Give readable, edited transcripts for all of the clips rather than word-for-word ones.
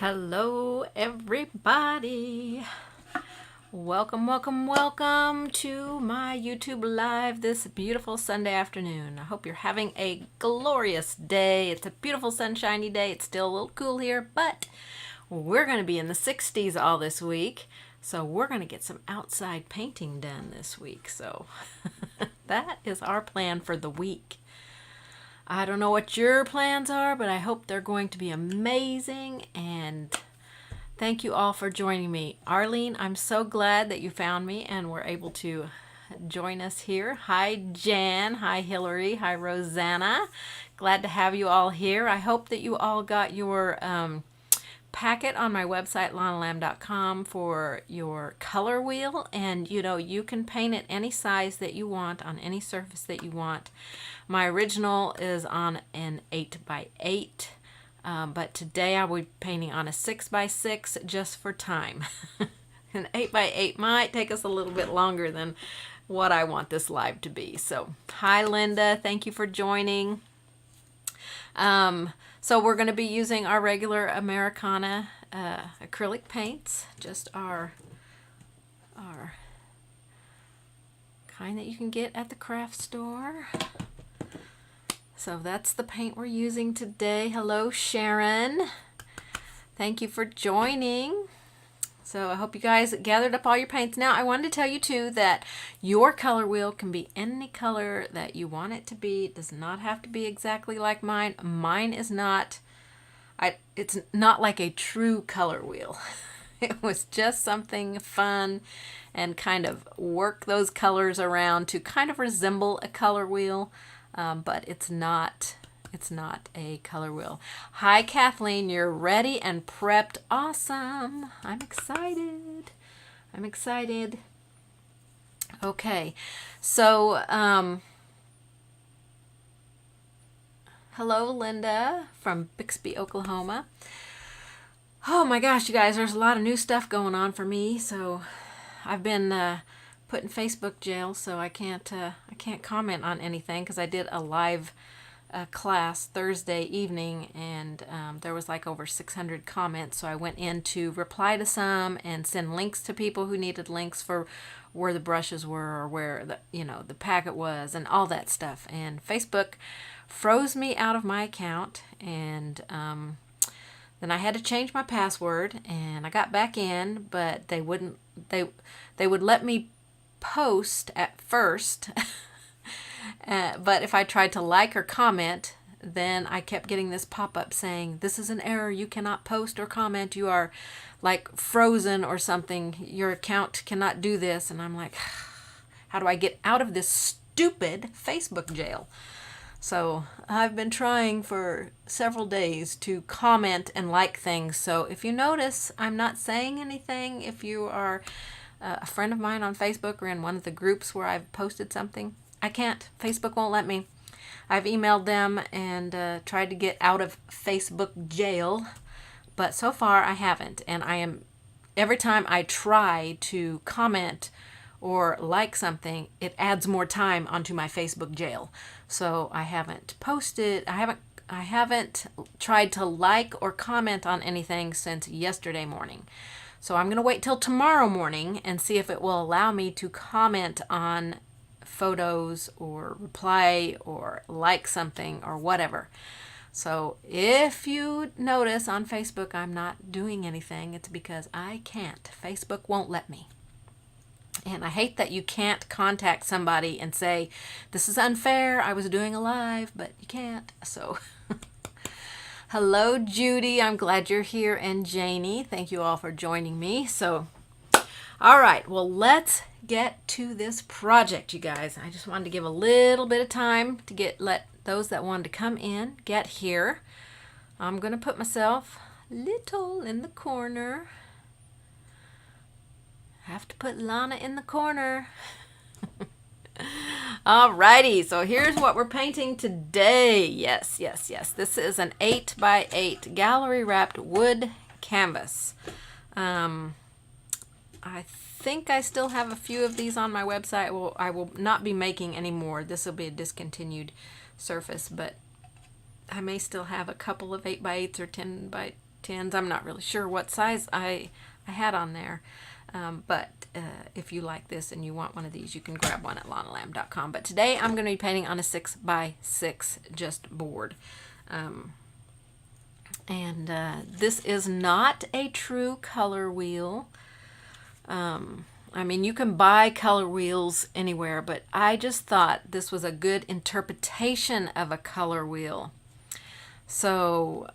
Hello, everybody. Welcome to my YouTube Live this beautiful Sunday afternoon. I hope you're having a glorious day. It's a beautiful sunshiny day. It's still a little cool here, but we're going to be in the 60s all this week. So we're going to get some outside painting done this week. So that is our plan for the week. I don't know what your plans are, but I hope they're going to be amazing, and thank you all for joining me. Arlene, I'm so glad that you found me and were able to join us here. Hi, Jan. Hi, Hillary. Hi, Rosanna. Glad to have you all here. I hope that you all got your packet on my website, lonnalamb.com, for your color wheel, and you can paint it any size that you want on any surface that you want. My original is on an 8x8, but today I will be painting on a 6x6 just for time. An 8x8 might take us a little bit longer than what I want this live to be. So hi, Linda, thank you for joining. So we're going to be using our regular Americana acrylic paints, just our kind that you can get at the craft store. So that's the paint we're using today. Hello, Sharon. Thank you for joining. So I hope you guys gathered up all your paints. Now I wanted to tell you too that your color wheel can be any color that you want it to be. It does not have to be exactly like mine. Mine is not, it's not like a true color wheel. It was just something fun and kind of work those colors around to kind of resemble a color wheel. But it's not a color wheel. Hi, Kathleen, you're ready and prepped. Awesome. I'm excited. Okay, so hello, Linda from Bixby, Oklahoma. Oh my gosh, you guys, there's a lot of new stuff going on for me. So I've been put in Facebook jail, so I can't comment on anything because I did a live class Thursday evening, and there was like over 600 comments. So I went in to reply to some and send links to people who needed links for where the brushes were or where the packet was and all that stuff. And Facebook froze me out of my account, and then I had to change my password, and I got back in, but they wouldn't. They would let me post at first, but if I tried to like or comment, then I kept getting this pop-up saying, this is an error, you cannot post or comment, you are like frozen or something, your account cannot do this. And I'm like, how do I get out of this stupid Facebook jail? So I've been trying for several days to comment and like things. So if you notice I'm not saying anything, if you are a friend of mine on Facebook or in one of the groups where I've posted something, I can't. Facebook won't let me. I've emailed them and tried to get out of Facebook jail, but so far I haven't. And every time I try to comment or like something, it adds more time onto my Facebook jail. So I haven't posted, I haven't tried to like or comment on anything since yesterday morning. So I'm going to wait till tomorrow morning and see if it will allow me to comment on photos or reply or like something or whatever. So if you notice on Facebook I'm not doing anything, it's because I can't. Facebook won't let me. And I hate that you can't contact somebody and say, this is unfair, I was doing a live, but you can't. So hello, Judy. I'm glad you're here. And Janie, thank you all for joining me. So, all right, well, let's get to this project, you guys. I just wanted to give a little bit of time to let those that wanted to come in get here. I'm going to put myself little in the corner. Have to put Lonna in the corner. Alrighty, so here's what we're painting today. Yes. This is an 8x8 gallery wrapped wood canvas. I think I still have a few of these on my website. Well, I will not be making any more. This will be a discontinued surface, but I may still have a couple of 8x8s or 10 by 10s. I'm not really sure what size I had on there. But if you like this and you want one of these, you can grab one at lonnalamb.com. But today I'm going to be painting on a 6x6 just board. This is not a true color wheel. I mean, you can buy color wheels anywhere, but I just thought this was a good interpretation of a color wheel. So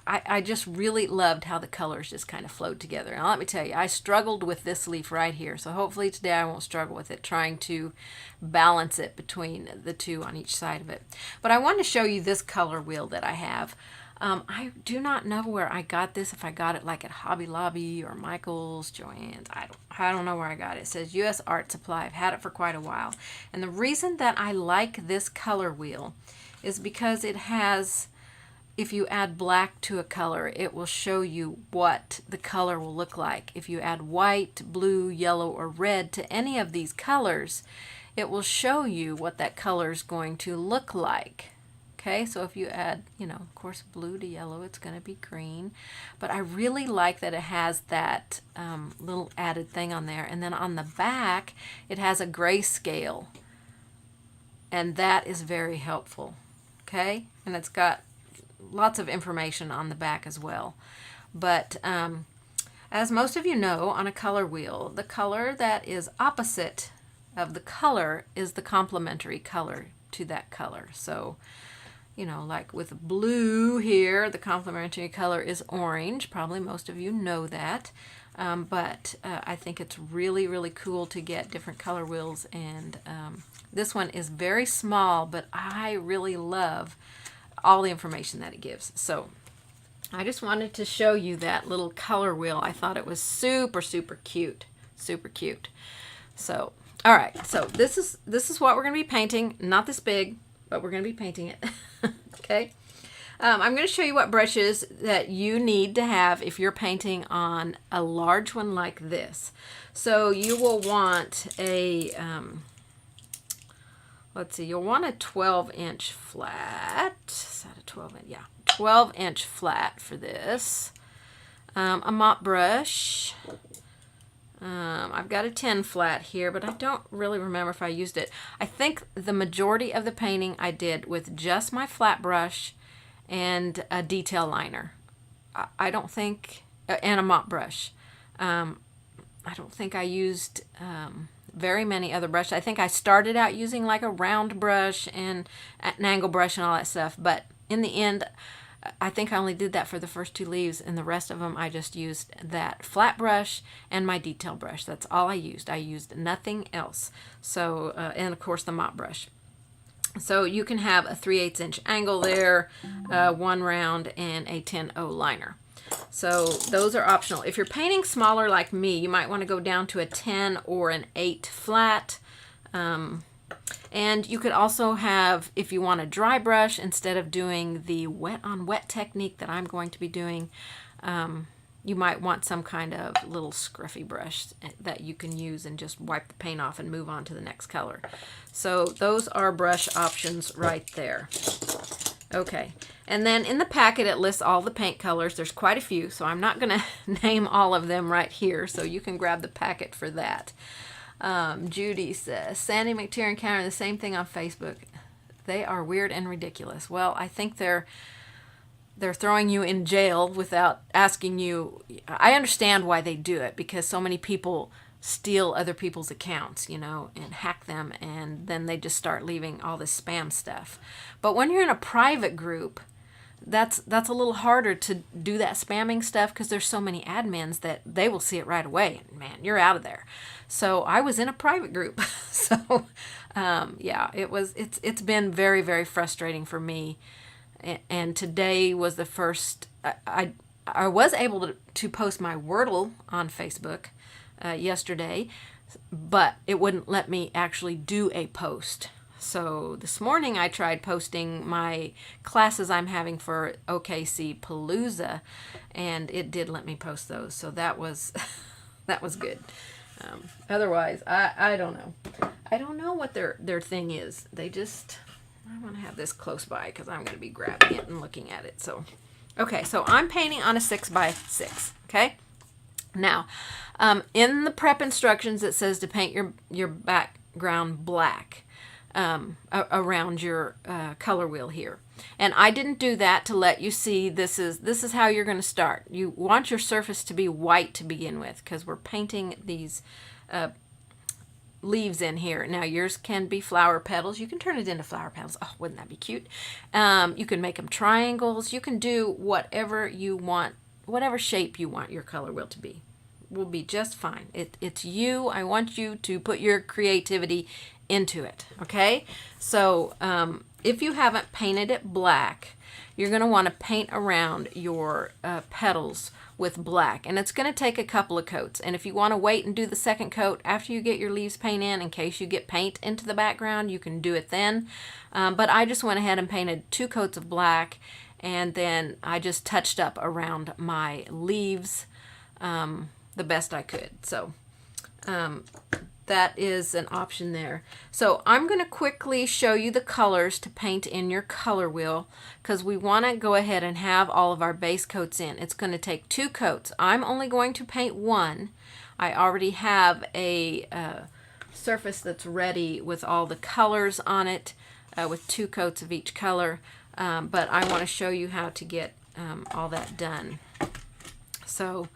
I just really loved how the colors just kind of flowed together. Now let me tell you, I struggled with this leaf right here, so hopefully today I won't struggle with it, trying to balance it between the two on each side of it. But I wanted to show you this color wheel that I have. I do not know where I got this, if I got it like at Hobby Lobby or Michael's, Joann's. I don't know where I got it. It says U.S. Art Supply. I've had it for quite a while. And the reason that I like this color wheel is because it has, if you add black to a color, it will show you what the color will look like. If you add white, blue, yellow, or red to any of these colors, it will show you what that color is going to look like. Okay, so if you add, of course, blue to yellow, it's going to be green. But I really like that it has that little added thing on there. And then on the back, it has a grayscale. And that is very helpful. Okay, and it's got lots of information on the back as well. But as most of you know, on a color wheel, the color that is opposite of the color is the complementary color to that color. So, like with blue here, the complementary color is orange. Probably most of you know that. But I think it's really, really cool to get different color wheels. And this one is very small, but I really love all the information that it gives. So I just wanted to show you that little color wheel. I thought it was super, super cute. Super cute. So, all right. So this is what we're going to be painting. Not this big, but we're going to be painting it. Okay. I'm going to show you what brushes that you need to have if you're painting on a large one like this. So you will want a, let's see, you'll want a 12-inch flat. Is that a 12-inch? Yeah, 12-inch flat for this. A mop brush. I've got a 10 flat here, but I don't really remember if I used it. I think the majority of the painting I did with just my flat brush and a detail liner. I don't think, and a mop brush. I don't think I used very many other brushes. I think I started out using like a round brush and an angle brush and all that stuff, but in the end, I think I only did that for the first two leaves, and the rest of them I just used that flat brush and my detail brush. That's all I used. I used nothing else. So, and of course the mop brush. So you can have a 3/8 inch angle there, one round, and a 10-0 liner. So those are optional. If you're painting smaller like me, you might want to go down to a 10 or an 8 flat. And you could also have, if you want a dry brush, instead of doing the wet on wet technique that I'm going to be doing, you might want some kind of little scruffy brush that you can use and just wipe the paint off and move on to the next color. So those are brush options right there. Okay, and then in the packet it lists all the paint colors. There's quite a few, so I'm not going to name all of them right here, so you can grab the packet for that. Judy says, Sandy McTiernan encountering the same thing on Facebook. They are weird and ridiculous. Well, I think they're throwing you in jail without asking you. I understand why they do it, because so many people steal other people's accounts, and hack them, and then they just start leaving all this spam stuff. But when you're in a private group, that's a little harder to do that spamming stuff, because there's so many admins that they will see it right away, and man, you're out of there. So I was in a private group. So yeah, it's been very, very frustrating for me. And today was the first, I was able to post my Wordle on Facebook yesterday, but it wouldn't let me actually do a post. So this morning I tried posting my classes I'm having for OKC Palooza, and it did let me post those. So that was that was good. Otherwise, I don't know. I don't know what their thing is. They just, I want to have this close by because I'm going to be grabbing it and looking at it. So Okay, so I'm painting on a 6x6, okay? Now, in the prep instructions, it says to paint your background black around your color wheel here. And I didn't do that to let you see this is how you're going to start. You want your surface to be white to begin with because we're painting these leaves in here. Now yours can be flower petals. You can turn it into flower petals. Oh, wouldn't that be cute? You can make them triangles. You can do whatever you want, whatever shape you want your color wheel to be. Will be just fine. It's you. I want you to put your creativity into it. Okay? So if you haven't painted it black, you're going to want to paint around your petals with black, and it's going to take a couple of coats. And if you want to wait and do the second coat after you get your leaves paint in case you get paint into the background, you can do it then. But I just went ahead and painted 2 coats of black, and then I just touched up around my leaves the best I could. So that is an option there. So I'm going to quickly show you the colors to paint in your color wheel because we want to go ahead and have all of our base coats in. It's going to take 2 coats. I'm only going to paint 1. I already have a surface that's ready with all the colors on it with 2 coats of each color, but I want to show you how to get all that done. So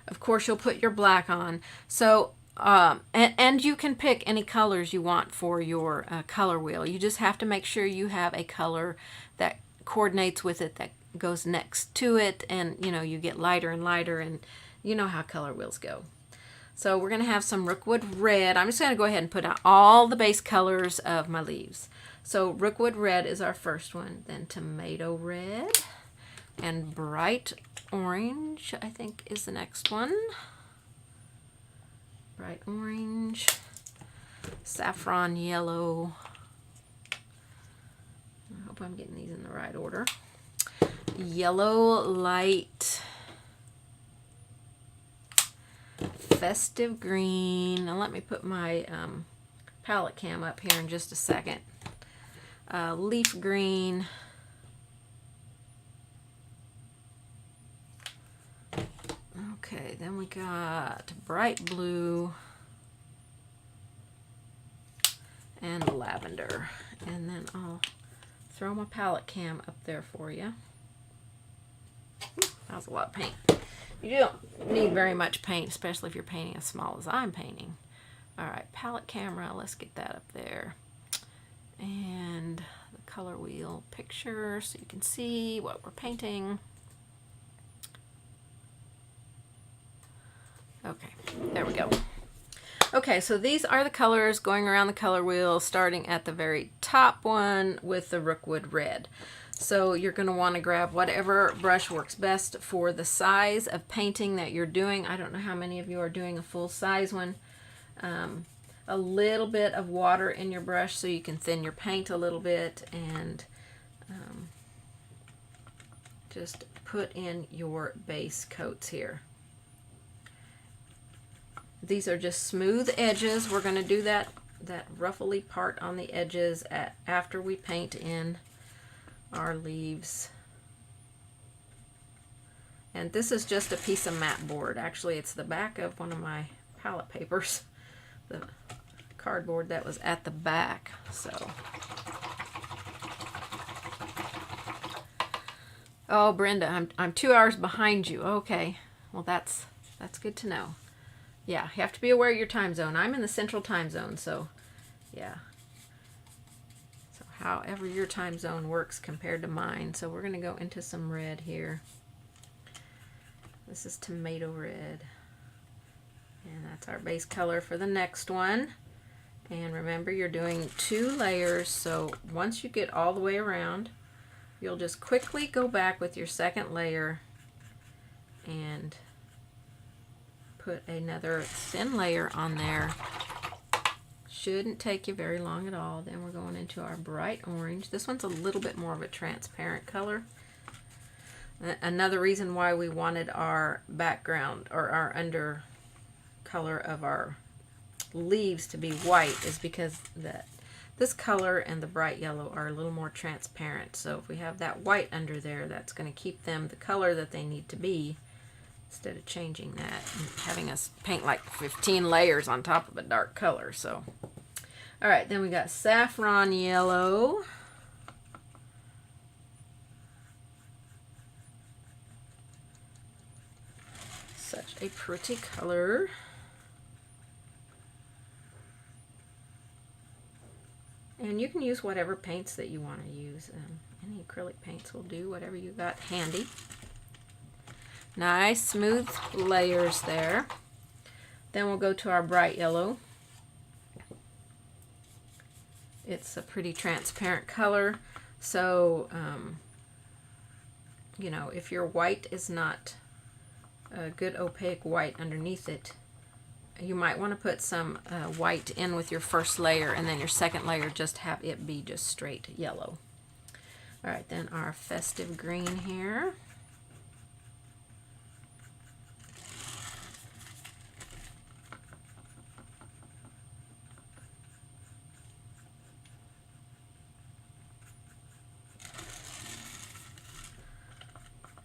of course you'll put your black on. So and you can pick any colors you want for your color wheel. You just have to make sure you have a color that coordinates with it, that goes next to it, and you know, you get lighter and lighter, and you know how color wheels go. So we're going to have some Rookwood Red. I'm just going to go ahead and put out all the base colors of my leaves. So Rookwood Red is our first one, then Tomato Red, and Bright Orange, I think, is the next one. Bright Orange, Saffron Yellow. I hope I'm getting these in the right order. Yellow Light, Festive Green. Now let me put my palette cam up here in just a second. Leaf Green. Okay, then we got Bright Blue and Lavender. And then I'll throw my palette cam up there for you. That was a lot of paint. You don't need very much paint, especially if you're painting as small as I'm painting. Alright, palette camera, let's get that up there. And the color wheel picture so you can see what we're painting. Okay, there we go. Okay, so these are the colors going around the color wheel, starting at the very top one with the Rookwood Red. So you're going to want to grab whatever brush works best for the size of painting that you're doing. I don't know how many of you are doing a full size one. A little bit of water in your brush so you can thin your paint a little bit, and just put in your base coats here. These are just smooth edges. We're going to do that ruffly part on the edges after we paint in our leaves. And this is just a piece of mat board. Actually, it's the back of one of my palette papers, the cardboard that was at the back. So, oh, Brenda, I'm 2 hours behind you. Okay, well that's good to know. Yeah, you have to be aware of your time zone. I'm in the central time zone, so yeah. So however your time zone works compared to mine. So we're going to go into some red here. This is Tomato Red. And that's our base color for the next one. And remember, you're doing 2 layers, so once you get all the way around, you'll just quickly go back with your second layer and put another thin layer on there. Shouldn't take you very long at all. Then we're going into our Bright Orange. This one's a little bit more of a transparent color. Another reason why we wanted our background or our under color of our leaves to be white is because the this color and the bright yellow are a little more transparent. So if we have that white under there, that's going to keep them the color that they need to be, instead of changing that and having us paint like 15 layers on top of a dark color. So, all right, then we got saffron yellow. Such a pretty color. And you can use whatever paints that you want to use. Any acrylic paints will do, whatever you got handy. Nice smooth layers there. Then we'll go to our bright yellow. It's a pretty transparent color. So, you know, if your white is not a good opaque white underneath it, you might want to put some white in with your first layer, and then your second layer just have it be just straight yellow. All right, then our festive green here.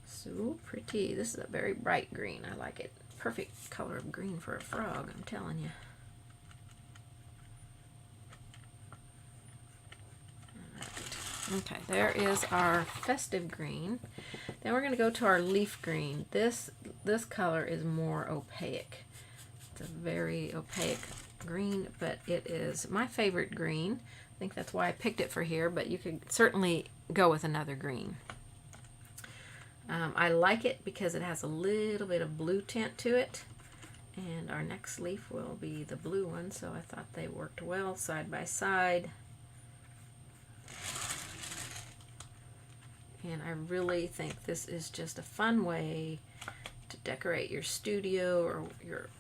So pretty. This is a very bright green. I like it. Perfect color of green for a frog, I'm telling you. Right. Okay, there is our festive green. Then we're going to go to our leaf green. This color is more opaque. It's a very opaque green, but it is my favorite green. I think that's why I picked it for here, but you could certainly go with another green. I like it because it has a little bit of blue tint to it, and our next leaf will be the blue one, so I thought they worked well side by side. And I really think this is just a fun way to decorate your studio or your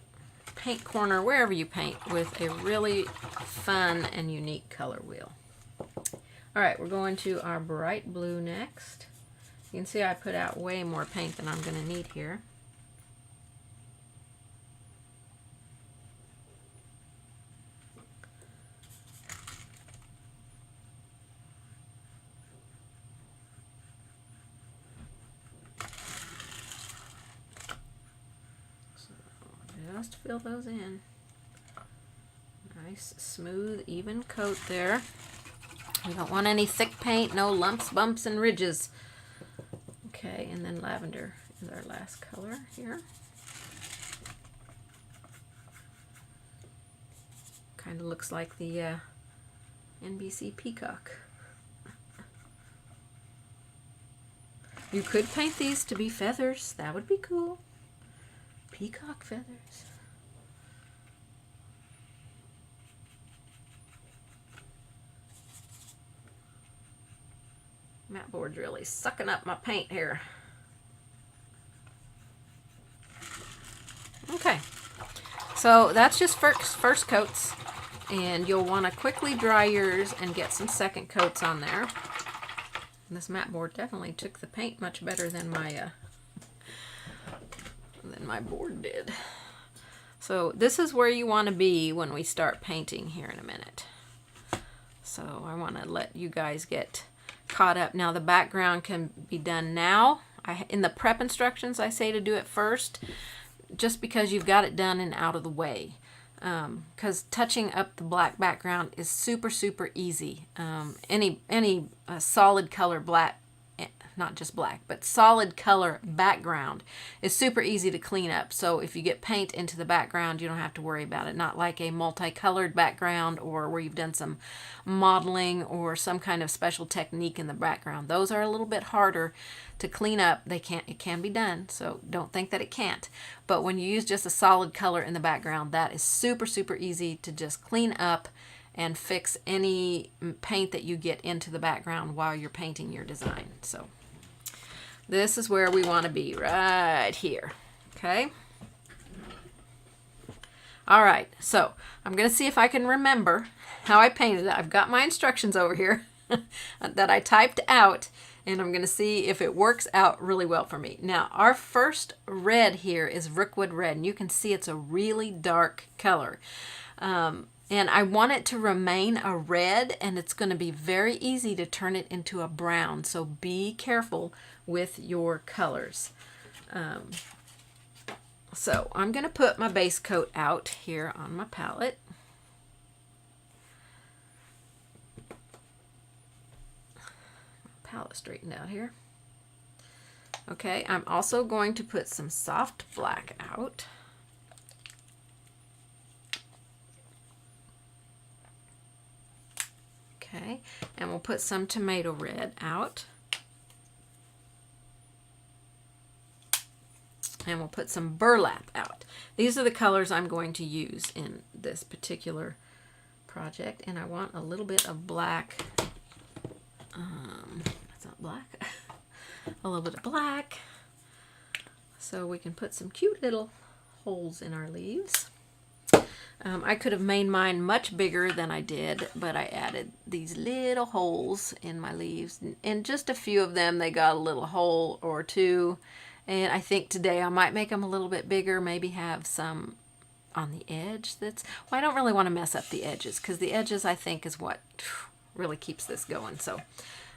paint corner, wherever you paint, with a really fun and unique color wheel. All right, we're going to our bright blue next. You can see I put out way more paint than I'm going to need here. So just fill those in. Nice, smooth, even coat there. We don't want any thick paint, no lumps, bumps, and ridges. Okay, and then lavender is our last color here. Kind of looks like the NBC peacock. You could paint these to be feathers. That would be cool. Peacock feathers. Mat board's really sucking up my paint here. Okay, so that's just first coats, and you'll want to quickly dry yours and get some second coats on there. And this mat board definitely took the paint much better than my board did. So this is where you want to be when we start painting here in a minute. So I want to let you guys get caught up. Now the background can be done now. In the prep instructions I say to do it first, just because you've got it done and out of the way. Because touching up the black background is super easy. Any solid color black, not just black, but solid color background is super easy to clean up. So if you get paint into the background, you don't have to worry about it. Not like a multicolored background or where you've done some modeling or some kind of special technique in the background. Those are a little bit harder to clean up. It can be done, so don't think that it can't. But when you use just a solid color in the background, that is super easy to just clean up and fix any paint that you get into the background while you're painting your design. So this is where we want to be, right here. Okay. All right, so I'm going to see if I can remember how I painted it. I've got my instructions over here that I typed out, and I'm going to see if it works out really well for me. Now, our first red here is Rookwood Red, and you can see it's a really dark color. And I want it to remain a red, and it's going to be very easy to turn it into a brown. So be careful with your colors. So I'm going to put my base coat out here on my palette. Palette straightened out here. Okay, I'm also going to put some soft black out. Okay, and we'll put some tomato red out. And we'll put some burlap out. These are the colors I'm going to use in this particular project. And I want a little bit of black. That's not black. A little bit of black. So we can put some cute little holes in our leaves. I could have made mine much bigger than I did, but I added these little holes in my leaves. And just a few of them, they got a little hole or two. And I think today I might make them a little bit bigger, maybe have some on the edge. Well, I don't really want to mess up the edges, because the edges, I think, is what really keeps this going. So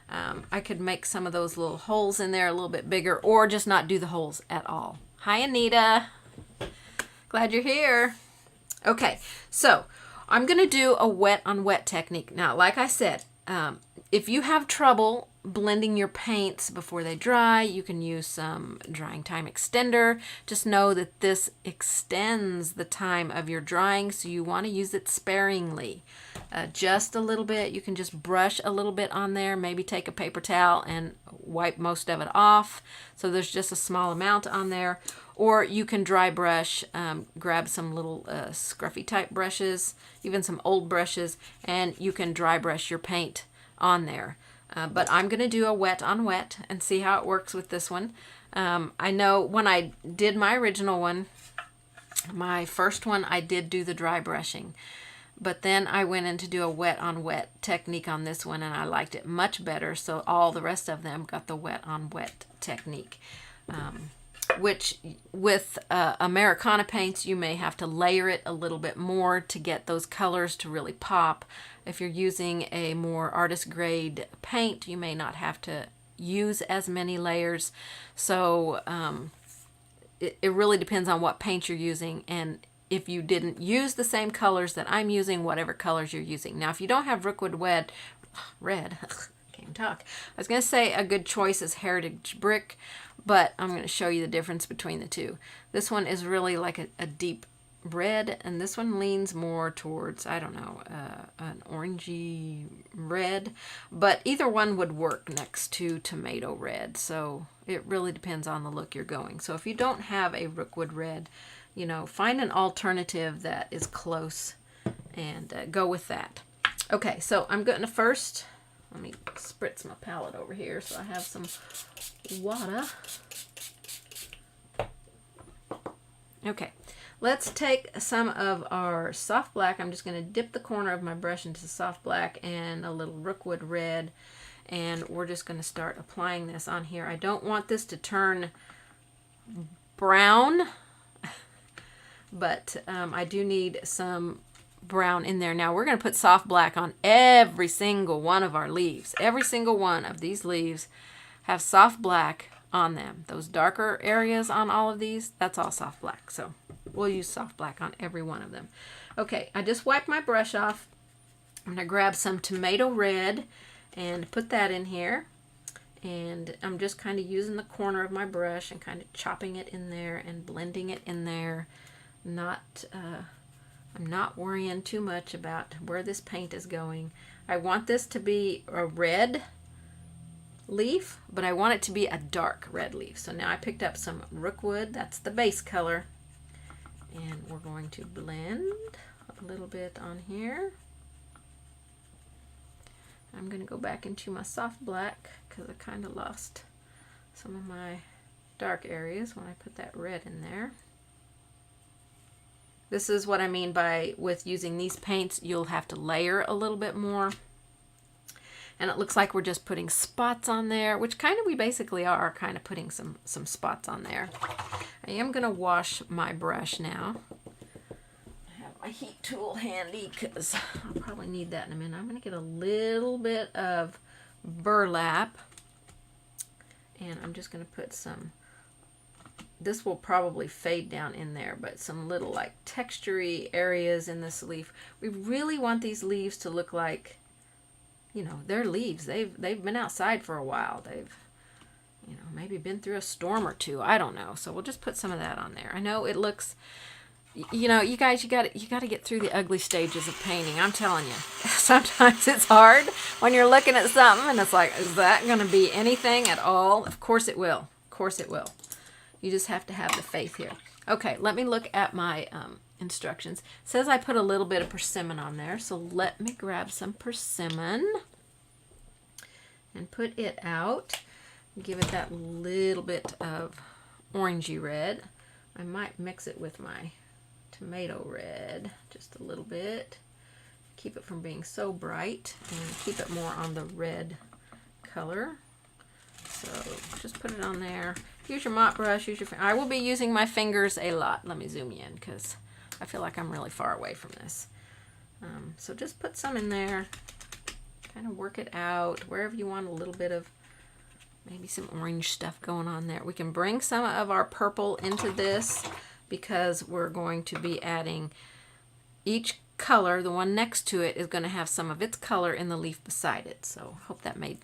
I could make some of those little holes in there a little bit bigger, or just not do the holes at all. Hi, Anita. Glad you're here. Okay, so I'm going to do a wet on wet technique. Now, like I said, if you have trouble blending your paints before they dry, you can use some drying time extender. Just know that this extends the time of your drying, so you want to use it sparingly. Just a little bit. You can just brush a little bit on there, maybe take a paper towel and wipe most of it off, so there's just a small amount on there. Or you can dry brush, grab some little scruffy type brushes, even some old brushes, and you can dry brush your paint on there. But I'm going to do a wet on wet and see how it works with this one. I know when I did my original one, my first one, I did do the dry brushing. But then I went in to do a wet on wet technique on this one, and I liked it much better. So all the rest of them got the wet on wet technique. Which with Americana paints, you may have to layer it a little bit more to get those colors to really pop. If you're using a more artist grade paint, you may not have to use as many layers. So it really depends on what paint you're using, and if you didn't use the same colors that I'm using, whatever colors you're using. Now, if you don't have Rookwood red, can't talk. I was going to say a good choice is Heritage Brick, but I'm going to show you the difference between the two. This one is really like a deep red, and this one leans more towards, I don't know, an orangey red, but either one would work next to tomato red, so it really depends on the look you're going. So if you don't have a Rookwood red, you know, find an alternative that is close and go with that. Okay, so I'm going to first, let me spritz my palette over here so I have some water. Okay, let's take some of our soft black. I'm just going to dip the corner of my brush into soft black and a little Rookwood red, and we're just going to start applying this on here. I don't want this to turn brown, but I do need some brown in there. Now we're going to put soft black on every single one of our leaves. Every single one of these leaves have soft black on them. Those darker areas on all of these, that's all soft black. So we'll use soft black on every one of them. Okay, I just wiped my brush off. I'm going to grab some tomato red and put that in here. And I'm just kind of using the corner of my brush and kind of chopping it in there and blending it in there. I'm not worrying too much about where this paint is going. I want this to be a red leaf, but I want it to be a dark red leaf. So now I picked up some Rookwood, that's the base color, and we're going to blend a little bit on here. I'm going to go back into my soft black because I kind of lost some of my dark areas when I put that red in there. This is what I mean by with using these paints, you'll have to layer a little bit more. And it looks like we're just putting spots on there, which kind of we basically are kind of putting some spots on there. I am going to wash my brush now. I have my my heat tool handy because I'll probably need that in a minute. I'm going to get a little bit of burlap, and I'm just going to put some, this will probably fade down in there, but some little like textury areas in this leaf. We really want these leaves to look like, you know, they're leaves. They've been outside for a while. They've, you know, maybe been through a storm or two. I don't know. So we'll just put some of that on there. I know it looks, you know, you guys, you got to get through the ugly stages of painting. I'm telling you. Sometimes it's hard when you're looking at something and it's like, is that going to be anything at all? Of course it will. Of course it will. You just have to have the faith here. Okay, let me look at my instructions. It says I put a little bit of persimmon on there, so let me grab some persimmon and put it out. Give it that little bit of orangey red. I might mix it with my tomato red just a little bit. Keep it from being so bright and keep it more on the red color. So just put it on there. Use your mop brush. Use your. I will be using my fingers a lot. Let me zoom you in because I feel like I'm really far away from this. So just put some in there. Kind of work it out wherever you want a little bit of maybe some orange stuff going on there. We can bring some of our purple into this because we're going to be adding each color. The one next to it is going to have some of its color in the leaf beside it. So hope that made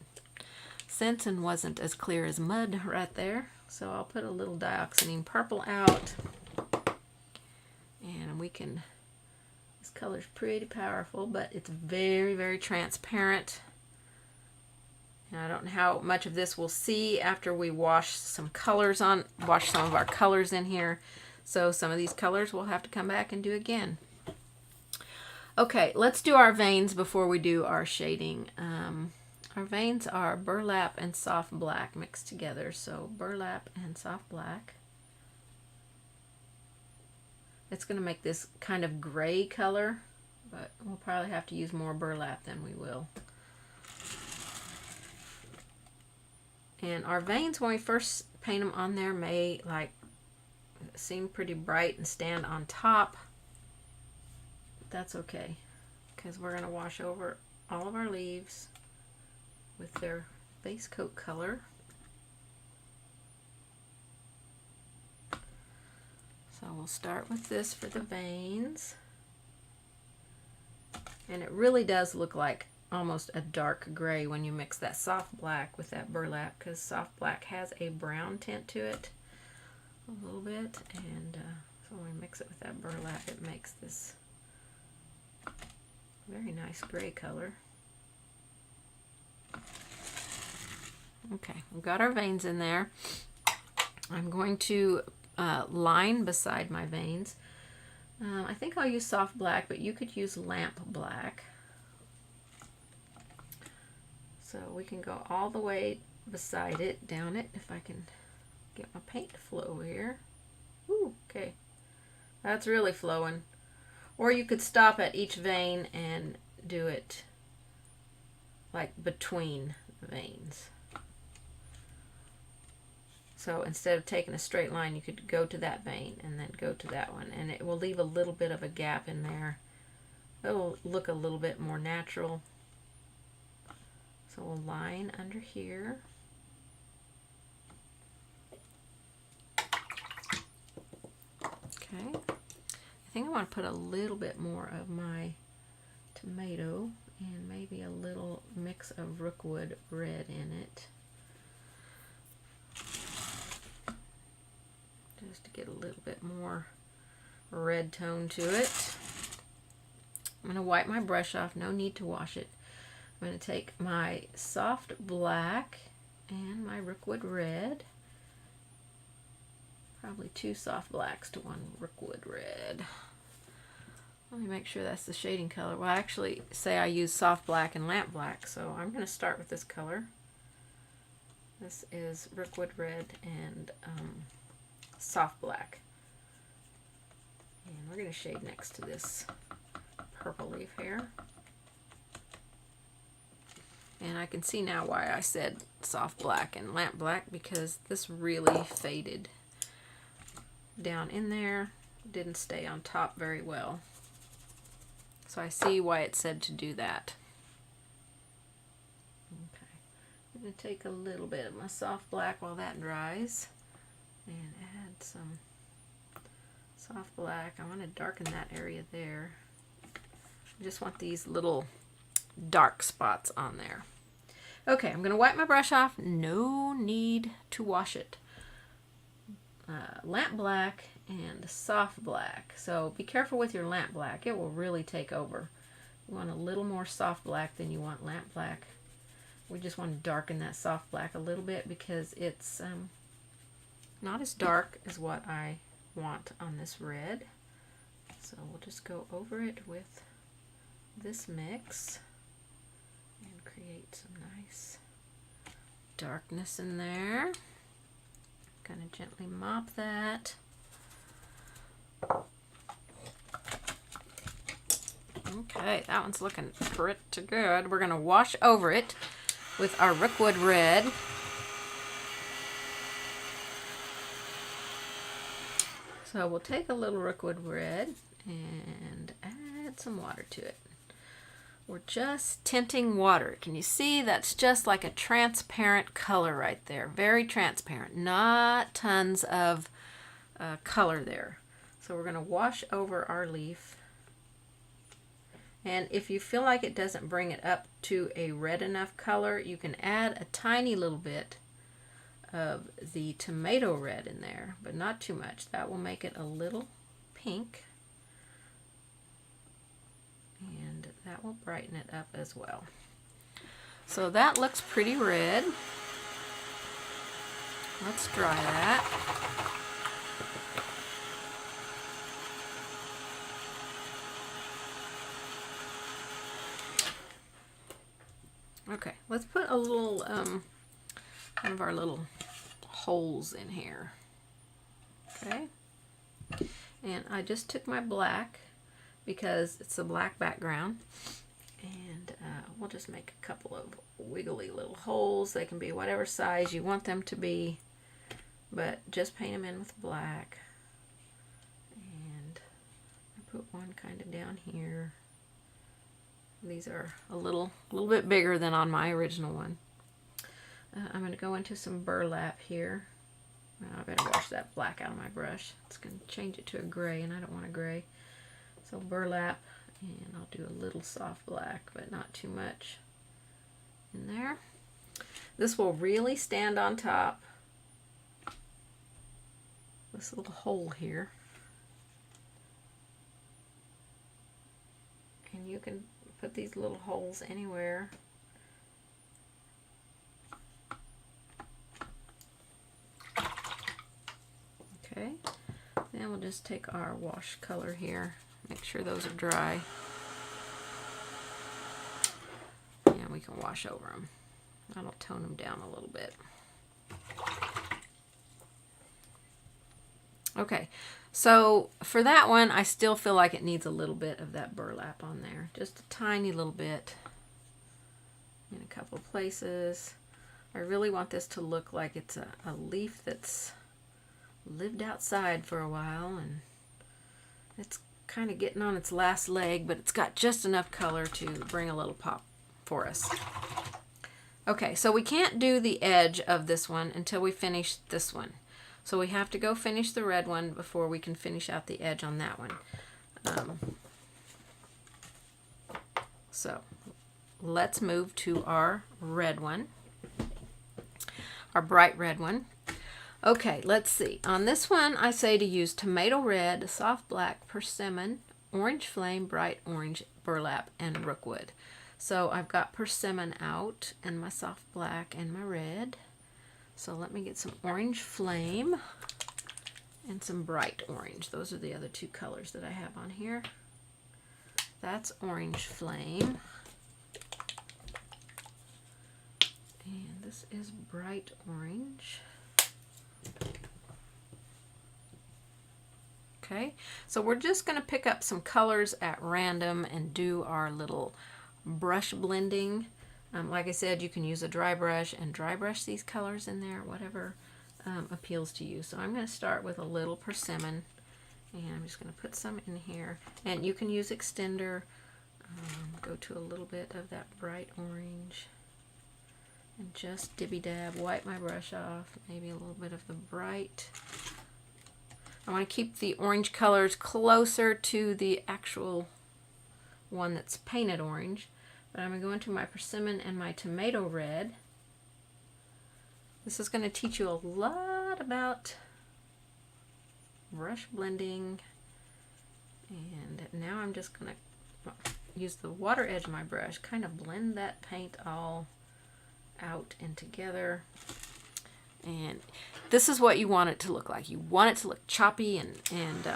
sense and wasn't as clear as mud right there. So I'll put a little dioxazine purple out, and we can, this color's pretty powerful, but it's very, very transparent. And I don't know how much of this we'll see after we wash some colors on, wash some of our colors in here. So some of these colors we'll have to come back and do again. Okay, let's do our veins before we do our shading. Our veins are burlap and soft black mixed together. So burlap and soft black. It's going to make this kind of gray color, but we'll probably have to use more burlap than we will. And our veins, when we first paint them on there, may like seem pretty bright and stand on top. But that's okay, because we're going to wash over all of our leaves with their base coat color. So we'll start with this for the veins. And it really does look like almost a dark gray when you mix that soft black with that burlap, because soft black has a brown tint to it a little bit, and so when we mix it with that burlap, it makes this very nice gray color. Okay, we've got our veins in there. I'm going to line beside my veins. I think I'll use soft black, but you could use lamp black. So we can go all the way beside it, down it, if I can get my paint to flow here. Ooh, okay. That's really flowing. Or you could stop at each vein and do it like between the veins. So instead of taking a straight line, you could go to that vein and then go to that one, and it will leave a little bit of a gap in there. It will look a little bit more natural. So we'll line under here. Okay. I think I want to put a little bit more of my tomato and maybe a little mix of rookwood red in it. Just to get a little bit more red tone to it. I'm going to wipe my brush off. No need to wash it. I'm going to take my soft black and my rookwood red. Probably two soft blacks to one rookwood red. Let me make sure that's the shading color. Well, I actually say I use soft black and lamp black, so I'm going to start with this color. This is rookwood red and soft black. And we're going to shade next to this purple leaf here. And I can see now why I said soft black and lamp black, because this really faded down in there. Didn't stay on top very well. So I see why it said to do that. Okay, I'm going to take a little bit of my soft black while that dries and add some soft black. I want to darken that area there. I just want these little dark spots on there. Okay, I'm going to wipe my brush off. No need to wash it. Lamp black and soft black. So be careful with your lamp black. It will really take over. You want a little more soft black than you want lamp black. We just want to darken that soft black a little bit because it's not as dark as what I want on this red. So we'll just go over it with this mix and create some nice darkness in there. Kind of gently mop that. Okay, that one's looking pretty good. We're going to wash over it with our Rookwood Red. So we'll take a little Rookwood Red and add some water to it. We're just tinting water. Can you see? That's just like a transparent color right there. Very transparent. Not tons of color there. So we're going to wash over our leaf. And if you feel like it doesn't bring it up to a red enough color, you can add a tiny little bit of the tomato red in there, but not too much. That will make it a little pink. And that will brighten it up as well. So that looks pretty red. Let's dry that. Okay, let's put a little, one of our little holes in here. Okay, and I just took my black because it's a black background, and we'll just make a couple of wiggly little holes. They can be whatever size you want them to be, but just paint them in with black. And I put one kind of down here. These are a little bit bigger than on my original one. I'm going to go into some burlap here. I better wash that black out of my brush. It's going to change it to a gray, and I don't want a gray. So burlap, and I'll do a little soft black, but not too much in there. This will really stand on top. This little hole here. And you can put these little holes anywhere. Okay, then we'll just take our wash color here, make sure those are dry, and we can wash over them. That'll tone them down a little bit. Okay, so for that one, I still feel like it needs a little bit of that burlap on there, just a tiny little bit in a couple places. I really want this to look like it's a leaf that's lived outside for a while, and it's kind of getting on its last leg, but it's got just enough color to bring a little pop for us. Okay, so we can't do the edge of this one until we finish this one. So we have to go finish the red one before we can finish out the edge on that one. So let's move to our red one, our bright red one. Okay, let's see. On this one, I say to use tomato red, soft black, persimmon, orange flame, bright orange, burlap, and rookwood. So I've got persimmon out, and my soft black, and my red. So let me get some orange flame and some bright orange. Those are the other two colors that I have on here. That's orange flame. And this is bright orange. Okay, so we're just going to pick up some colors at random and do our little brush blending. Like I said, you can use a dry brush and dry brush these colors in there, whatever appeals to you. So I'm going to start with a little persimmon, and I'm just going to put some in here. And you can use extender Go to a little bit of that bright orange and just dibby dab, wipe my brush off, maybe a little bit of the bright. I want to keep the orange colors closer to the actual one that's painted orange, but I'm going to go into my persimmon and my tomato red. This is going to teach you a lot about brush blending, and now I'm just going to use the water edge of my brush, kind of blend that paint all out and together. And this is what you want it to look like. You want it to look choppy and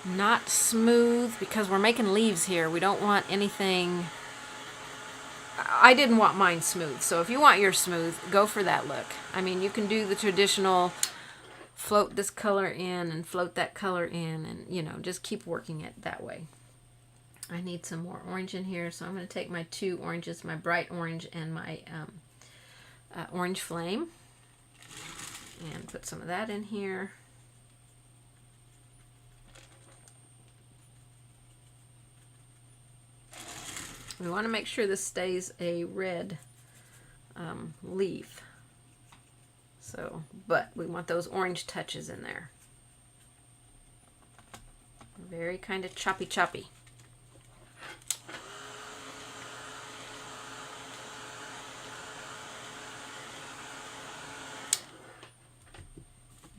not smooth, because we're making leaves here. We don't want anything. I didn't want mine smooth, so if you want yours smooth, go for that look. I mean, you can do the traditional float this color in and float that color in, and you know, just keep working it that way. I need some more orange in here, so I'm going to take my two oranges, my bright orange and my orange flame, and put some of that in here. We want to make sure this stays a red leaf. So, but we want those orange touches in there. Very kind of choppy choppy.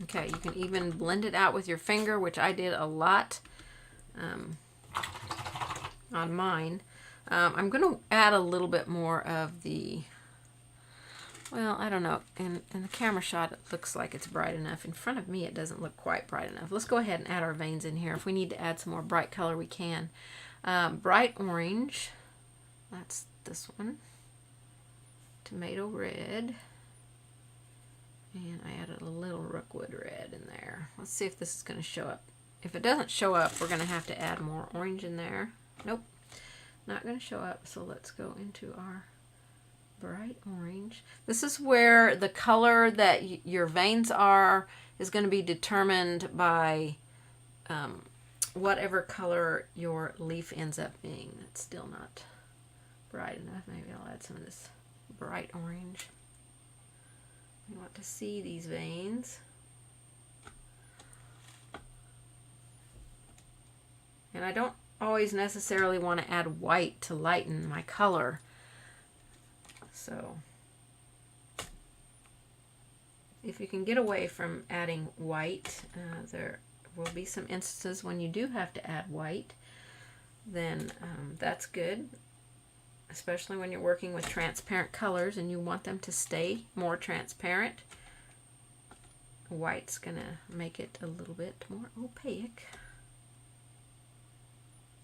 Okay, you can even blend it out with your finger, which I did a lot on mine. I'm going to add a little bit more of the, well, I don't know. In the camera shot, it looks like it's bright enough. In front of me, it doesn't look quite bright enough. Let's go ahead and add our veins in here. If we need to add some more bright color, we can. Bright orange, that's this one. Tomato red. And I added a little rookwood red in there. Let's see if this is going to show up. If it doesn't show up, we're going to have to add more orange in there. Nope, not going to show up. So let's go into our bright orange. This is where the color that your veins are is going to be determined by whatever color your leaf ends up being. It's still not bright enough. Maybe I'll add some of this bright orange. You want to see these veins. And I don't always necessarily want to add white to lighten my color. So if you can get away from adding white, there will be some instances when you do have to add white, then that's good. Especially when you're working with transparent colors and you want them to stay more transparent. White's gonna make it a little bit more opaque.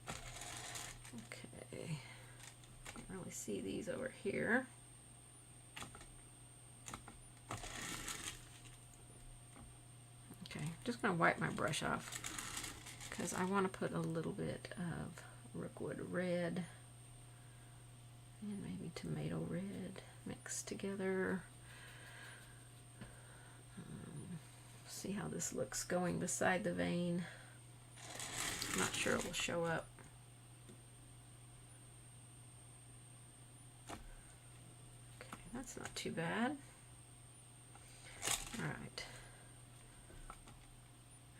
Okay, can't really see these over here. Okay, just gonna wipe my brush off because I want to put a little bit of rookwood red and maybe tomato red mixed together. See how this looks going beside the vein. I'm not sure it will show up. Okay, that's not too bad. All right.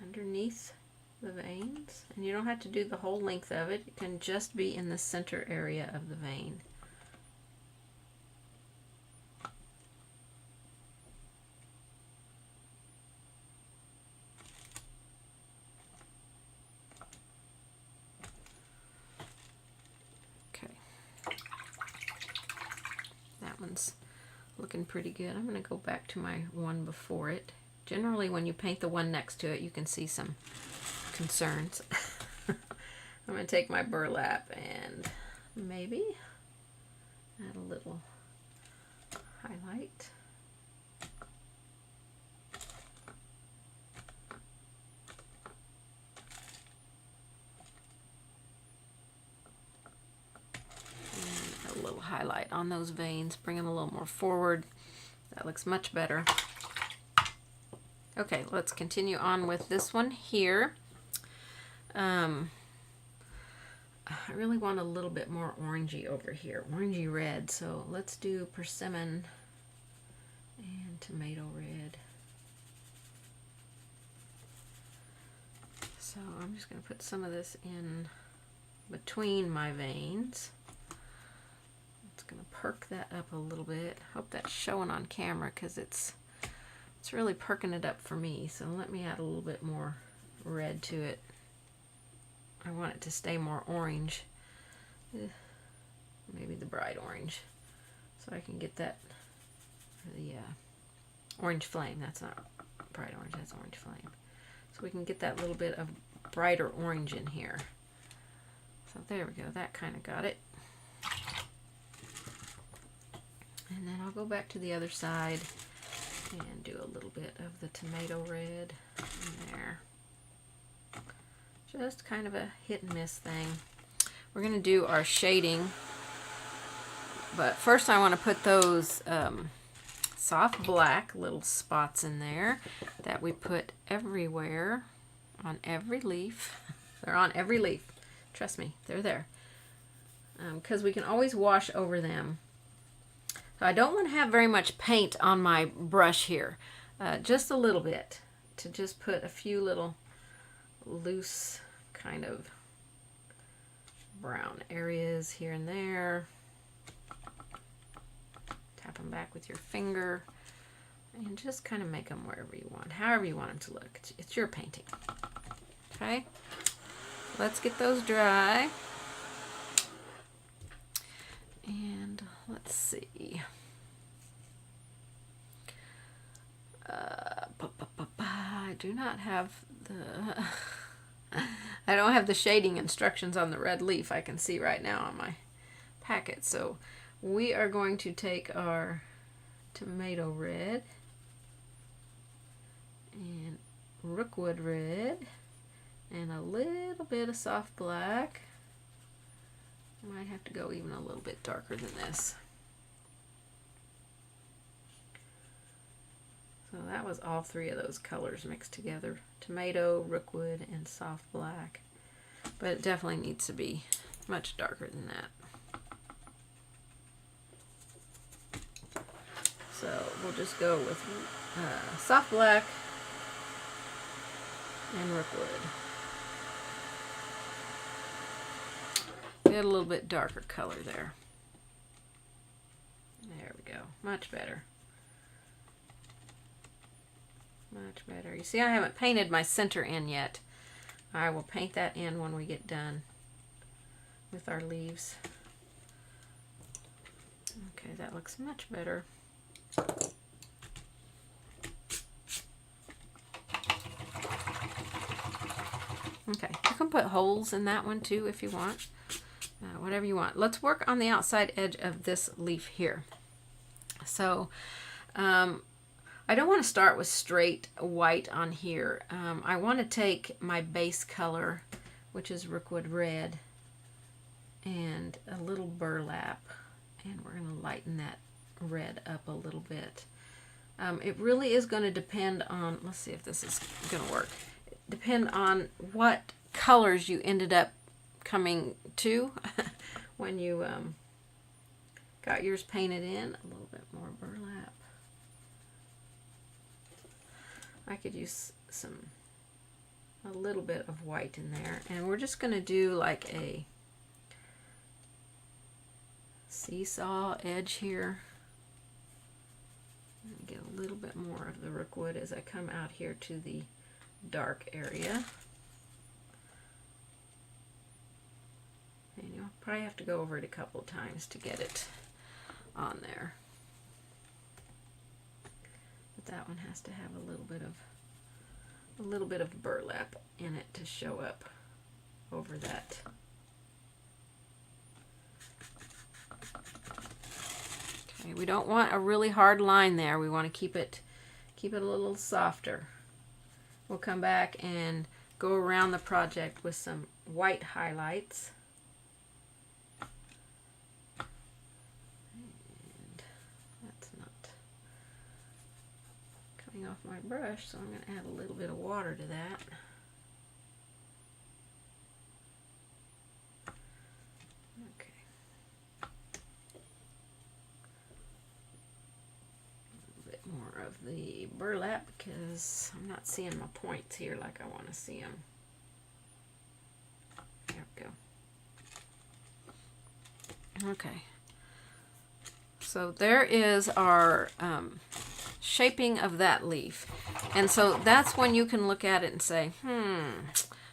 Underneath the veins, and you don't have to do the whole length of it. It can just be in the center area of the vein. Looking pretty good. I'm going to go back to my one before it. Generally, when you paint the one next to it, you can see some concerns. I'm going to take my burlap and maybe add a little highlight. Highlight on those veins, bring them a little more forward. That looks much better. Okay, let's continue on with this one here. I really want a little bit more orangey over here, orangey red. So let's do persimmon and tomato red. So I'm just going to put some of this in between my veins. It's going to perk that up a little bit. Hope that's showing on camera because it's really perking it up for me. So let me add a little bit more red to it. I want it to stay more orange. Maybe the bright orange. So I can get that, the orange flame. That's not bright orange, that's orange flame. So we can get that little bit of brighter orange in here. So there we go, that kind of got it. And then I'll go back to the other side and do a little bit of the tomato red in there. Just kind of a hit and miss thing. We're going to do our shading, but first I want to put those soft black little spots in there that we put everywhere on every leaf. They're on every leaf. Trust me, they're there. Because we can always wash over them. So I don't want to have very much paint on my brush here. Just a little bit to just put a few little loose kind of brown areas here and there. Tap them back with your finger and just kind of make them wherever you want, however you want them to look. It's your painting. Okay, let's get those dry. And let's see. I do not have the I don't have the shading instructions on the red leaf I can see right now on my packet. So we are going to take our tomato red and rookwood red and a little bit of soft black. I might have to go even a little bit darker than this. So that was all three of those colors mixed together. Tomato, rookwood, and soft black. But it definitely needs to be much darker than that. So we'll just go with soft black and rookwood. Get a little bit darker color there. There we go. Much better. Much better. You see, I haven't painted my center in yet. I will paint that in when we get done with our leaves. Okay, that looks much better. Okay, you can put holes in that one too if you want. Whatever you want. Let's work on the outside edge of this leaf here. So, I don't want to start with straight white on here. I want to take my base color, which is rookwood red, and a little burlap, and we're going to lighten that red up a little bit. It really is going to depend on, let's see if this is going to work, depend on what colors you ended up coming to when you got yours painted in. A little bit more burlap. I could use a little bit of white in there, and we're just going to do like a seesaw edge here. Get a little bit more of the rookwood as I come out here to the dark area. And you'll probably have to go over it a couple of times to get it on there. But that one has to have a little bit of burlap in it to show up over that. Okay, we don't want a really hard line there. We want to keep it a little softer. We'll come back and go around the project with some white highlights. And that's not coming off my brush, so I'm going to add a little bit of water to that. the burlap because I'm not seeing my points here like I want to see them. There we go. Okay. So there is our shaping of that leaf. And so that's when you can look at it and say,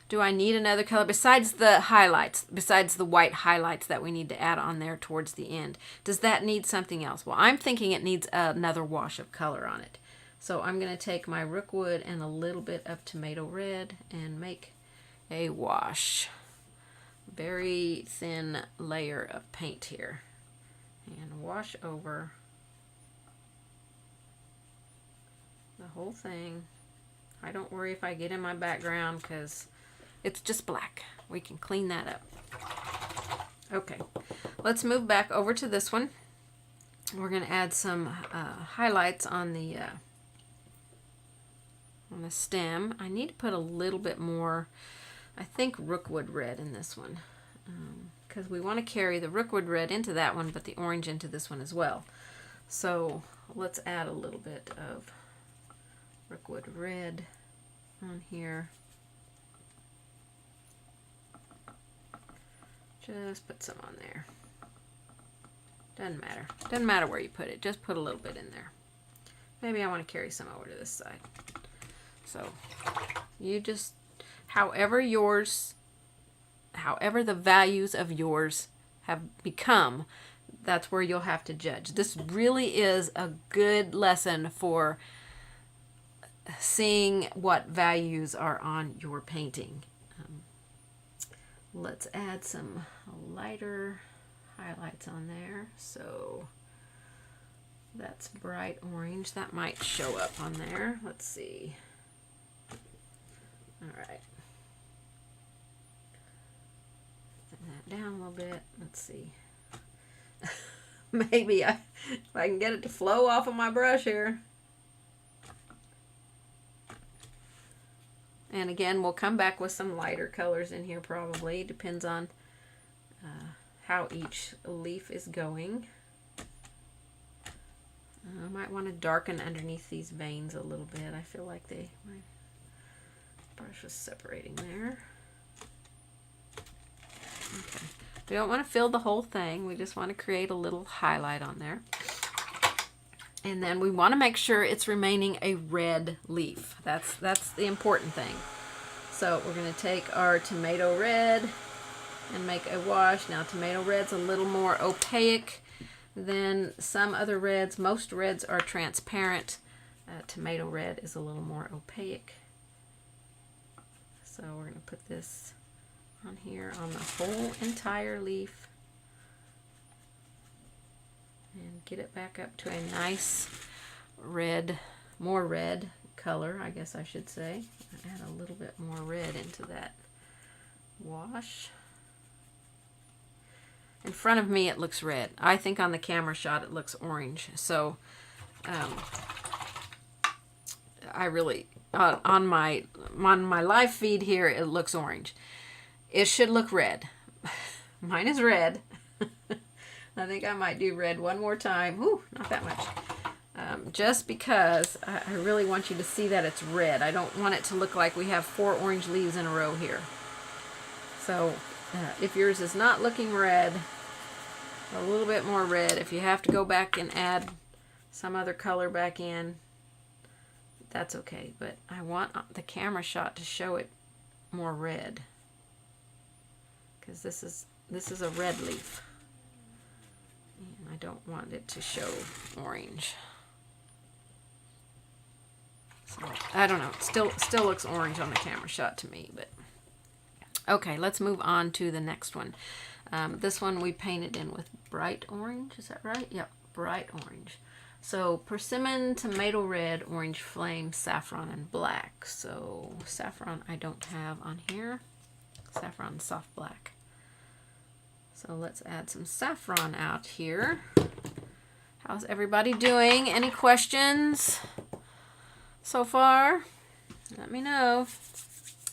do I need another color besides the highlights, besides the white highlights that we need to add on there towards the end? Does that need something else? Well, I'm thinking it needs another wash of color on it. So I'm going to take my rookwood and a little bit of tomato red and make a wash. Very thin layer of paint here. And wash over the whole thing. I don't worry if I get in my background because it's just black. We can clean that up. Okay, let's move back over to this one. We're going to add some highlights on the stem. I need to put a little bit more, I think, rookwood red in this one. Because we want to carry the rookwood red into that one, but the orange into this one as well. So let's add a little bit of rookwood red on here. Just put some on there. Doesn't matter. Doesn't matter where you put it. Just put a little bit in there. Maybe I want to carry some over to this side. So you just, however the values of yours have become, that's where you'll have to judge. This really is a good lesson for seeing what values are on your painting. Let's add some lighter highlights on there. So that's bright orange. That might show up on there. Let's see. All right. That down a little bit. Let's see. Maybe if I can get it to flow off of my brush here. And again, we'll come back with some lighter colors in here probably. Depends on how each leaf is going. I might want to darken underneath these veins a little bit. I feel like my brush was separating there. Okay. We don't want to fill the whole thing. We just want to create a little highlight on there. And then we want to make sure it's remaining a red leaf. That's the important thing. So we're going to take our tomato red and make a wash. Now tomato red's a little more opaque than some other reds. Most reds are transparent. Tomato red is a little more opaque. So we're going to put this on here on the whole entire leaf and get it back up to a nice red, more red color, I guess I should say. Add a little bit more red into that wash. In front of me it looks red. I think on the camera shot it looks orange. So I really on my live feed here it looks orange. It should look red. Mine is red. I think I might do red one more time. Whew, not that much. Just because I really want you to see that it's red. I don't want it to look like we have 4 orange leaves in a row here. So if yours is not looking red, a little bit more red. If you have to go back and add some other color back in, that's okay. But I want the camera shot to show it more red, because this is a red leaf. And I don't want it to show orange. So, I don't know. It still looks orange on the camera shot to me, but okay, let's move on to the next one. This one we painted in with bright orange. Is that right? Yep, bright orange. So persimmon, tomato red, orange flame, saffron, and black. So saffron I don't have on here. Saffron soft black. So let's add some saffron out here. How's everybody doing? Any questions so far? Let me know.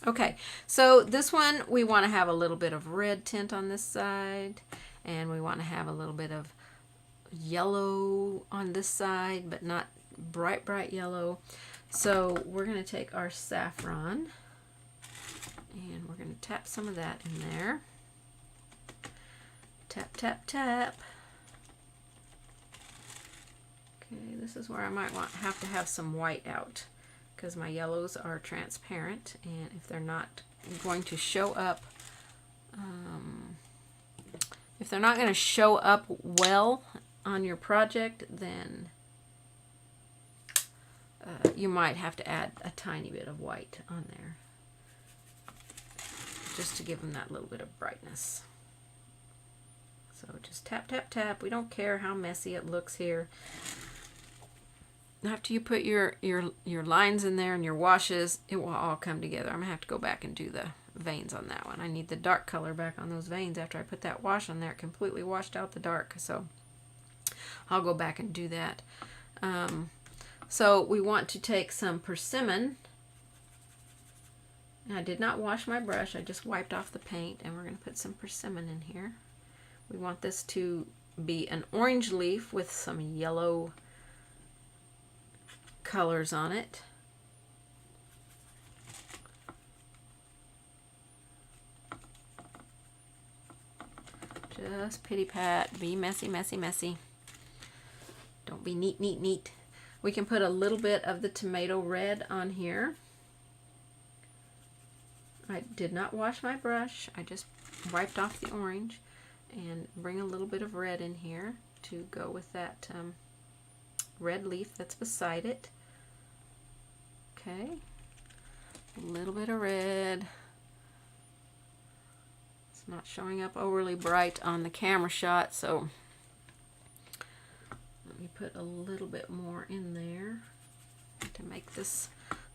Okay, so this one we want to have a little bit of red tint on this side, and we want to have a little bit of yellow on this side, but not bright, bright yellow. So we're going to take our saffron and we're going to tap some of that in there. Tap, tap, tap. Okay, this is where I might have to have some white out because my yellows are transparent, and if they're not going to show up, if they're not going to show up well on your project, then you might have to add a tiny bit of white on there just to give them that little bit of brightness. So just tap, tap, tap. We don't care how messy it looks here. After you put your lines in there and your washes, it will all come together. I'm going to have to go back and do the veins on that one. I need the dark color back on those veins. After I put that wash on there, it completely washed out the dark. So I'll go back and do that. So we want to take some persimmon. And I did not wash my brush. I just wiped off the paint, and we're going to put some persimmon in here. We want this to be an orange leaf with some yellow colors on it. Just pity pat, be messy, messy, messy. Don't be neat, neat, neat. We can put a little bit of the tomato red on here. I did not wash my brush. I just wiped off the orange, and bring a little bit of red in here to go with that red leaf that's beside it. Okay, a little bit of red. It's not showing up overly bright on the camera shot, so let me put a little bit more in there to make this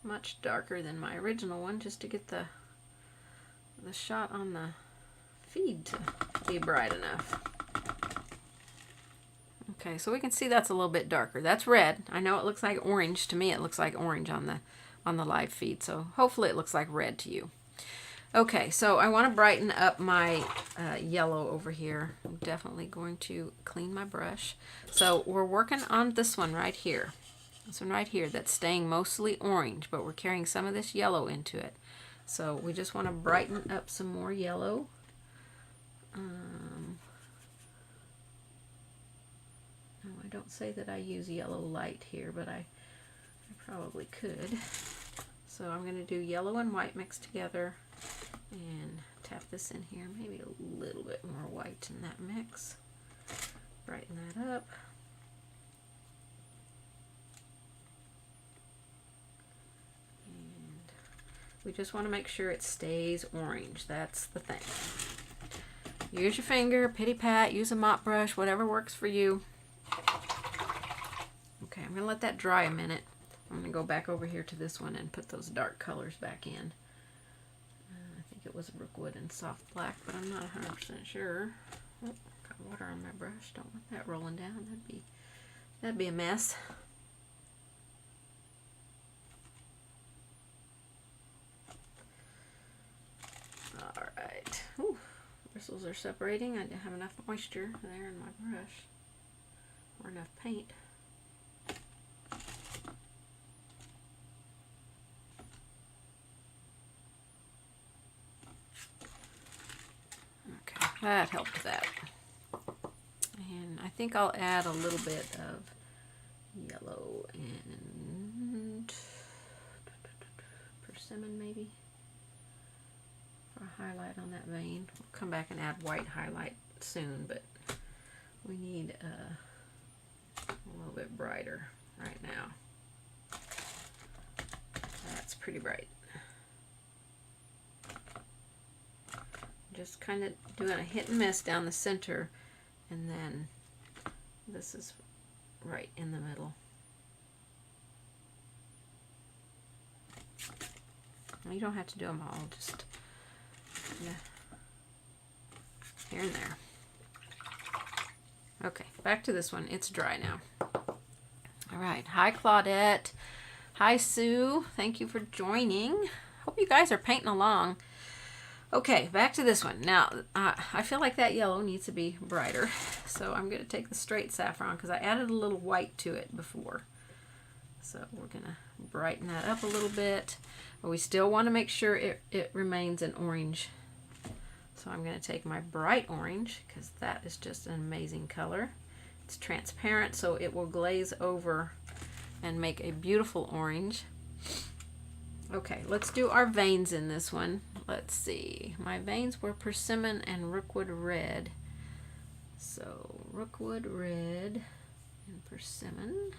much darker than my original one, just to get the shot on the feed to be bright enough. Okay, so we can see that's a little bit darker. That's red. I know it looks like orange. To me, it looks like orange on the live feed, so hopefully it looks like red to you. Okay, so I want to brighten up my yellow over here. I'm definitely going to clean my brush. So we're working on this one right here. This one right here that's staying mostly orange, but we're carrying some of this yellow into it. So we just want to brighten up some more yellow. No, I don't say that I use yellow light here, but I probably could. So I'm going to do yellow and white mixed together and tap this in here. Maybe a little bit more white in that mix. Brighten that up. And we just want to make sure it stays orange. That's the thing. Use your finger, pity pat, use a mop brush, whatever works for you. Okay, I'm going to let that dry a minute. I'm going to go back over here to this one and put those dark colors back in. I think it was Rookwood and Soft Black, but I'm not 100% sure. Oh, got water on my brush. Don't want that rolling down. That'd be a mess. All right. Ooh. Bristles are separating. I didn't have enough moisture there in my brush, or enough paint. Okay, that helped that. And I think I'll add a little bit of yellow and persimmon maybe. A highlight on that vein. We'll come back and add white highlight soon, but we need a little bit brighter right now. That's pretty bright. Just kind of doing a hit and miss down the center, and then this is right in the middle. You don't have to do them all, just yeah, here and there. Okay, back to this one. It's dry now. All right. Hi, Claudette. Hi, Sue. Thank you for joining. Hope you guys are painting along. Okay, back to this one. Now, I feel like that yellow needs to be brighter, so I'm going to take the straight saffron because I added a little white to it before. So we're gonna brighten that up a little bit, but we still want to make sure it remains an orange. So I'm going to take my bright orange, because that is just an amazing color. It's transparent, so it will glaze over and make a beautiful orange. Okay, let's do our veins in this one. Let's see. My veins were persimmon and rookwood red. So rookwood red and persimmon.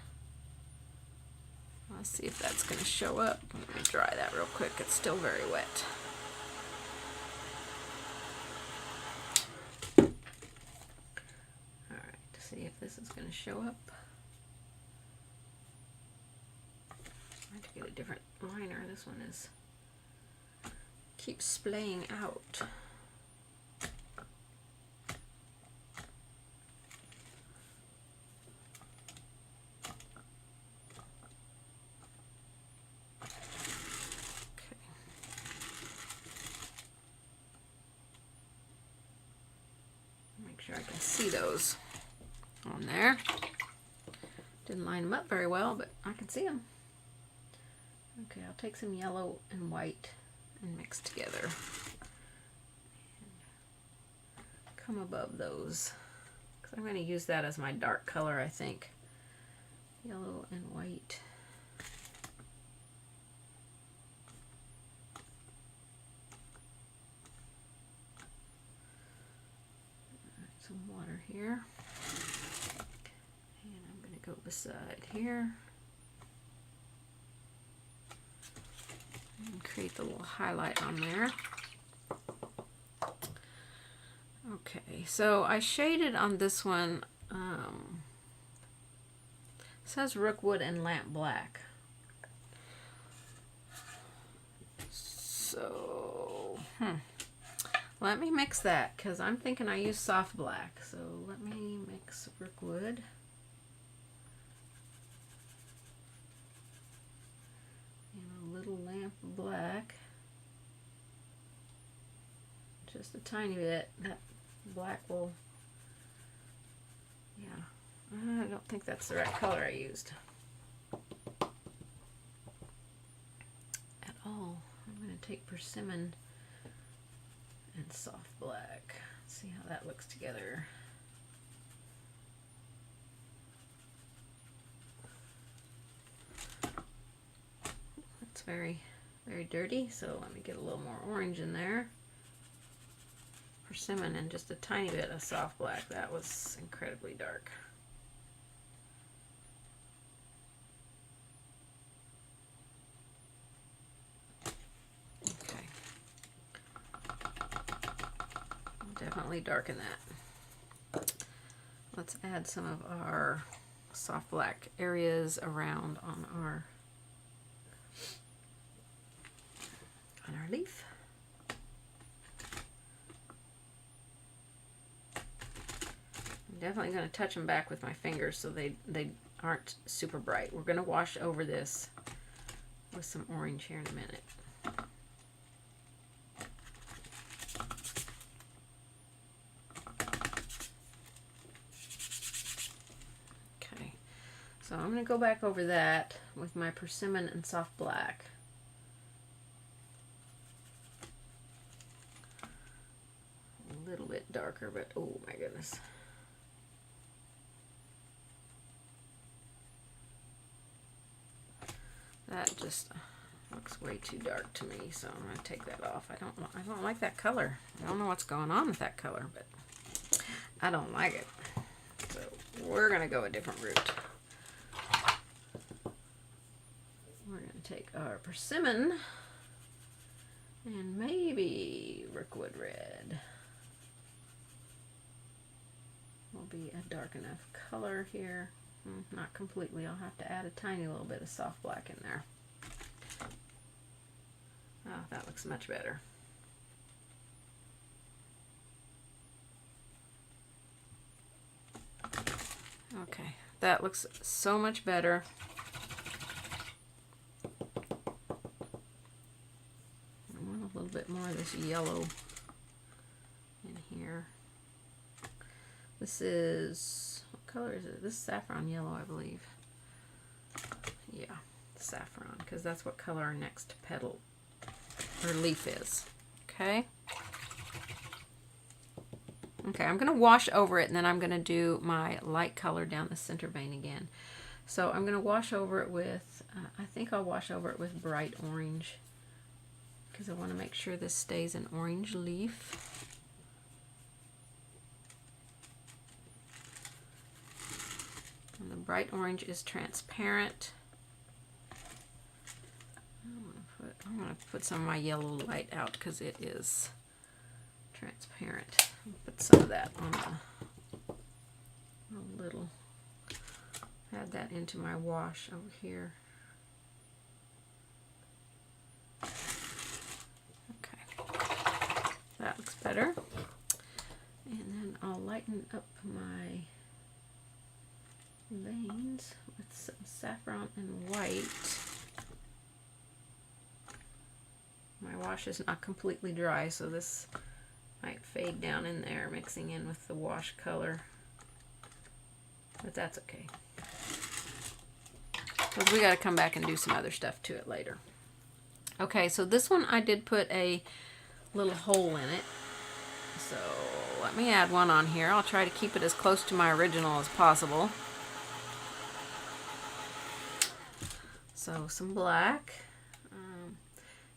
Let's see if that's going to show up. Let me dry that real quick. It's still very wet. See if this is going to show up. I have to get a different liner. This one is keeps splaying out. Okay. Make sure I can see those on there. Didn't line them up very well, but I can see them. Okay, I'll take some yellow and white and mix together. And come above those, because I'm going to use that as my dark color, I think. Yellow and white. Some water here. Go beside here and create the little highlight on there. Okay, so I shaded on this one. It says Rookwood and Lamp Black. So, let me mix that, because I'm thinking I use soft black. So let me mix Rookwood. Little lamp black, just a tiny bit. That black will, yeah, I don't think that's the right color I used at all. I'm going to take persimmon and soft black. See how that looks together. Very, very dirty, so let me get a little more orange in there. Persimmon and just a tiny bit of soft black. That was incredibly dark. Okay. Definitely darken that. Let's add some of our soft black areas around on our leaf. I'm definitely going to touch them back with my fingers so they aren't super bright. We're going to wash over this with some orange here in a minute. Okay, so I'm going to go back over that with my persimmon and soft black. A little bit darker, but oh my goodness. That just looks way too dark to me, so I'm going to take that off. I don't like that color. I don't know what's going on with that color, but I don't like it. So we're going to go a different route. We're going to take our persimmon and maybe Rookwood red. Will be a dark enough color here. Not completely. I'll have to add a tiny little bit of soft black in there. Oh, that looks much better. Okay, that looks so much better. I want a little bit more of this yellow in here. This is, what color is it? This is saffron yellow, I believe. yeah, saffron, because that's what color our next petal or leaf is. Okay. Okay, I'm going to wash over it, and then I'm going to do my light color down the center vein again. So I'm going to wash over it with, I think I'll wash over it with bright orange, because I want to make sure this stays an orange leaf. And the bright orange is transparent. I'm going to put some of my yellow light out because it is transparent. I'll put some of that on a little, add that into my wash over here. Okay, that looks better. And then I'll lighten up my veins with some saffron and white. My wash is not completely dry, so this might fade down in there, mixing in with the wash color. But that's okay, because we got to come back and do some other stuff to it later. Okay, so this one I did put a little hole in it. So let me add one on here. I'll try to keep it as close to my original as possible. So some black.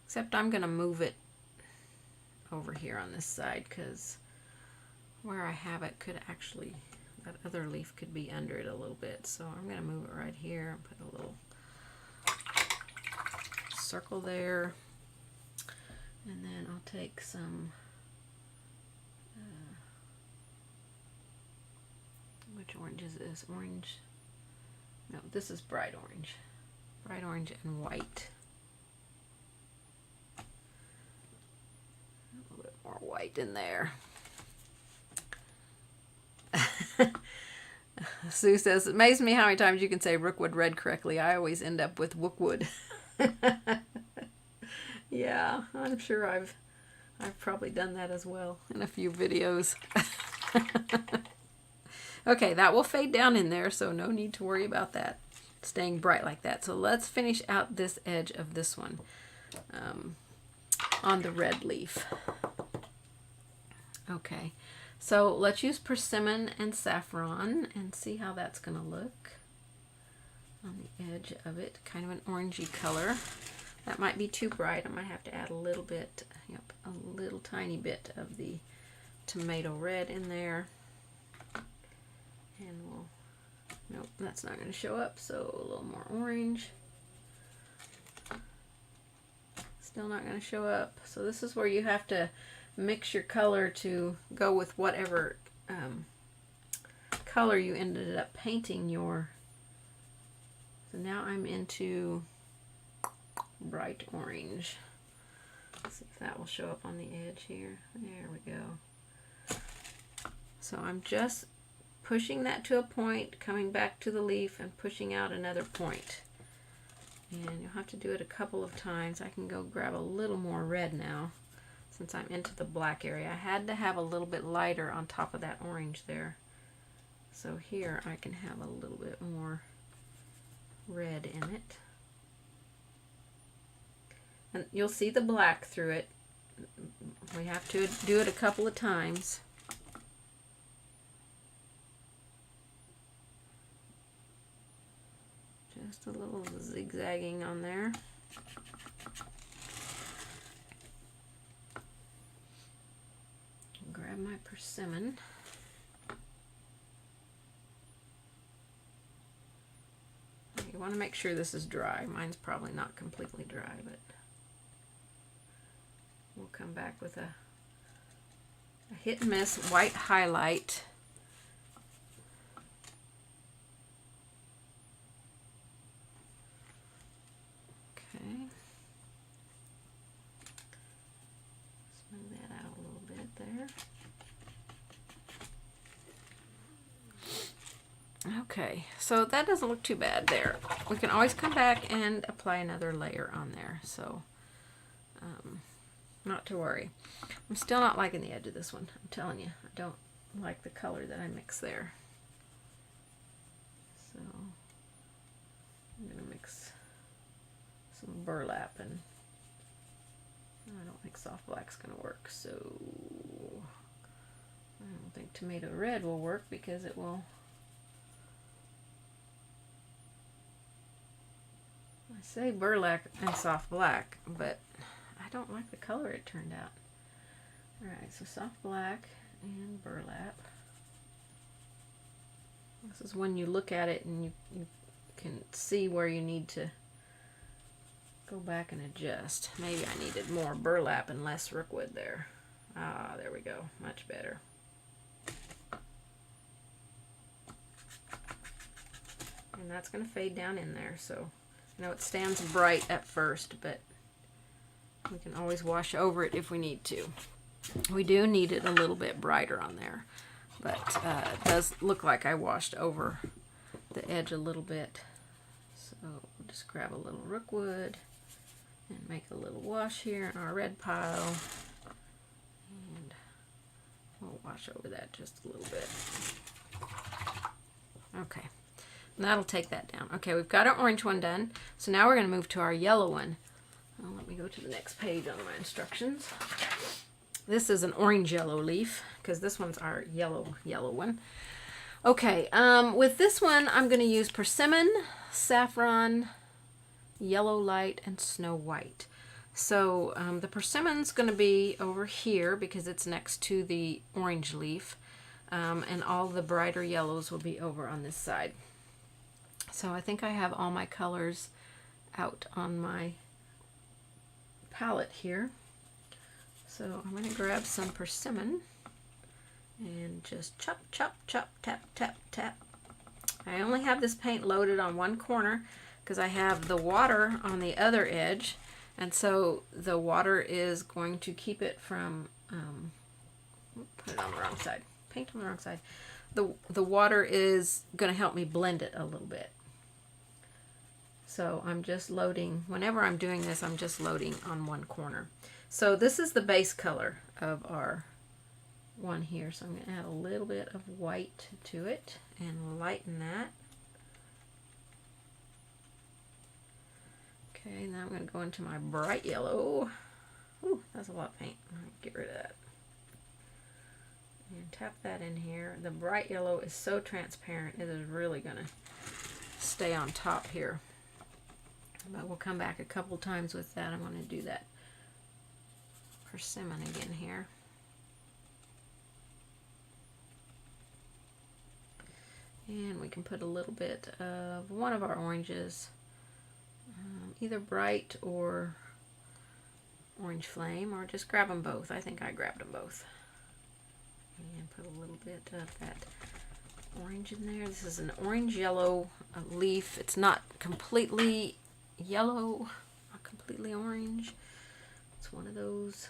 Except I'm going to move it over here on this side, because where I have it could actually, that other leaf could be under it a little bit. So I'm going to move it right here and put a little circle there. And then I'll take some, which orange is this? Orange? No, this is bright orange. Bright orange and white. More white in there. Sue says, it amazes me how many times you can say Rookwood Red correctly. I always end up with Wookwood. Yeah, I'm sure I've probably done that as well in a few videos. Okay, that will fade down in there, so no need to worry about that staying bright like that. So let's finish out this edge of this one on the red leaf. Okay, so let's use persimmon and saffron and see how that's going to look on the edge of it. Kind of an orangey color. That might be too bright. I might have to add a little bit, yep, a little tiny bit of the tomato red in there. And we'll, nope, that's not going to show up, so a little more orange. Still not going to show up. So this is where you have to mix your color to go with whatever color you ended up painting your. So now I'm into bright orange. Let's see if that will show up on the edge here. There we go. So I'm just pushing that to a point, coming back to the leaf and pushing out another point. And you'll have to do it a couple of times. I can go grab a little more red now since I'm into the black area. I had to have a little bit lighter on top of that orange there. So here I can have a little bit more red in it. And you'll see the black through it. We have to do it a couple of times. Just a little zigzagging on there. Grab my persimmon. You want to make sure this is dry. Mine's probably not completely dry, but we'll come back with a hit and miss white highlight. Okay. Smooth that out a little bit there. Okay, so that doesn't look too bad there. We can always come back and apply another layer on there, so not to worry. I'm still not liking the edge of this one. I'm telling you, I don't like the color that I mixed there. So I'm going to mix some burlap, and I don't think soft black's going to work, so I don't think tomato red will work because it will, I say burlap and soft black, but I don't like the color it turned out. Alright, so soft black and burlap. This is when you look at it and you can see where you need to go back and adjust. Maybe I needed more burlap and less rookwood there. Ah, there we go. Much better. And that's going to fade down in there. So I know it stands bright at first, but we can always wash over it if we need to. We do need it a little bit brighter on there, but it does look like I washed over the edge a little bit. So we'll just grab a little rookwood and make a little wash here in our red pile, and we'll wash over that just a little bit. Okay, and that'll take that down. Okay, we've got our orange one done, so now we're going to move to our yellow one. Well, let me go to the next page on my instructions. This is an orange yellow leaf because this one's our yellow one. Okay, with this one I'm going to use persimmon, saffron, yellow light, and snow white. So the persimmon's going to be over here because it's next to the orange leaf, and all the brighter yellows will be over on this side. So I think I have all my colors out on my palette here. So I'm going to grab some persimmon and just chop, chop, chop, tap, tap, tap. I only have this paint loaded on one corner because I have the water on the other edge, and so the water is going to keep it from, put it on the wrong side, paint on the wrong side. The water is going to help me blend it a little bit. So I'm just loading, whenever I'm doing this, I'm just loading on one corner. So this is the base color of our one here. So I'm going to add a little bit of white to it and lighten that. Okay, now I'm going to go into my bright yellow. Ooh, that's a lot of paint. I'll get rid of that. And tap that in here. The bright yellow is so transparent, it is really going to stay on top here. But we'll come back a couple times with that. I'm going to do that persimmon again here. And we can put a little bit of one of our oranges, either bright or orange flame, or just grab them both. I think I grabbed them both. And put a little bit of that orange in there. This is an orange yellow leaf. It's not completely yellow, not completely orange. It's one of those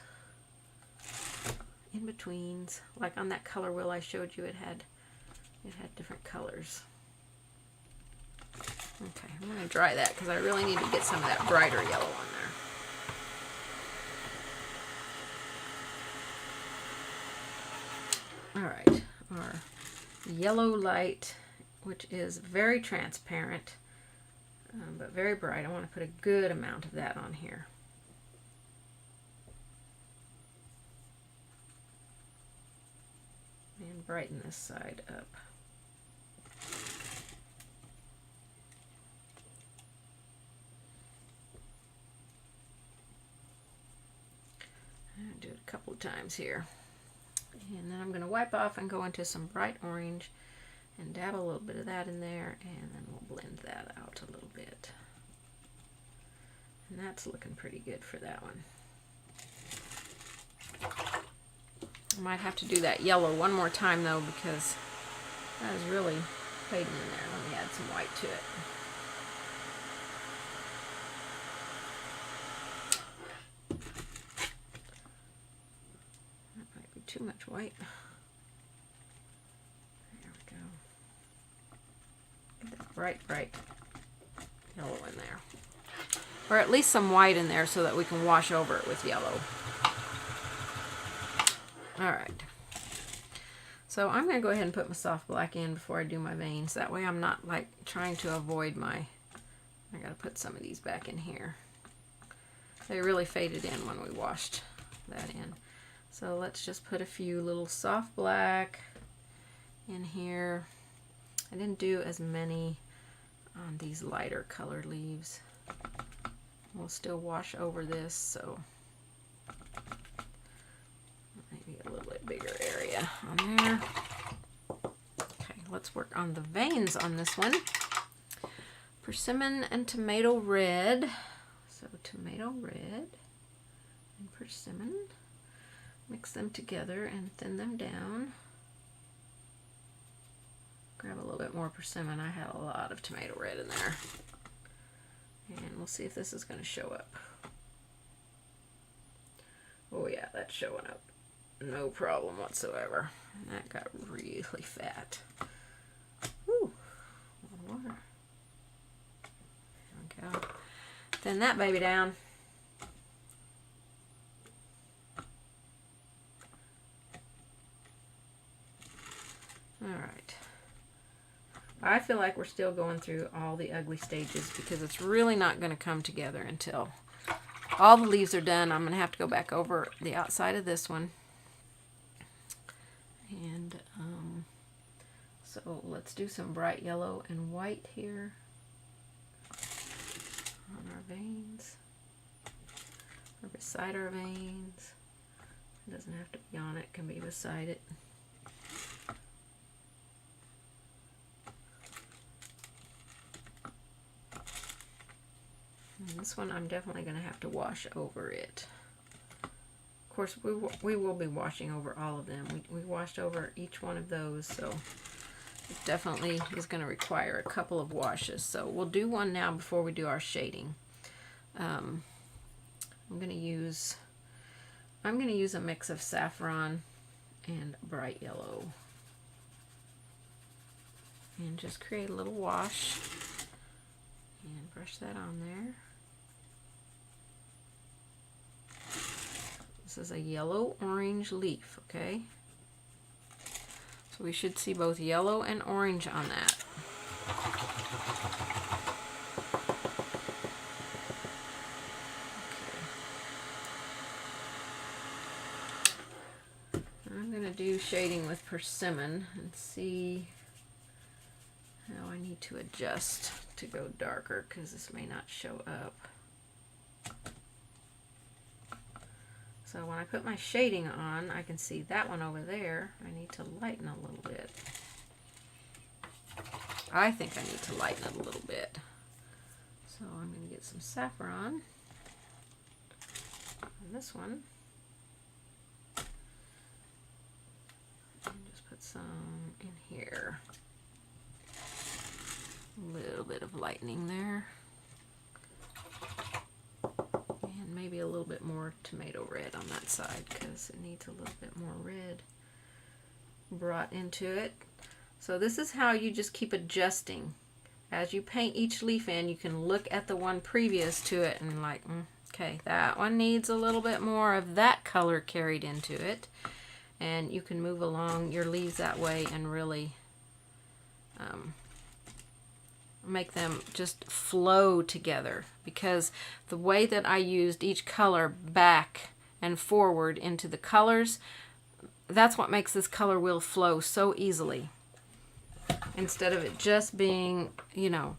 in betweens, like on that color wheel I showed you. It had different colors. Okay, I'm going to dry that because I really need to get some of that brighter yellow on there. Alright, our yellow light, which is very transparent, but very bright. I want to put a good amount of that on here. And brighten this side up. Do it a couple of times here. And then I'm going to wipe off and go into some bright orange and dab a little bit of that in there, and then we'll blend that out a little bit. And that's looking pretty good for that one. I might have to do that yellow one more time though, because that is really fading in there. Let me add some white to it. That might be too much white. There we go. Get that bright, bright yellow in there. Or at least some white in there so that we can wash over it with yellow. Alright, so I'm going to go ahead and put my soft black in before I do my veins. That way I'm not like trying to avoid my, I got to put some of these back in here. They really faded in when we washed that in. So let's just put a few little soft black in here. I didn't do as many on these lighter colored leaves. We'll still wash over this, so maybe a little bit bigger area on there. Okay, let's work on the veins on this one. Persimmon and tomato red. So tomato red and persimmon. Mix them together and thin them down. Grab a little bit more persimmon. I had a lot of tomato red in there. And we'll see if this is going to show up. Oh yeah, that's showing up. No problem whatsoever. And that got really fat. Whew. A lot of water. There we go. Thin that baby down. Alright. I feel like we're still going through all the ugly stages because it's really not going to come together until all the leaves are done. I'm going to have to go back over the outside of this one. And so let's do some bright yellow and white here on our veins, or beside our veins. It doesn't have to be on it, it can be beside it. And this one I'm definitely going to have to wash over it. Of course, we will be washing over all of them. We washed over each one of those, so it definitely is going to require a couple of washes. So we'll do one now before we do our shading. I'm going to use a mix of saffron and bright yellow, and just create a little wash and brush that on there. This is a yellow-orange leaf, okay? So we should see both yellow and orange on that. Okay. I'm going to do shading with persimmon and see how I need to adjust to go darker, because this may not show up. So when I put my shading on, I can see that one over there. I need to lighten a little bit. I think I need to lighten it a little bit. So I'm going to get some saffron on this one. And just put some in here. A little bit of lightening there. And maybe a little bit more tomato red on that side, because it needs a little bit more red brought into it. So this is how you just keep adjusting. As you paint each leaf in, you can look at the one previous to it and like, okay, that one needs a little bit more of that color carried into it. And you can move along your leaves that way and really make them just flow together, because the way that I used each color back and forward into the colors, that's what makes this color wheel flow so easily. Instead of it just being, you know,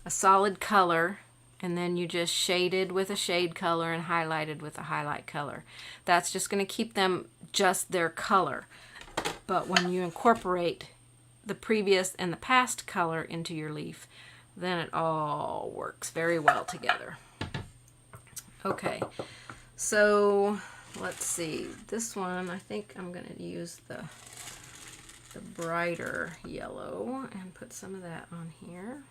a solid color and then you just shaded with a shade color and highlighted with a highlight color. That's just going to keep them just their color. But when you incorporate the previous and the past color into your leaf, then it all works very well together. Okay, so let's see. This one, I think I'm going to use the brighter yellow and put some of that on here.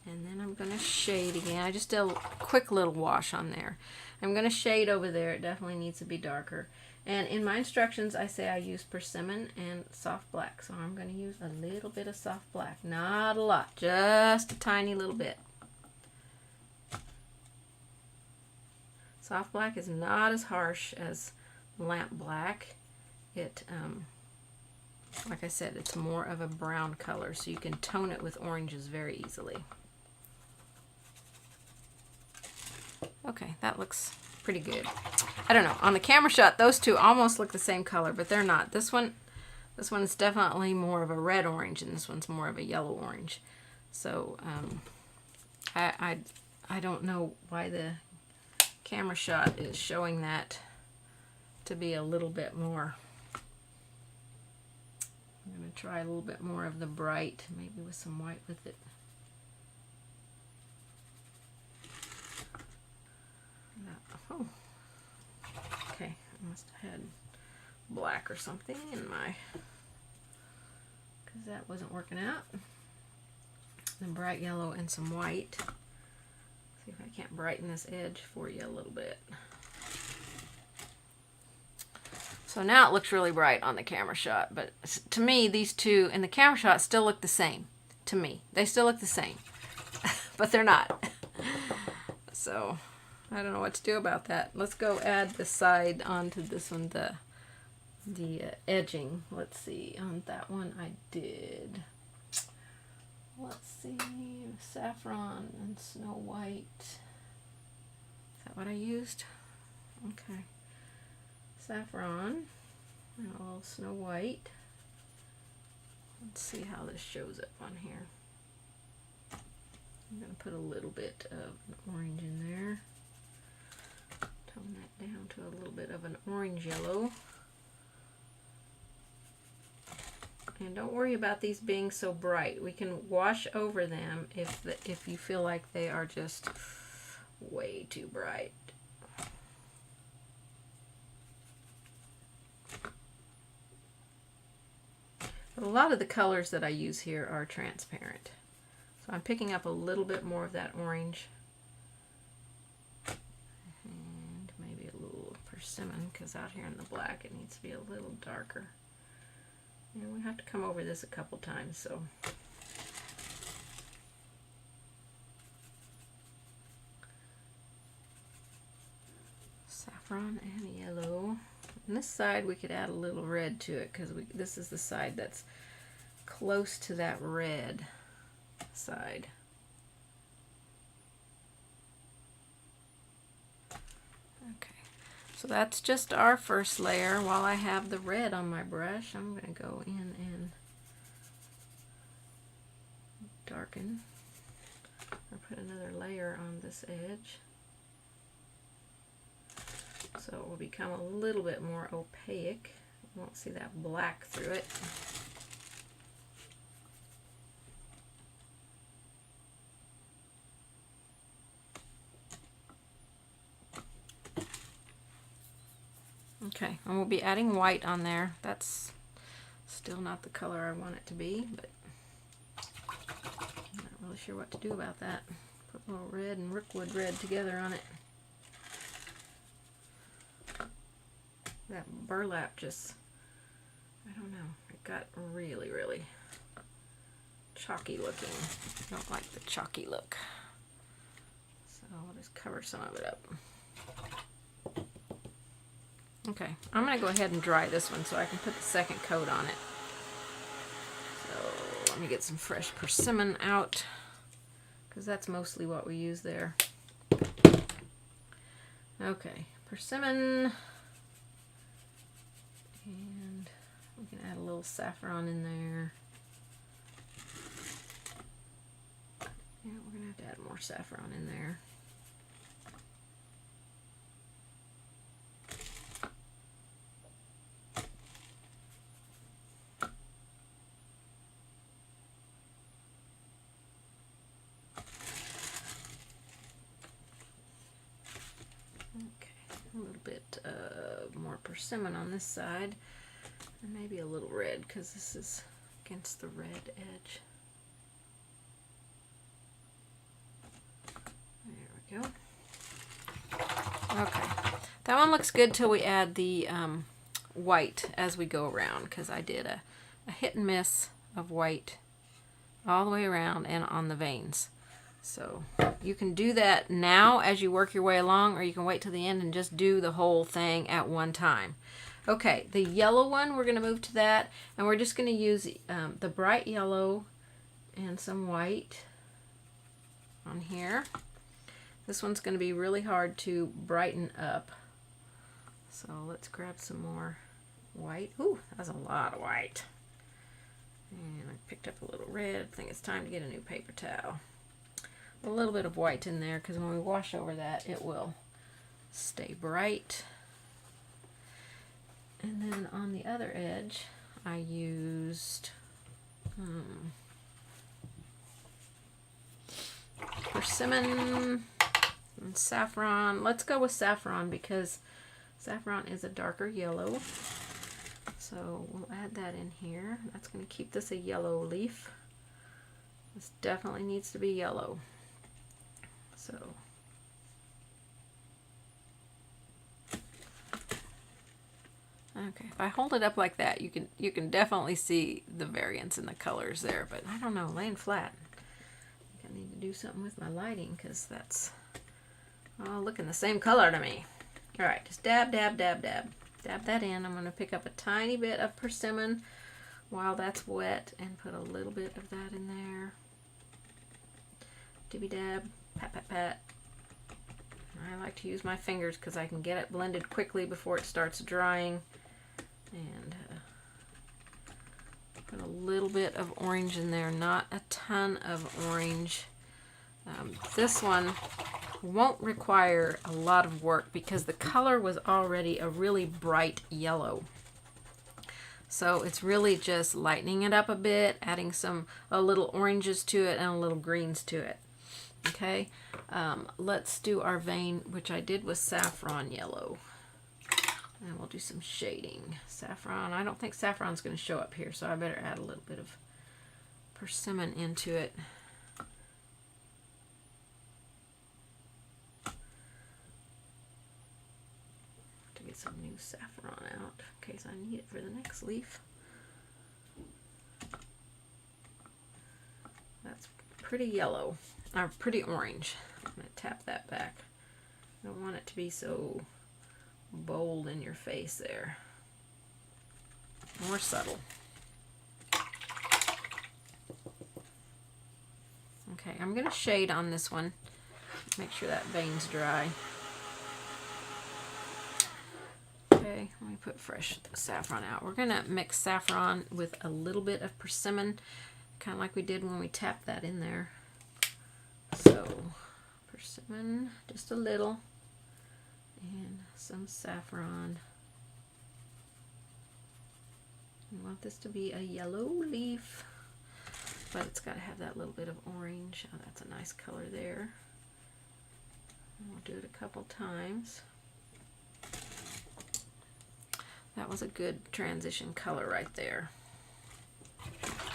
And then I'm going to shade again. I just did a quick little wash on there. I'm going to shade over there. It definitely needs to be darker. And in my instructions, I say I use persimmon and soft black. So I'm going to use a little bit of soft black. Not a lot, just a tiny little bit. Soft black is not as harsh as lamp black. It, like I said, it's more of a brown color, so you can tone it with oranges very easily. Okay, that looks pretty good. I don't know. On the camera shot, those two almost look the same color, but they're not. This one is definitely more of a red orange, and this one's more of a yellow orange. So I don't know why the camera shot is showing that to be a little bit more. I'm going to try a little bit more of the bright, maybe with some white with it. Oh, okay, I must have had black or something in my, because that wasn't working out. Then bright yellow and some white. See if I can't brighten this edge for you a little bit. So now it looks really bright on the camera shot, but to me these two in the camera shot still look the same. To me, they still look the same, but they're not. So I don't know what to do about that. Let's go add the side onto this one, the edging. Let's see, on that one I did, let's see, saffron and snow white. Is that what I used? Okay. Saffron and a little snow white. Let's see how this shows up on here. I'm going to put a little bit of orange in there. Tone that down to a little bit of an orange yellow. And don't worry about these being so bright. We can wash over them if you feel like they are just way too bright. But a lot of the colors that I use here are transparent. So I'm picking up a little bit more of that orange. And maybe a little persimmon, because out here in the black it needs to be a little darker. And we have to come over this a couple times, so. Saffron and yellow. On this side we could add a little red to it, because this is the side that's close to that red side. Okay, so that's just our first layer. While I have the red on my brush, I'm going to go in and darken, or put another layer on this edge. So it will become a little bit more opaque. You won't see that black through it. Okay, and we'll be adding white on there. That's still not the color I want it to be, but I'm not really sure what to do about that. Put a little red and rookwood red together on it. That burlap just, I don't know, it got really, really chalky looking. I don't like the chalky look. So I'll just cover some of it up. Okay, I'm going to go ahead and dry this one so I can put the second coat on it. So let me get some fresh persimmon out, because that's mostly what we use there. Okay, persimmon. And we can add a little saffron in there. Yeah, we're going to have to add more saffron in there. A little bit more persimmon on this side, and maybe a little red, because this is against the red edge. There we go. Okay, that one looks good till we add the white as we go around, because I did a hit and miss of white all the way around and on the veins. So you can do that now as you work your way along, or you can wait till the end and just do the whole thing at one time. Okay, the yellow one, we're going to move to that, and we're just going to use the bright yellow and some white on here. This one's going to be really hard to brighten up. So let's grab some more white. Ooh, that's a lot of white. And I picked up a little red. I think it's time to get a new paper towel. A little bit of white in there because when we wash over that, it will stay bright. And then on the other edge, I used persimmon and saffron. Let's go with saffron because saffron is a darker yellow. So we'll add that in here. That's going to keep this a yellow leaf. This definitely needs to be yellow. So okay, if I hold it up like that, you can definitely see the variance in the colors there, but I don't know, laying flat. I think I need to do something with my lighting because that's all looking the same color to me. All right, just dab, dab, dab, dab. Dab that in. I'm going to pick up a tiny bit of persimmon while that's wet and put a little bit of that in there. Dibby dab, pat, pat, pat. I like to use my fingers because I can get it blended quickly before it starts drying. And put a little bit of orange in there, not a ton of orange. This one won't require a lot of work because the color was already a really bright yellow. So it's really just lightening it up a bit, adding a little oranges to it and a little greens to it. Okay, let's do our vein, which I did with saffron yellow. And we'll do some shading. Saffron, I don't think saffron's going to show up here, so I better add a little bit of persimmon into it. To get some new saffron out in case I need it for the next leaf. That's pretty yellow, or pretty orange. I'm going to tap that back. I don't want it to be so bold in your face there. More subtle. Okay, I'm going to shade on this one. Make sure that vein's dry. Okay, let me put fresh saffron out. We're going to mix saffron with a little bit of persimmon, kind of like we did when we tapped that in there. So, persimmon, just a little. And some saffron. We want this to be a yellow leaf, but it's got to have that little bit of orange. Oh, that's a nice color there. And we'll do it a couple times. That was a good transition color right there.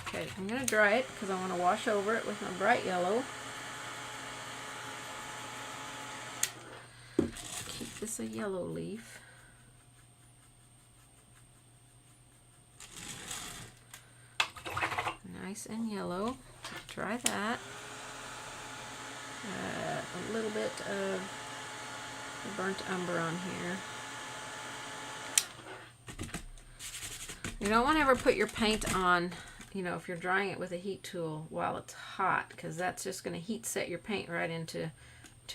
Okay, I'm going to dry it because I want to wash over it with my bright yellow. This a yellow leaf. Nice and yellow. Try that. A little bit of burnt umber on here. You don't want to ever put your paint on, you know, if you're drying it with a heat tool while it's hot, because that's just going to heat set your paint right into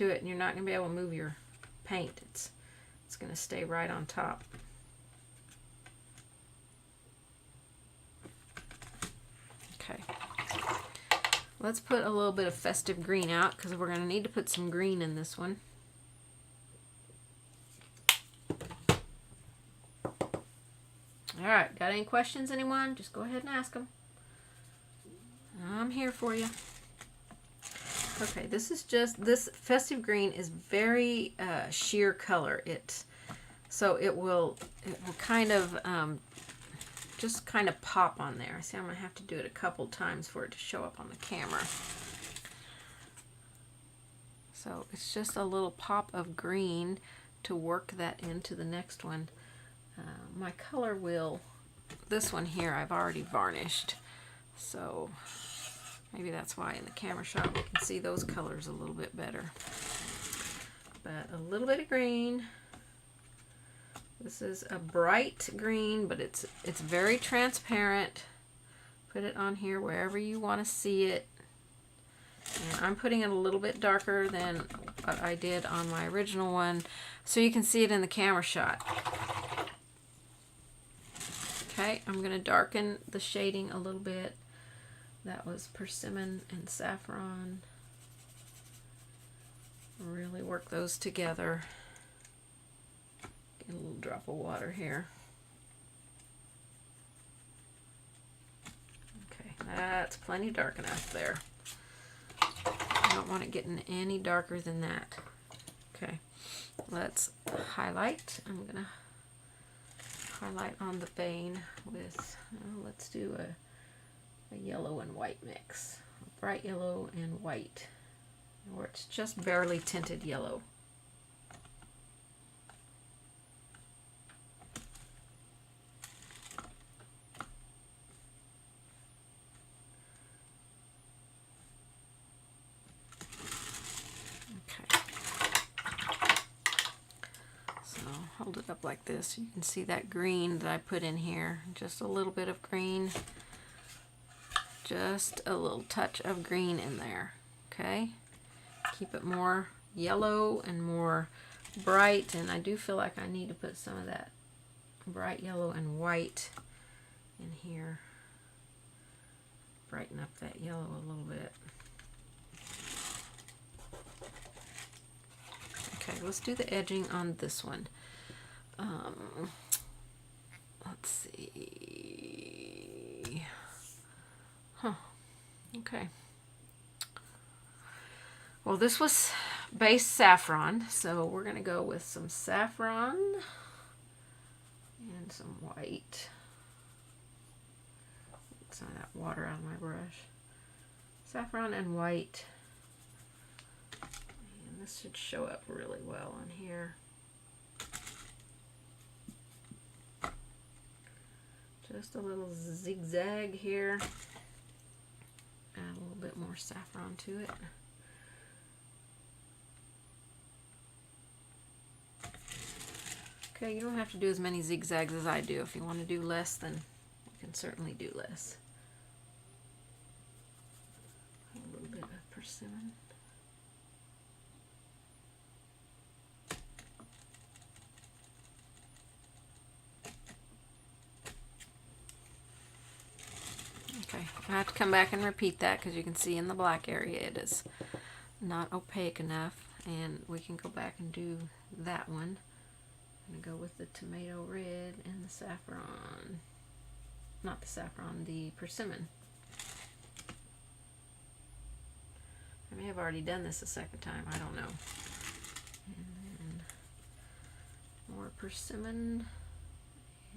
it, and you're not going to be able to move your paint. It's going to stay right on top. Okay. Let's put a little bit of festive green out because we're going to need to put some green in this one. All right, got any questions, anyone? Just go ahead and ask them. I'm here for you. Okay, this is just, this festive green is very sheer color. So it will kind of just kind of pop on there. See, I'm gonna have to do it a couple times for it to show up on the camera. So it's just a little pop of green to work that into the next one. My color will, this one here I've already varnished, so maybe that's why in the camera shot we can see those colors a little bit better. But a little bit of green. This is a bright green, but it's very transparent. Put it on here wherever you want to see it. And I'm putting it a little bit darker than what I did on my original one, so you can see it in the camera shot. Okay, I'm going to darken the shading a little bit. That was persimmon and saffron. Really work those together. Get a little drop of water here. Okay, that's plenty dark enough there. I don't want it getting any darker than that. Okay, let's highlight. I'm going to highlight on the vein with, let's do a yellow and white mix. A bright yellow and white, or it's just barely tinted yellow. Hold it up like this. You can see that green that I put in here. Just a little bit of green. Just a little touch of green in there. Okay? Keep it more yellow and more bright. And I do feel like I need to put some of that bright yellow and white in here. Brighten up that yellow a little bit. Okay, let's do the edging on this one. Let's see. Okay. Well, this was base saffron, so we're going to go with some saffron and some white. Get some of that water out of my brush. Saffron and white. And this should show up really well on here. Just a little zigzag here. Add a little bit more saffron to it. Okay, you don't have to do as many zigzags as I do. If you want to do less, then you can certainly do less. A little bit of persimmon. Okay, I have to come back and repeat that because you can see in the black area it is not opaque enough, and we can go back and do that one. I'm going to go with the tomato red and the saffron. Not the saffron, the persimmon. I may have already done this a second time, I don't know. And then more persimmon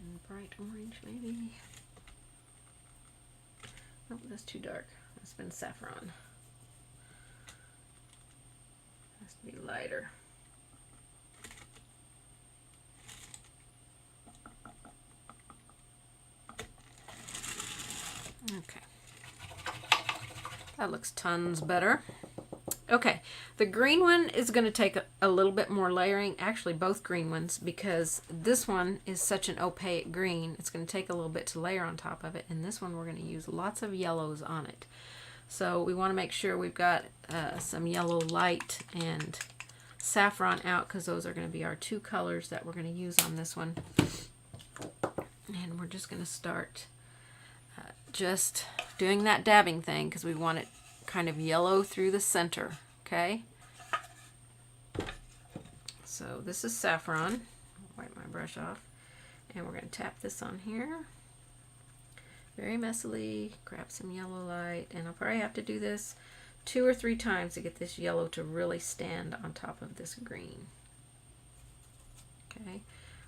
and bright orange maybe. Oh, that's too dark. That's been saffron. Has to be lighter. Okay. That looks tons better. Okay, the green one is going to take a little bit more layering, actually both green ones, because this one is such an opaque green. It's going to take a little bit to layer on top of it, and this one we're going to use lots of yellows on it. So we want to make sure we've got some yellow light and saffron out, because those are going to be our two colors that we're going to use on this one. And we're just going to start just doing that dabbing thing, because we want it kind of yellow through the center. Okay, so this is saffron. I'll wipe my brush off, and we're going to tap this on here very messily, grab some yellow light, and I'll probably have to do this 2 or 3 times to get this yellow to really stand on top of this green. Okay,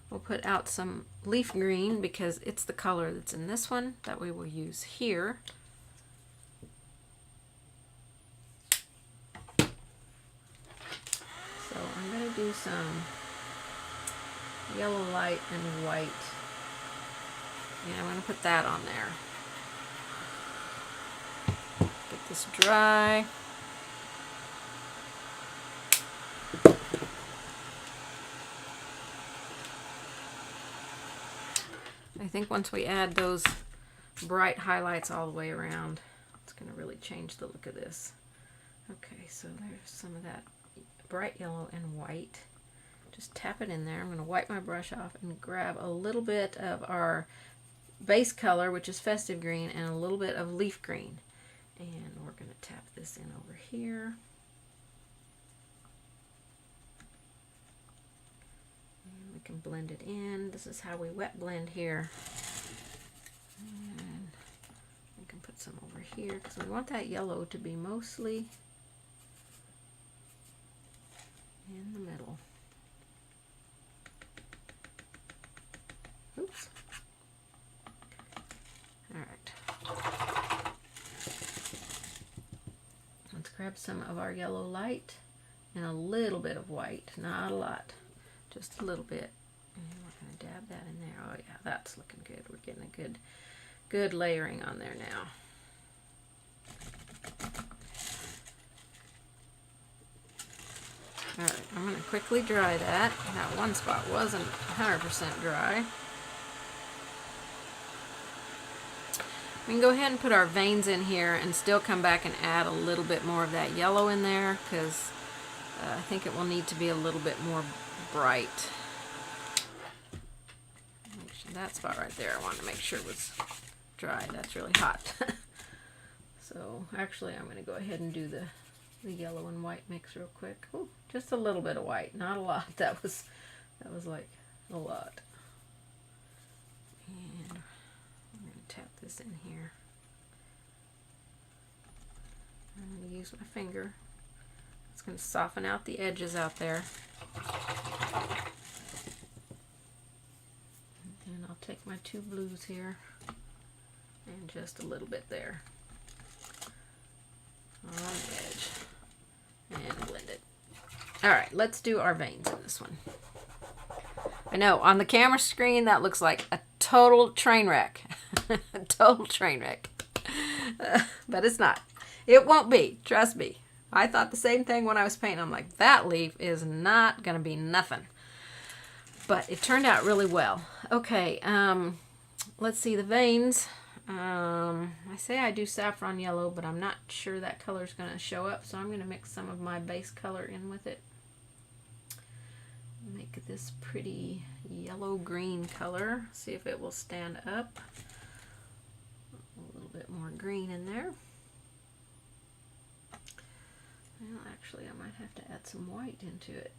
we'll put out some leaf green because it's the color that's in this one that we will use here. So I'm going to do some yellow light and white, and I'm going to put that on there. Get this dry. I think once we add those bright highlights all the way around, it's going to really change the look of this. Okay, so there's some of that bright yellow and white. Just tap it in there. I'm going to wipe my brush off and grab a little bit of our base color, which is festive green, and a little bit of leaf green. And we're going to tap this in over here. And we can blend it in. This is how we wet blend here. And we can put some over here because we want that yellow to be mostly in the middle. Oops. All right. Let's grab some of our yellow light and a little bit of white. Not a lot, just a little bit. And we're going to dab that in there. Oh yeah, that's looking good. We're getting a good layering on there now. All right, I'm going to quickly dry that. That one spot wasn't 100% dry. We can go ahead and put our veins in here and still come back and add a little bit more of that yellow in there because I think it will need to be a little bit more bright. Make sure that spot right there, I wanted to make sure it was dry. That's really hot. So actually I'm going to go ahead and do the yellow and white mix real quick. Ooh, just a little bit of white, not a lot. That was like a lot. And I'm going to tap this in here. I'm going to use my finger. It's going to soften out the edges out there. And I'll take my two blues here and just a little bit there on the edge and blend it. All right, let's do our veins in this one. I know on the camera screen that looks like a total train wreck. A total train wreck. But it's not. It won't be. Trust me. I thought the same thing when I was painting. I'm like, that leaf is not going to be nothing. But it turned out really well. Okay, let's see the veins. I say I do saffron yellow, but I'm not sure that color is going to show up. So I'm going to mix some of my base color in with it. Make this pretty yellow-green color. See if it will stand up. A little bit more green in there. Well, actually, I might have to add some white into it.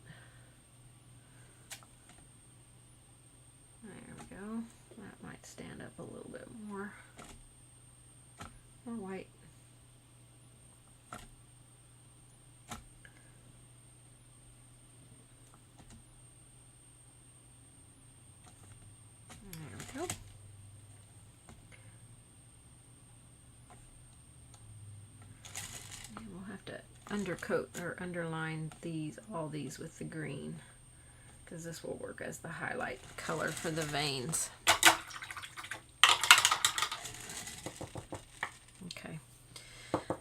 There we go. That might stand up a little bit more. More white. There we go. And we'll have to undercoat or underline all these with the green, because this will work as the highlight color for the veins. Okay,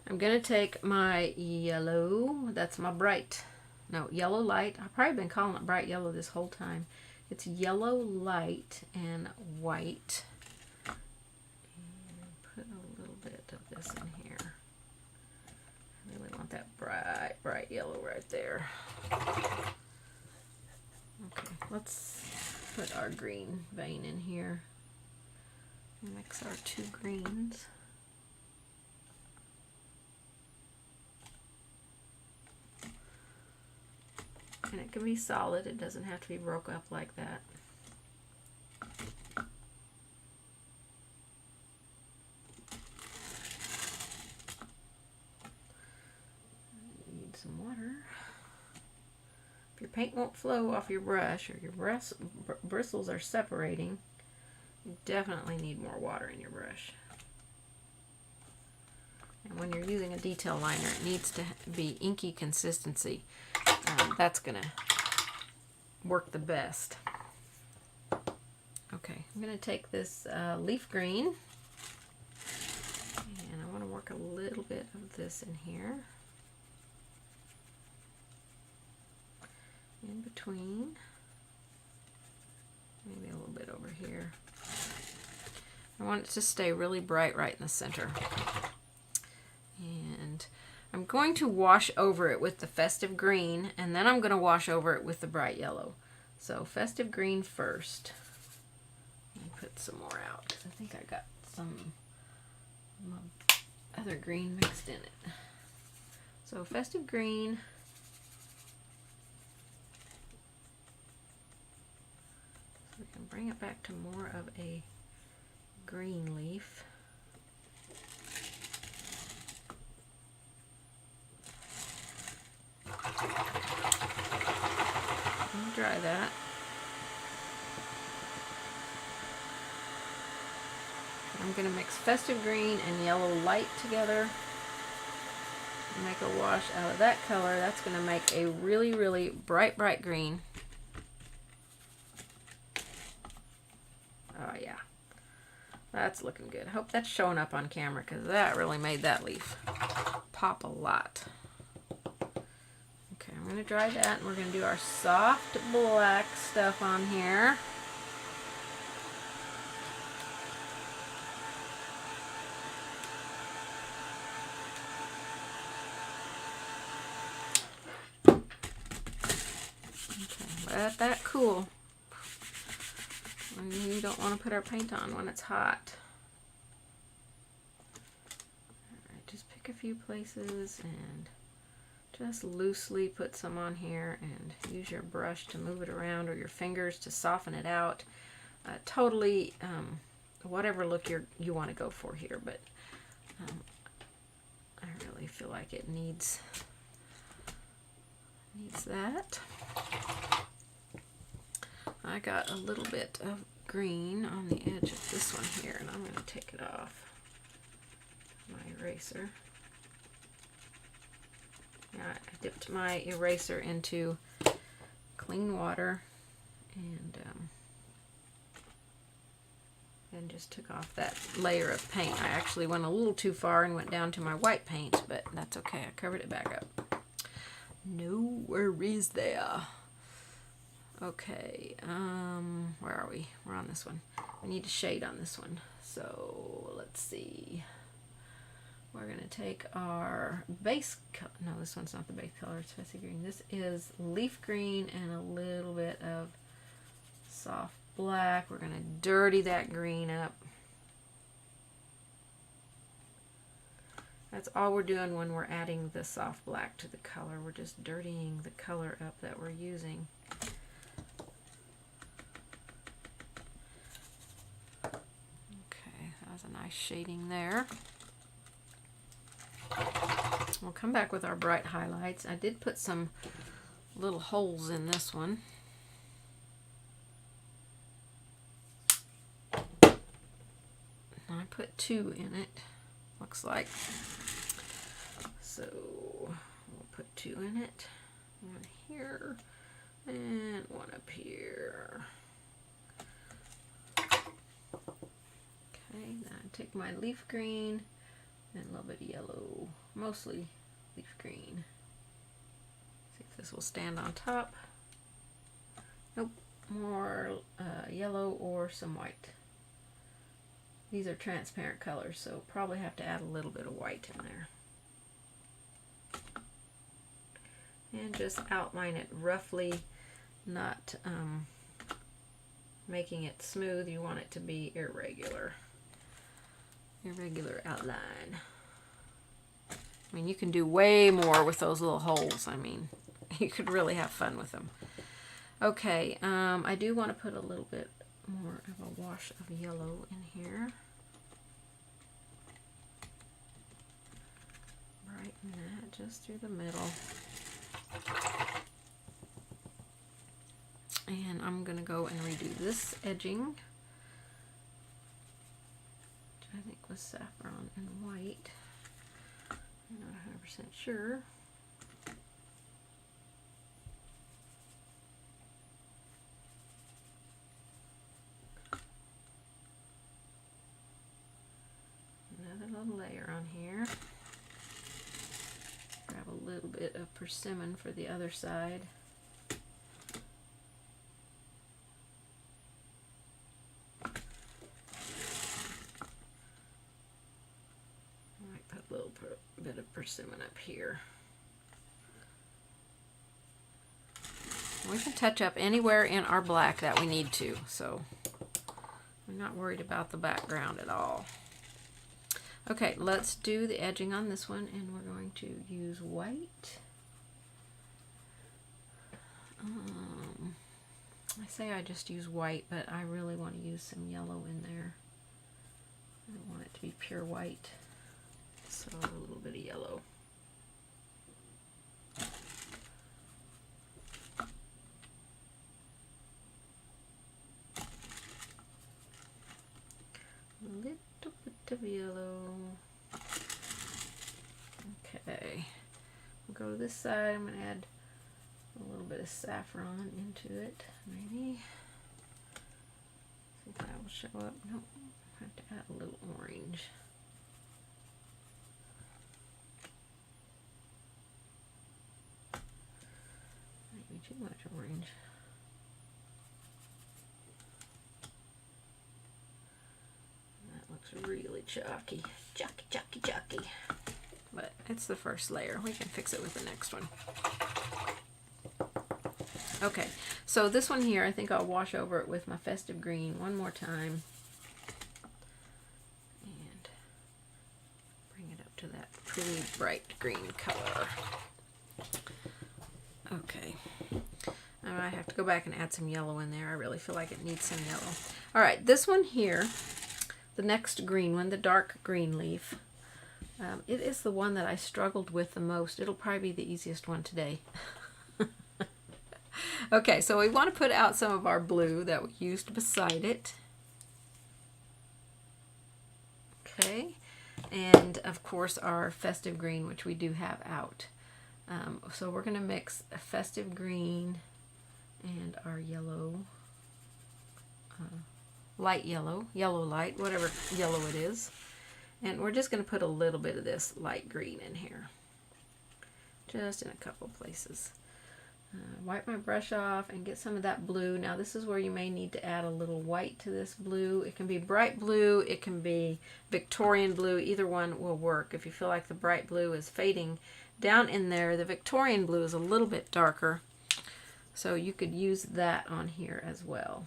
I'm gonna take my yellow, that's my yellow light. I've probably been calling it bright yellow this whole time. It's yellow light and white. And put a little bit of this in here. I really want that bright yellow right there. Okay, let's put our green vein in here. Mix our two greens. And it can be solid, it doesn't have to be broke up like that. Need some water. If your paint won't flow off your brush, or your bristles are separating, you definitely need more water in your brush. And when you're using a detail liner, it needs to be inky consistency. That's going to work the best. Okay, I'm going to take this leaf green, and I want to work a little bit of this in here. In between. Maybe a little bit over here. I want it to stay really bright right in the center. And I'm going to wash over it with the festive green, and then I'm going to wash over it with the bright yellow. So festive green first. Let me put some more out because I think I got some other green mixed in it. So festive green. So we can bring it back to more of a green leaf. Dry that. I'm going to mix festive green and yellow light together. Make a wash out of that color. That's going to make a really, really bright, bright green. Oh yeah, that's looking good. I hope that's showing up on camera because that really made that leaf pop a lot. Okay, I'm going to dry that, and we're going to do our soft black stuff on here. Okay, let that cool. You don't want to put our paint on when it's hot. Alright, just pick a few places and just loosely put some on here and use your brush to move it around or your fingers to soften it out. Totally whatever look you want to go for here, but I really feel like it needs that. I got a little bit of green on the edge of this one here, and I'm going to take it off my eraser. I dipped my eraser into clean water and just took off that layer of paint. I actually went a little too far and went down to my white paint, but that's okay. I covered it back up. No worries there. Okay, where are we? We're on this one. I need a shade on this one. So let's see. We're going to take our base color. No, this one's not the base color. It's festive green. This is leaf green and a little bit of soft black. We're going to dirty that green up. That's all we're doing when we're adding the soft black to the color. We're just dirtying the color up that we're using. Okay, that was a nice shading there. We'll come back with our bright highlights. I did put some little holes in this one. I put 2 in it, looks like. So we'll put 2 in it. 1 here and 1 up here. Okay, now I take my leaf green and a little bit of yellow, mostly leaf green. See if this will stand on top. Nope, more yellow or some white. These are transparent colors, so probably have to add a little bit of white in there. And just outline it roughly, not making it smooth. You want it to be irregular. Irregular outline. I mean, you can do way more with those little holes. I mean, you could really have fun with them. Okay, I do want to put a little bit more of a wash of yellow in here. Brighten that just through the middle. And I'm going to go and redo this edging, which I think was saffron and white. I'm not 100% sure. Another little layer on here. Grab a little bit of persimmon for the other side. bit of persimmon up here. We can touch up anywhere in our black that we need to, so I'm not worried about the background at all. Okay, let's do the edging on this one, and we're going to use white. I say I just use white, but I really want to use some yellow in there. I don't want it to be pure white, so a little bit of yellow. A little bit of yellow. Okay, we'll go to this side. I'm going to add a little bit of saffron into it, maybe. See if that will show up. Nope, I have to add a little orange. Maybe too much orange. That looks really chalky. Chalky. But it's the first layer. We can fix it with the next one. Okay, so this one here, I think I'll wash over it with my festive green one more time. And bring it up to that pretty bright green color. Okay. Now I have to go back and add some yellow in there. I really feel like it needs some yellow. All right, this one here, the next green one, the dark green leaf, it is the one that I struggled with the most. It'll probably be the easiest one today. Okay, so we want to put out some of our blue that we used beside it. Okay, and of course our festive green, which we do have out. So we're going to mix a festive green and our yellow, light yellow, yellow light, whatever yellow it is. And we're just going to put a little bit of this light green in here, just in a couple places. Wipe my brush off and get some of that blue. Now this is where you may need to add a little white to this blue. It can be bright blue, it can be Victorian blue, either one will work. If you feel like the bright blue is fading down in there, the Victorian blue is a little bit darker, so you could use that on here as well.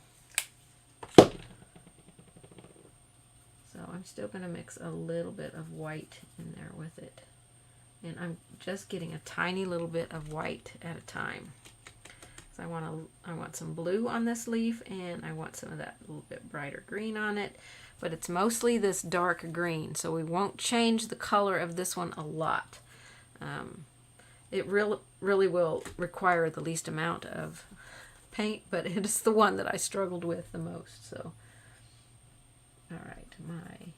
So I'm still going to mix a little bit of white in there with it. And I'm just getting a tiny little bit of white at a time. So I want some blue on this leaf, and I want some of that little bit brighter green on it. But it's mostly this dark green, so we won't change the color of this one a lot. It really will require the least amount of paint, but it is the one that I struggled with the most. So, all right, my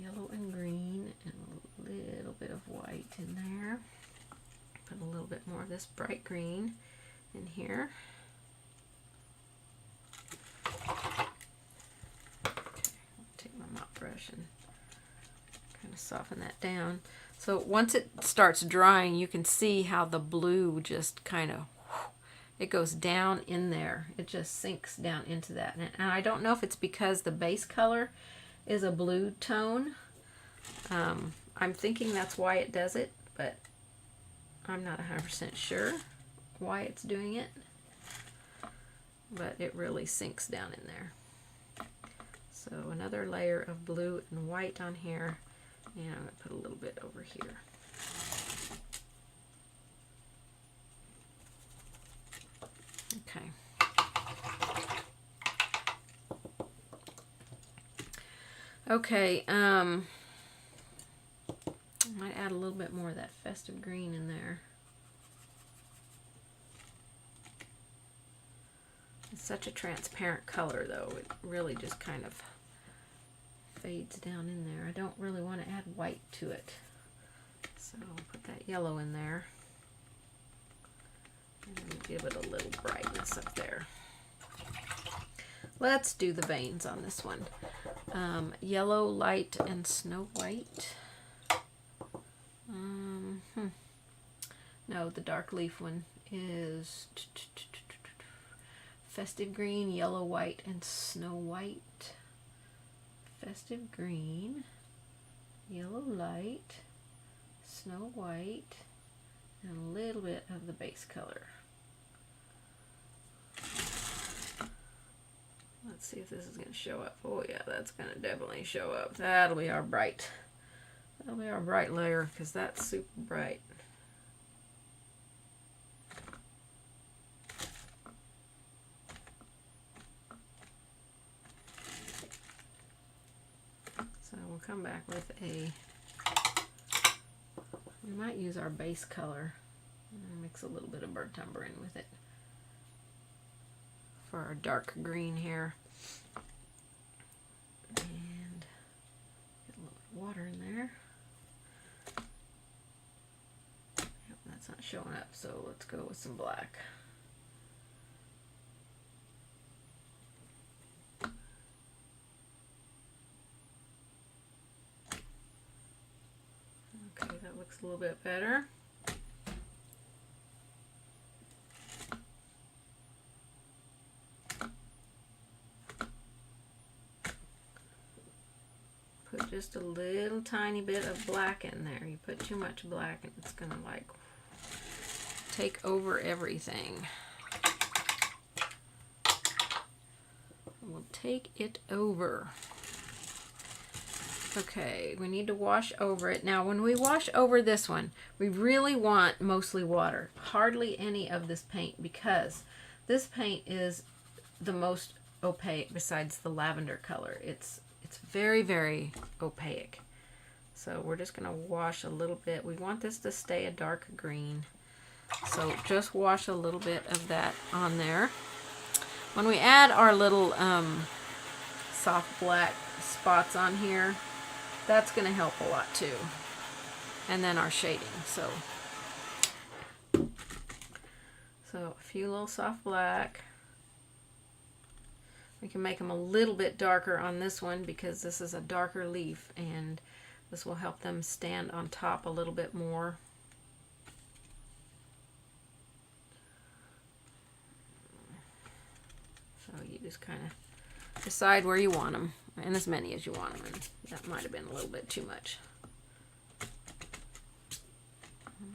yellow and green and a little bit of white in there. Put a little bit more of this bright green in here. Okay, I'll take my mop brush and kind of soften that down. So once it starts drying, you can see how the blue just kind of, it goes down in there. It just sinks down into that. And I don't know if it's because the base color is a blue tone. I'm thinking that's why it does it, but I'm not 100% sure why it's doing it. But it really sinks down in there. So another layer of blue and white on here, and I'm going to put a little bit over here. Okay. Okay, I might add a little bit more of that festive green in there. It's such a transparent color, though. It really just kind of fades down in there. I don't really want to add white to it. So I'll put that yellow in there. And give it a little brightness up there. Let's do the veins on this one. Yellow, light, and snow white. No, the dark leaf one is festive green, yellow, white, and snow white. Festive green, yellow, light, Snow White and a little bit of the base color. Let's see if this is going to show up. Oh yeah, that's going to definitely show up. That'll be our bright. That'll be our bright layer because that's super bright. So we'll come back with a, we might use our base color and mix a little bit of burnt umber in with it for our dark green here. And get a little bit of water in there. Yep, that's not showing up, so let's go with some black. Okay, that looks a little bit better. Put just a little tiny bit of black in there. You put too much black and it's gonna like take over everything. We'll take it over. Okay, we need to wash over it. Now when we wash over this one, we really want mostly water. Hardly any of this paint because this paint is the most opaque besides the lavender color. It's very, very opaque. So we're just going to wash a little bit. We want this to stay a dark green. So just wash a little bit of that on there. When we add our little soft black spots on here, that's going to help a lot too. And then our shading. So a few little soft black. We can make them a little bit darker on this one because this is a darker leaf and this will help them stand on top a little bit more. So you just kind of decide where you want them and as many as you want them. And that might have been a little bit too much. I'll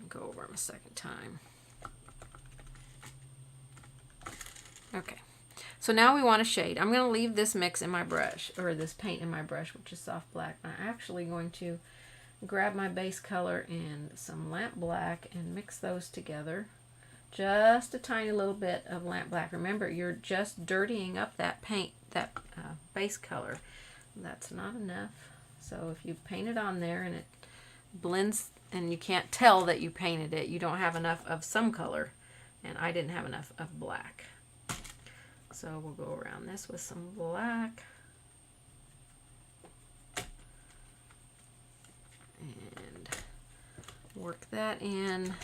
go over them a second time. Okay. So now we want to shade. I'm going to leave this mix in my brush, or this paint in my brush, which is soft black. I'm actually going to grab my base color and some lamp black and mix those together. Just a tiny little bit of lamp black. Remember, you're just dirtying up that paint, that base color. That's not enough. So if you paint it on there and it blends and you can't tell that you painted it, you don't have enough of some color. And I didn't have enough of black. So we'll go around this with some black. And work that in.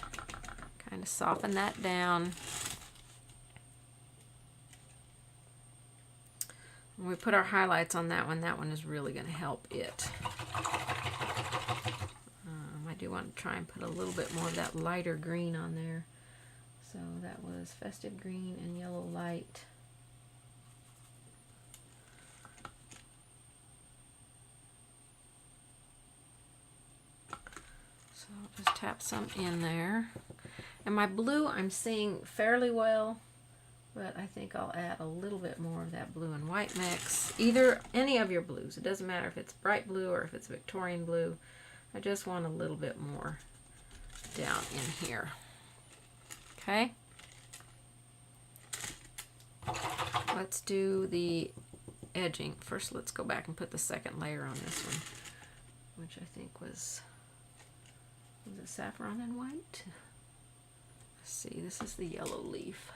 Kind of soften that down. When we put our highlights on that one is really going to help it. I do want to try and put a little bit more of that lighter green on there. So that was festive green and yellow light. So I'll just tap some in there. And my blue I'm seeing fairly well, but I think I'll add a little bit more of that blue and white mix. Either, any of your blues. It doesn't matter if it's bright blue or if it's Victorian blue. I just want a little bit more down in here. Okay. Let's do the edging. First, let's go back and put the second layer on this one, which I think was it saffron and white? Let's see, this is the yellow leaf.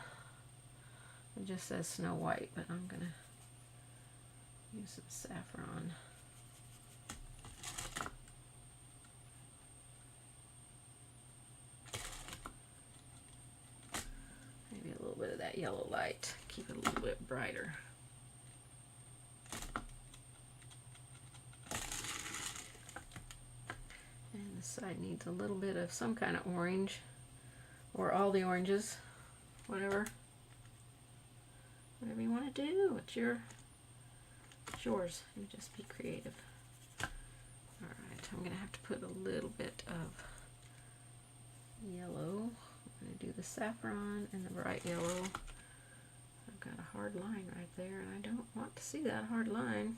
It just says Snow White, but I'm going to use some saffron. Maybe a little bit of that yellow light. Keep it a little bit brighter. And this side needs a little bit of some kind of orange, or all the oranges, whatever you want to do. It's yours. You just be creative. All right, I'm going to have to put a little bit of saffron and the bright yellow. I've got a hard line right there, and I don't want to see that hard line.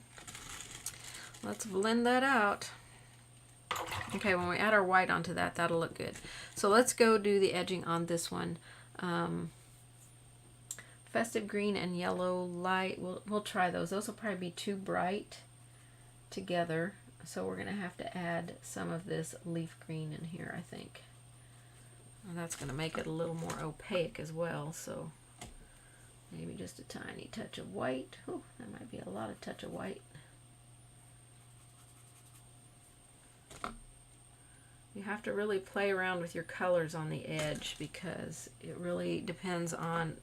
Let's blend that out. Okay, when we add our white onto that, that'll look good. So let's go do the edging on this one. Festive green and yellow light. We'll try those. Those will probably be too bright together, so we're gonna have to add some of this leaf green in here, I think. And that's gonna make it a little more opaque as well, so maybe just a tiny touch of white. Oh, that might be a lot of touch of white. You have to really play around with your colors on the edge, because it really depends on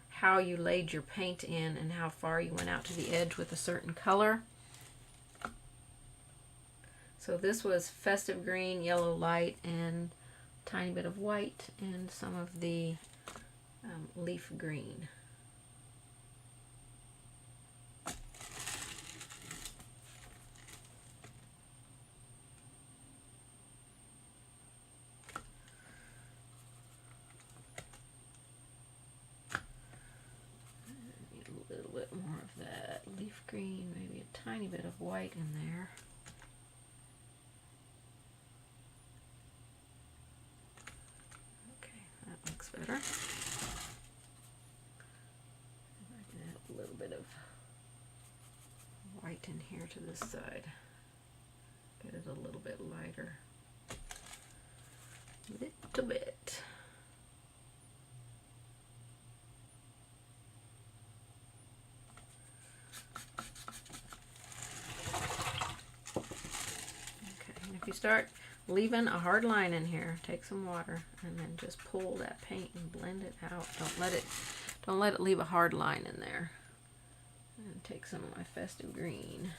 how you laid your paint in and how far you went out to the edge with a certain color. So this was festive green, yellow light, and a tiny bit of white, and some of the leaf green. Green, maybe a tiny bit of white in there. Okay, that looks better. I can add a little bit of white in here to this side. Get it a little bit lighter. Little bit. If you start leaving a hard line in here, take some water and then just pull that paint and blend it out. Don't let it leave a hard line in there. And take some of my festive green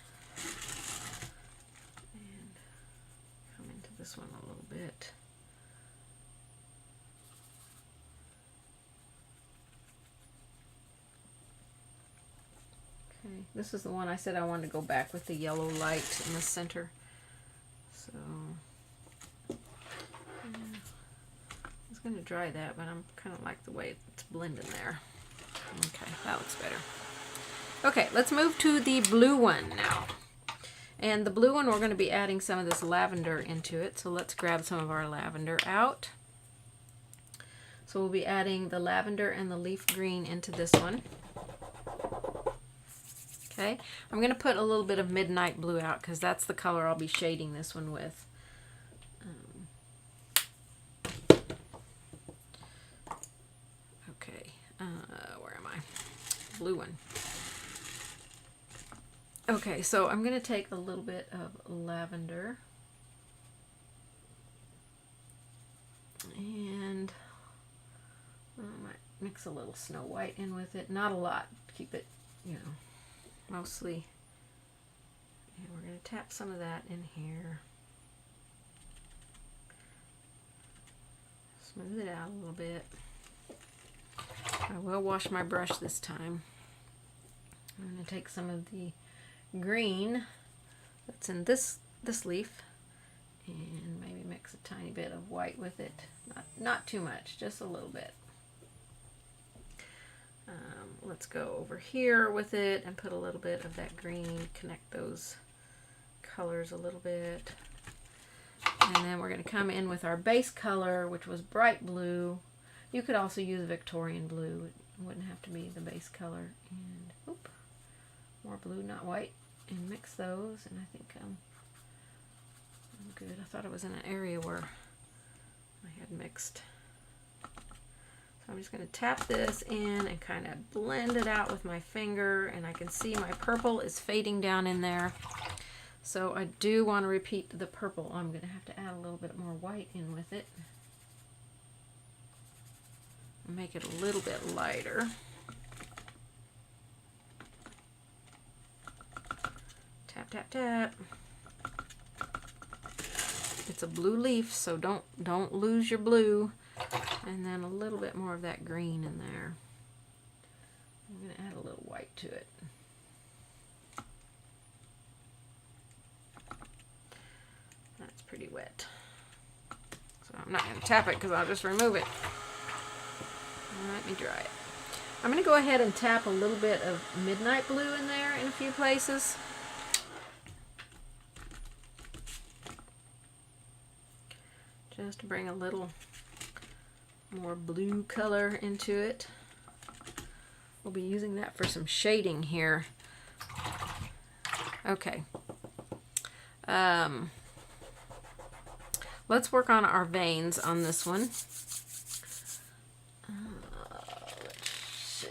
and come into this one a little bit. Okay, this is the one I said I wanted to go back with the yellow light in the center. So yeah, I was going to dry that, but I'm kind of like the way it's blending there. Okay, that looks better. Okay, let's move to the blue one now. And the blue one, we're going to be adding some of this lavender into it. So let's grab some of our lavender out. So we'll be adding the lavender and the leaf green into this one. Okay, I'm going to put a little bit of midnight blue out because that's the color I'll be shading this one with. Okay, where am I? Blue one. Okay, so I'm going to take a little bit of lavender and I might mix a little Snow White in with it. Not a lot. Keep it, you know, mostly. And we're going to tap some of that in here. Smooth it out a little bit. I will wash my brush this time. I'm going to take some of the green that's in this leaf and maybe mix a tiny bit of white with it. Not too much, just a little bit. Let's go over here with it and put a little bit of that green, connect those colors a little bit. And then we're going to come in with our base color, which was bright blue. You could also use Victorian blue. It wouldn't have to be the base color. And oop, more blue, not white. And mix those. And I think I'm good. I thought I was in an area where I had mixed. So I'm just going to tap this in and kind of blend it out with my finger, and I can see my purple is fading down in there. So I do want to repeat the purple. I'm going to have to add a little bit more white in with it. Make it a little bit lighter. Tap, tap, tap. It's a blue leaf, so don't lose your blue. And then a little bit more of that green in there. I'm going to add a little white to it. That's pretty wet. So I'm not going to tap it because I'll just remove it. Let me dry it. I'm going to go ahead and tap a little bit of midnight blue in there in a few places. Just to bring a little more blue color into it. We'll be using that for some shading here. Okay. Let's work on our veins on this one. Let's see.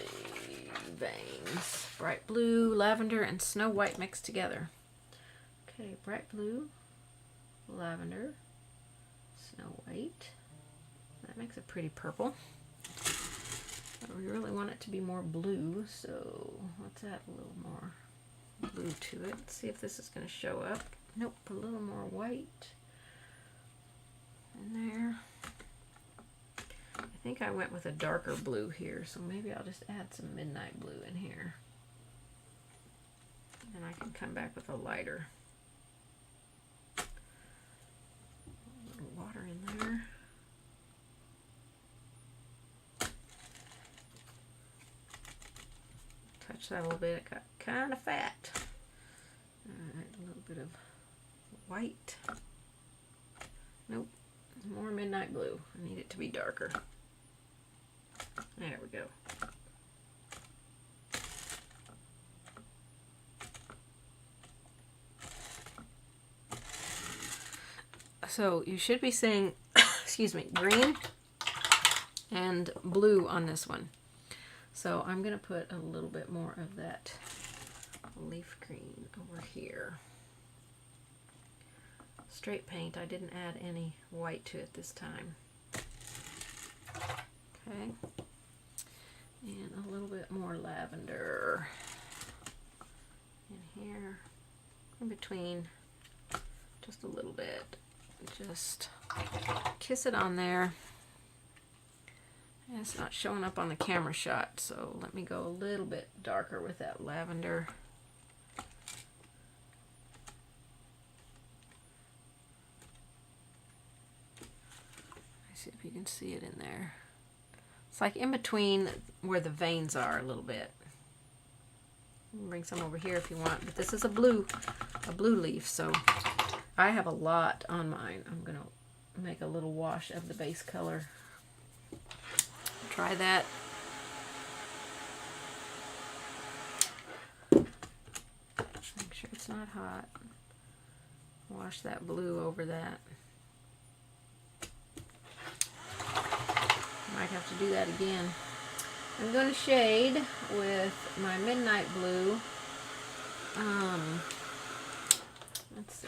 Veins. Bright blue, lavender, and snow white mixed together. Okay, bright blue, lavender, snow white. That makes a pretty purple. But we really want it to be more blue, so let's add a little more blue to it. Let's see if this is going to show up. Nope, a little more white in there. I think I went with a darker blue here, so maybe I'll just add some midnight blue in here. And I can come back with a lighter. A little water in there. Touch that a little bit. It got kind of fat. Alright, a little bit of white. Nope. More midnight blue. I need it to be darker. There we go. So you should be seeing, excuse me, green and blue on this one. So I'm going to put a little bit more of that leaf green over here. Straight paint. I didn't add any white to it this time. Okay. And a little bit more lavender in here, in between, just a little bit. Just kiss it on there. And it's not showing up on the camera shot, so let me go a little bit darker with that lavender. See if you can see it in there. It's like in between where the veins are a little bit. You can bring some over here if you want, but this is a blue leaf, so I have a lot on mine. I'm gonna make a little wash of the base color. Try that. Make sure it's not hot. Wash that blue over that. Might have to do that again. I'm going to shade with my midnight blue. Let's see.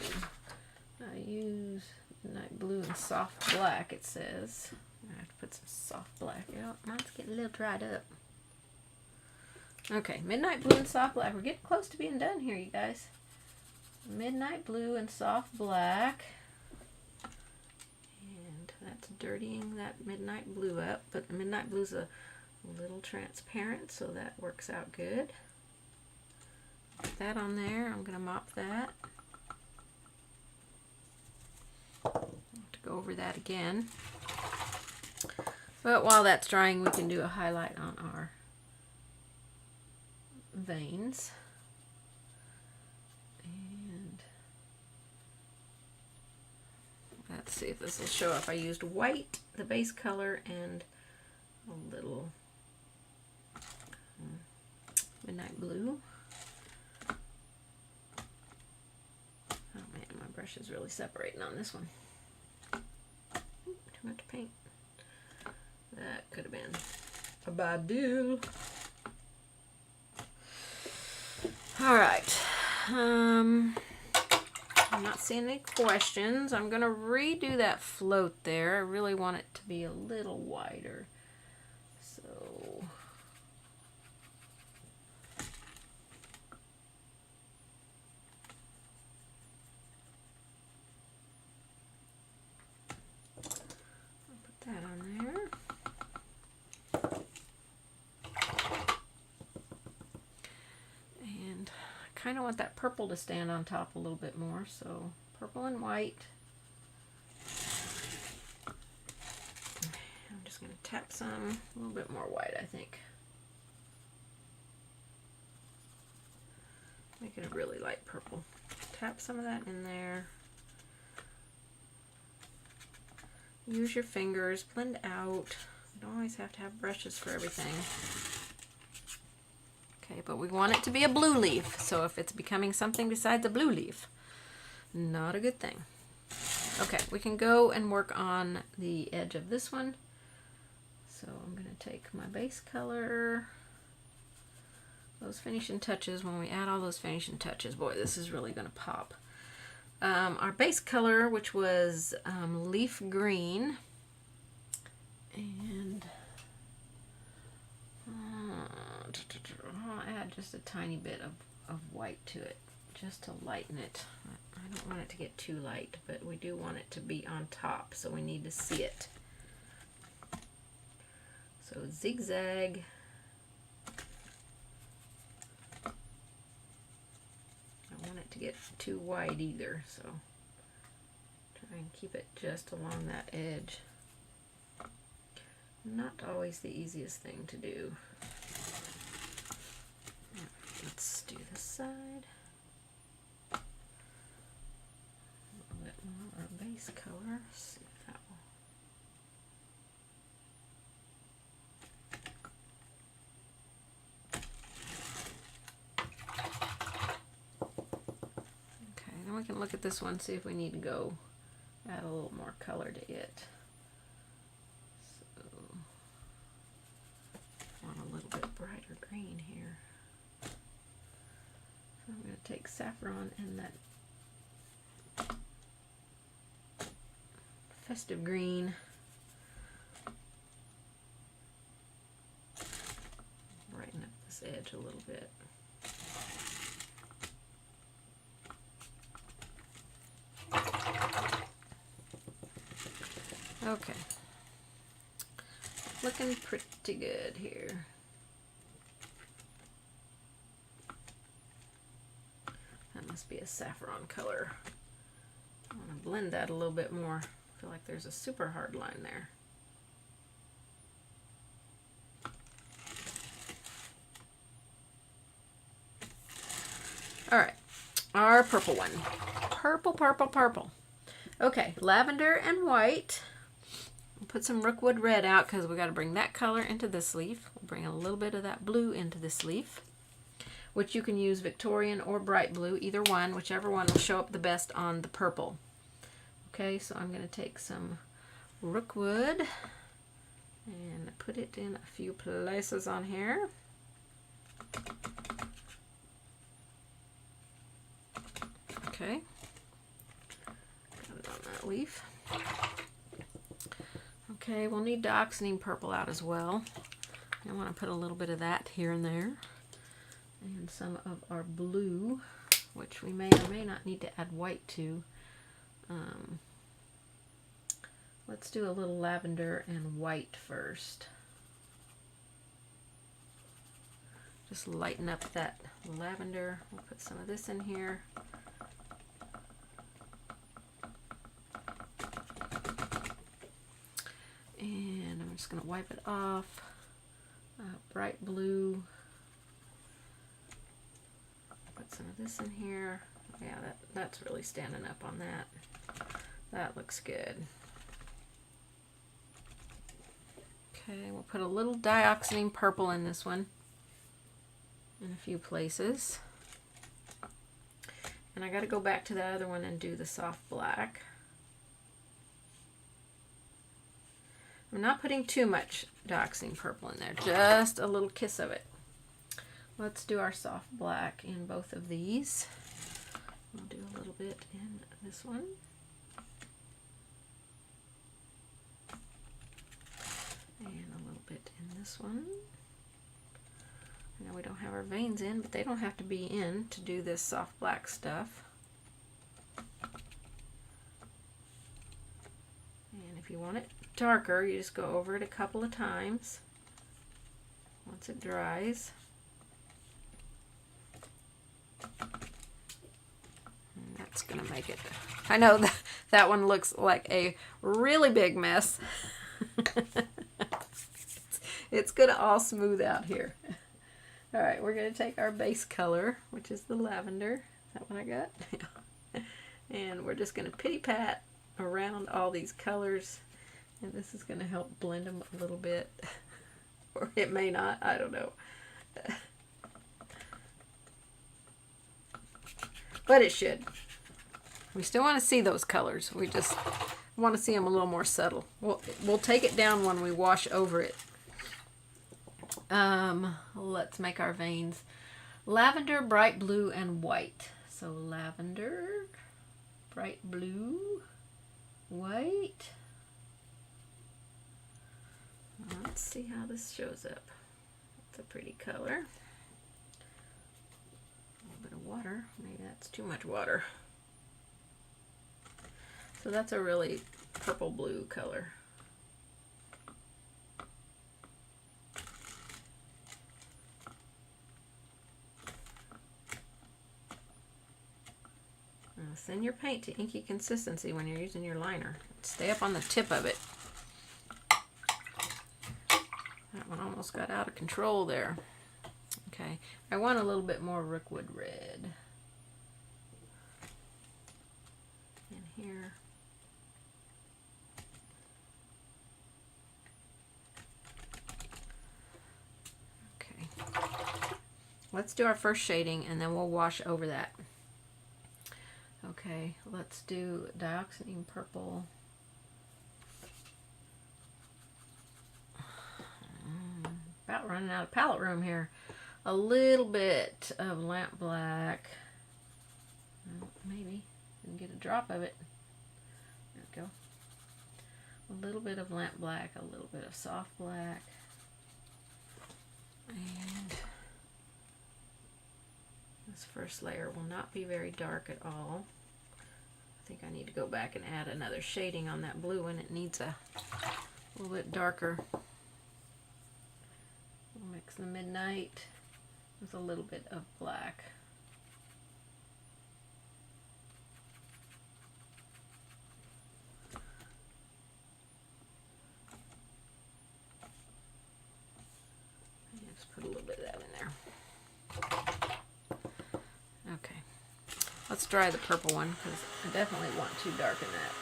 I use midnight blue and soft black, it says. I have to put some soft black out. Mine's getting a little dried up. Okay, midnight blue and soft black. We're getting close to being done here, you guys. Midnight blue and soft black. That's dirtying that midnight blue up, but the midnight blue's a little transparent, so that works out good. Put that on there. I'm going to mop that. I'll have to go over that again. But while that's drying, we can do a highlight on our veins. Let's see if this will show up. I used white, the base color, and a little midnight blue. Oh man, my brush is really separating on this one. Too much paint. That could have been a bad deal. All right. I'm not seeing any questions. I'm going to redo that float there. I really want it to be a little wider. So I'll put that on there. And I kind of want that purple to stand on top a little bit more, so purple and white. I'm just going to tap some, a little bit more white, I think. Make it a really light purple. Tap some of that in there. Use your fingers, blend out. You don't always have to have brushes for everything. Okay, but we want it to be a blue leaf, so if it's becoming something besides a blue leaf, not a good thing. Okay, we can go and work on the edge of this one. So I'm going to take my base color, those finishing touches. When we add all those finishing touches, boy, this is really going to pop. Our base color, which was leaf green, and I'll add just a tiny bit of white to it, just to lighten it. I don't want it to get too light, but we do want it to be on top, so we need to see it. So zigzag. I don't want it to get too wide either, so try and keep it just along that edge. Not always the easiest thing to do. Let's do this side. A little bit more our base color. Let's see if that will. Okay, then we can look at this one, see if we need to go add a little more color to it. So, I want a little bit brighter green here. So I'm going to take saffron and that festive green. Brighten up this edge a little bit. Okay. Looking pretty good here. That must be a saffron color. I want to blend that a little bit more. I feel like there's a super hard line there. All right, our purple one. Purple, purple, purple. Okay, lavender and white. We'll put some rookwood red out because we got to bring that color into this leaf. We'll bring a little bit of that blue into this leaf, which you can use Victorian or bright blue, either one, whichever one will show up the best on the purple. Okay, so I'm going to take some rookwood and put it in a few places on here. Okay, got it on that leaf. Okay, we'll need dioxazine purple out as well. I want to put a little bit of that here and there. And some of our blue, which we may or may not need to add white to. Let's do a little lavender and white first. Just lighten up that lavender. We'll put some of this in here. And I'm just going to wipe it off. Bright blue. Put some of this in here. Yeah, that's really standing up on that. That looks good. Okay, we'll put a little dioxazine purple in this one in a few places. And I got to go back to the other one and do the soft black. I'm not putting too much dioxazine purple in there, just a little kiss of it. Let's do our soft black in both of these. We'll do a little bit in this one. And a little bit in this one. I know we don't have our veins in, but they don't have to be in to do this soft black stuff. And if you want it darker, you just go over it a couple of times once it dries. And that's going to make it. I know that one looks like a really big mess. It's going to all smooth out here. All right, we're going to take our base color, which is the lavender. Is that what I got? And we're just going to pity pat around all these colors. And this is going to help blend them a little bit. Or it may not, I don't know. But it should. We still want to see those colors. We just want to see them a little more subtle. We'll take it down when we wash over it. Let's make our veins lavender, bright blue, and white. So lavender, bright blue, white. Let's see how this shows up. It's a pretty color. A little bit of water. Maybe that's too much water. So that's a really purple blue color. Send your paint to inky consistency when you're using your liner. Stay up on the tip of it. That one almost got out of control there. Okay, I want a little bit more Rookwood red in here. Okay, let's do our first shading and then we'll wash over that. Okay, let's do dioxazine purple. About running out of palette room here. A little bit of lamp black. Maybe. Didn't get a drop of it. There we go. A little bit of lamp black, a little bit of soft black. And this first layer will not be very dark at all. I think I need to go back and add another shading on that blue one. It needs a little bit darker. We'll mix the midnight with a little bit of black. Just put a little bit of that in there. Okay, let's dry the purple one because I definitely want to darken that.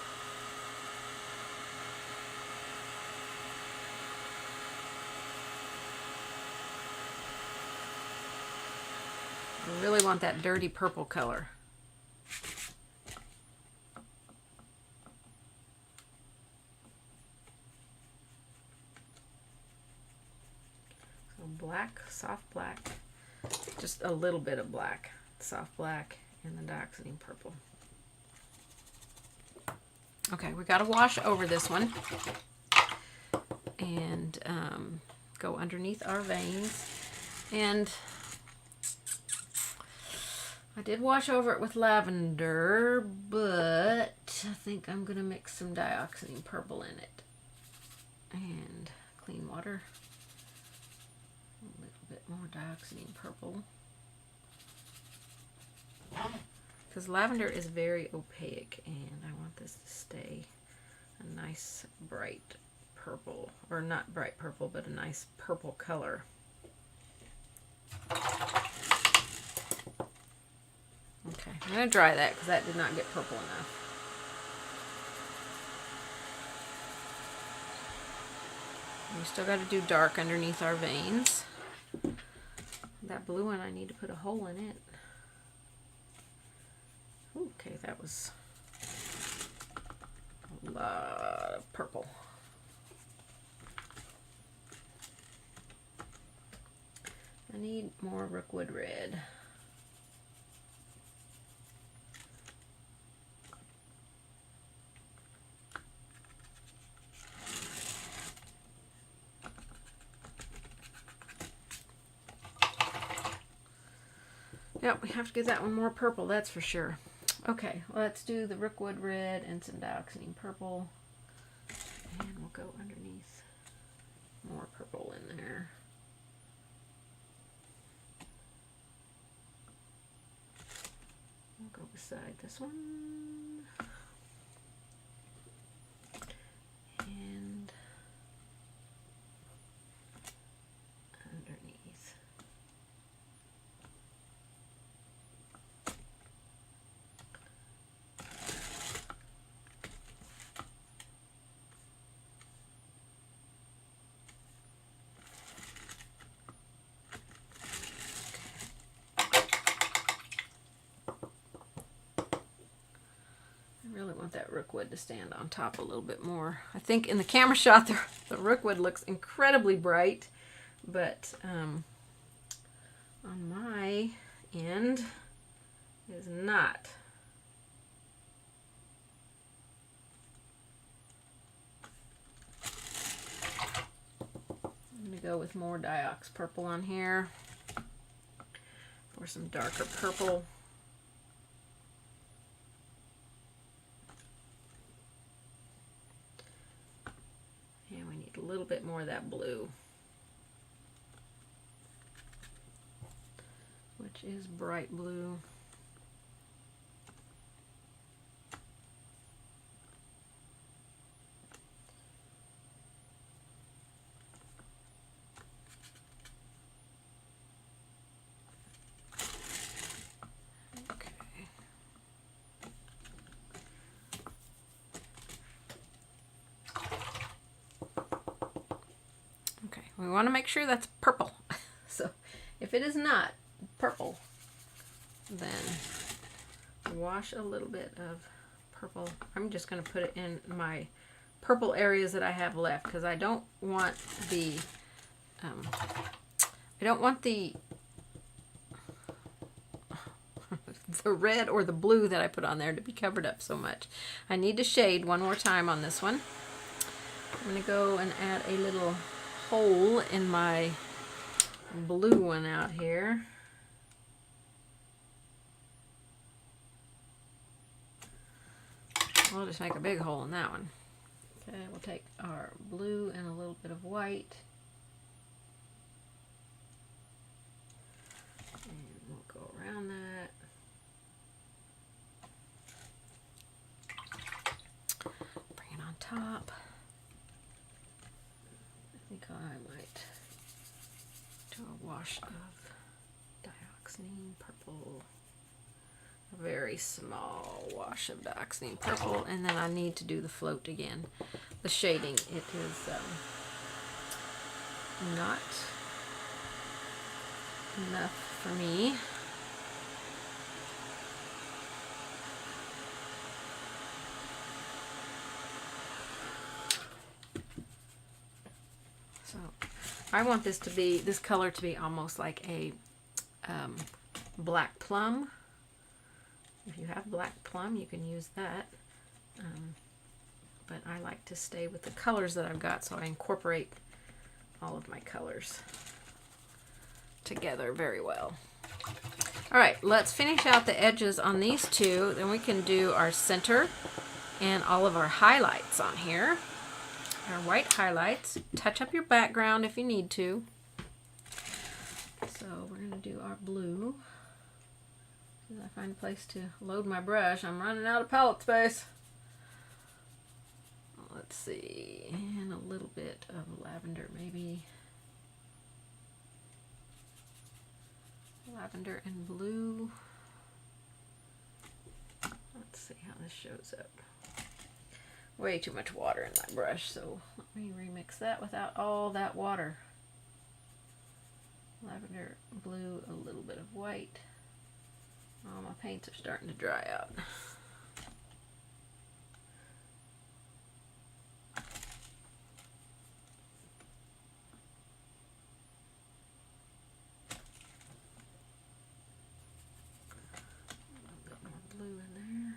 I really want that dirty purple color. So black, soft black, just a little bit of black, soft black, and the dioxazine purple. Okay, we got to wash over this one and go underneath our veins. And I did wash over it with lavender, but I think I'm going to mix some dioxazine purple in it. And clean water. A little bit more dioxazine purple. Because lavender is very opaque and I want this to stay a nice bright purple. Or not bright purple, but a nice purple color. Okay, I'm going to dry that because that did not get purple enough. We still got to do dark underneath our veins. That blue one, I need to put a hole in it. Okay, that was a lot of purple. I need more Rookwood red. Yep, we have to get that one more purple, that's for sure. Okay, let's do the Rookwood red and some dioxazine purple. And we'll go underneath. More purple in there. We'll go beside this one. And rookwood to stand on top a little bit more. I think in the camera shot the rookwood looks incredibly bright, but on my end is not. I'm going to go with more Diox purple on here for some darker purple. And we need a little bit more of that blue, which is bright blue. We want to make sure that's purple. So if it is not purple, then wash a little bit of purple. I'm just going to put it in my purple areas that I have left, because I don't want the the red or the blue that I put on there to be covered up so much. I need to shade one more time on this one. I'm going to go and add a little hole in my blue one out here. We'll just make a big hole in that one. Okay, we'll take our blue and a little bit of white. And we'll go around that. Bring it on top. I think I might do a wash of dioxazine purple. A very small wash of dioxazine purple, and then I need to do the float again. The shading, it is not enough for me. So I want this color to be almost like a black plum. If you have black plum, you can use that. But I like to stay with the colors that I've got, so I incorporate all of my colors together very well. All right, let's finish out the edges on these two. Then we can do our center and all of our highlights on here. Our white highlights. Touch up your background if you need to. So we're going to do our blue. As I find a place to load my brush, I'm running out of palette space. Let's see, and a little bit of lavender, maybe. Lavender and blue. Let's see how this shows up. Way too much water in my brush, so let me remix that without all that water. Lavender, blue, a little bit of white. Oh, my paints are starting to dry out. A little bit more blue in there.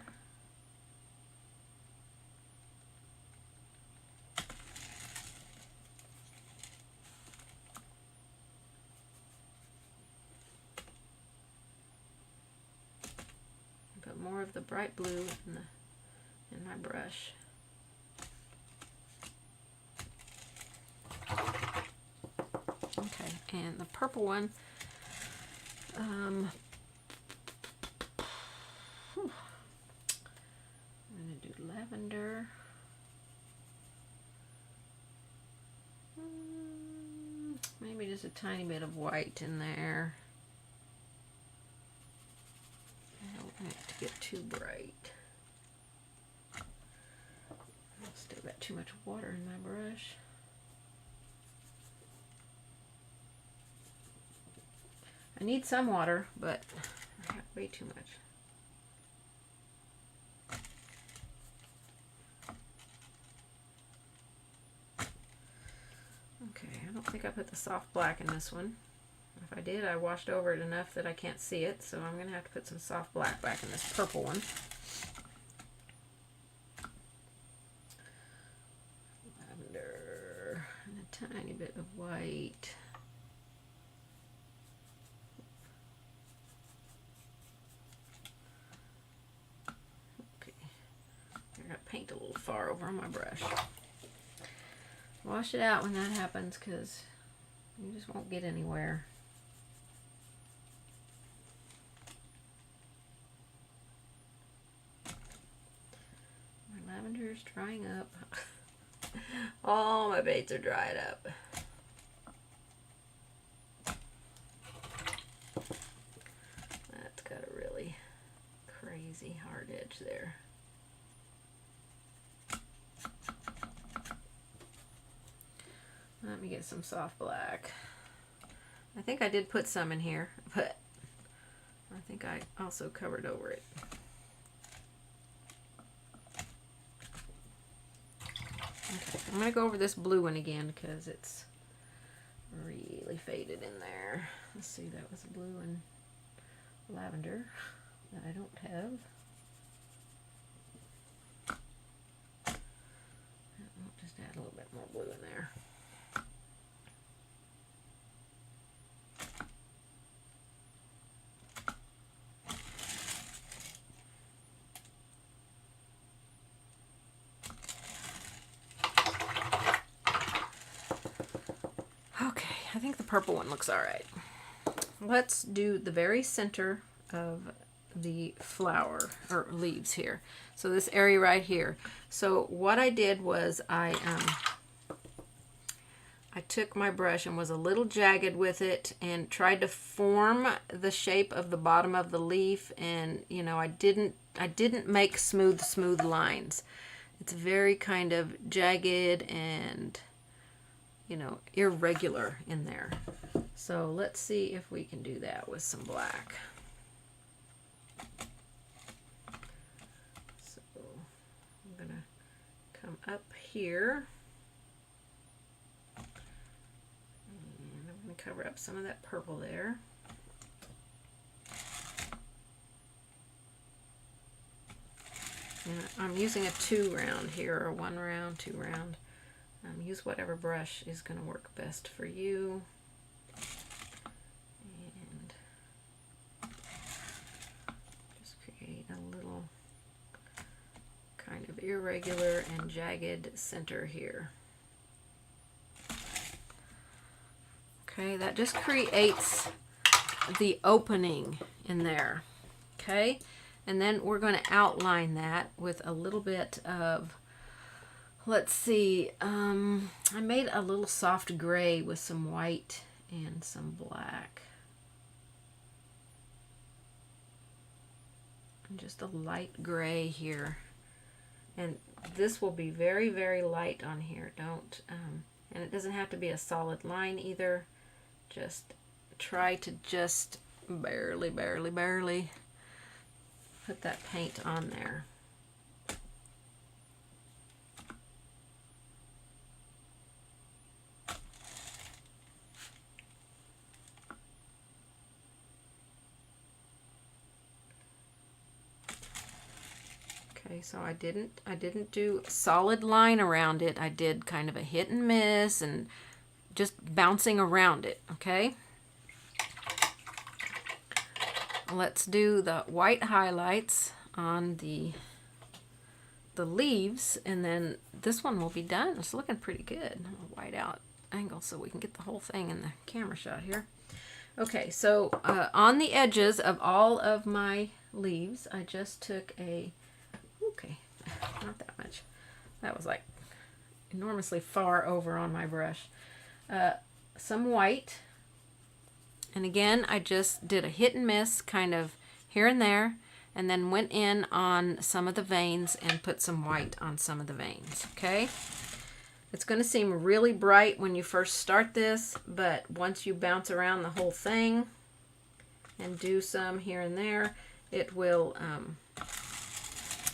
Put more of the bright blue in my brush. Okay, and the purple one, I'm going to do lavender. Maybe just a tiny bit of white in there. I don't want it to get too bright. I've still got too much water in my brush. I need some water, but I have way too much. don't think I put the soft black in this one. If I did, I washed over it enough that I can't see it, so I'm going to have to put some soft black back in this purple one. Lavender and a tiny bit of white. Okay, I got paint a little far over on my brush. Wash it out when that happens, because you just won't get anywhere. My lavender is drying up. All my baits are dried up. That's got a really crazy hard edge there. Let me get some soft black. I think I did put some in here, but I think I also covered over it. Okay, I'm going to go over this blue one again because it's really faded in there. Let's see, that was blue and lavender that I don't have. I'll just add a little bit more blue in there. I think the purple one looks all right. Let's do the very center of the flower or leaves here. So this area right here. So what I did was I took my brush and was a little jagged with it and tried to form the shape of the bottom of the leaf, and you know, I didn't make smooth lines. It's very kind of jagged and, you know, irregular in there. So let's see if we can do that with some black. So I'm gonna come up here and I'm gonna cover up some of that purple there. And I'm using a 2 round here, or 1 round, 2 round. Use whatever brush is going to work best for you. And just create a little kind of irregular and jagged center here. Okay, that just creates the opening in there. Okay, and then we're going to outline that with a little bit of, let's see, I made a little soft gray with some white and some black. And just a light gray here. And this will be very, very light on here. Don't, and it doesn't have to be a solid line either. Just try to just barely put that paint on there. Okay, so I didn't do a solid line around it. I did kind of a hit and miss and just bouncing around it, okay? Let's do the white highlights on the leaves, and then this one will be done. It's looking pretty good. I'll white out angle so we can get the whole thing in the camera shot here. Okay, so on the edges of all of my leaves, I just took a, okay, not that much. That was like enormously far over on my brush. Some white. And again, I just did a hit and miss kind of here and there, and then went in on some of the veins and put some white on some of the veins, okay? It's going to seem really bright when you first start this, but once you bounce around the whole thing and do some here and there, it will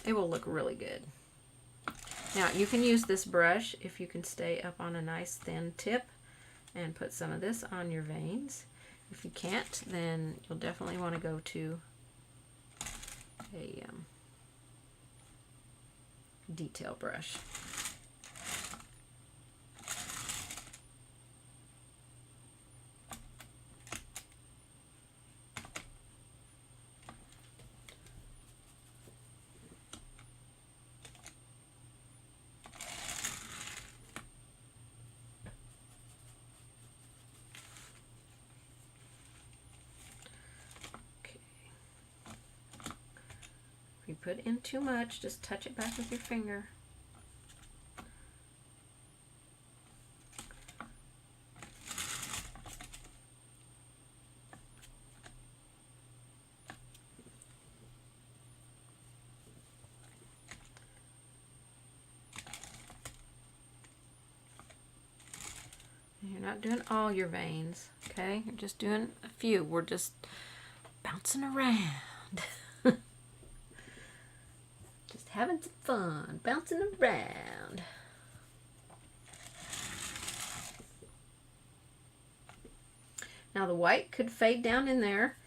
look really good. Now, you can use this brush if you can stay up on a nice thin tip and put some of this on your veins. If you can't, then you'll definitely want to go to a detail brush. If you put in too much, just touch it back with your finger. You're not doing all your veins, okay? You're just doing a few. We're just bouncing around. Just having some fun, bouncing around. Now the white could fade down in there,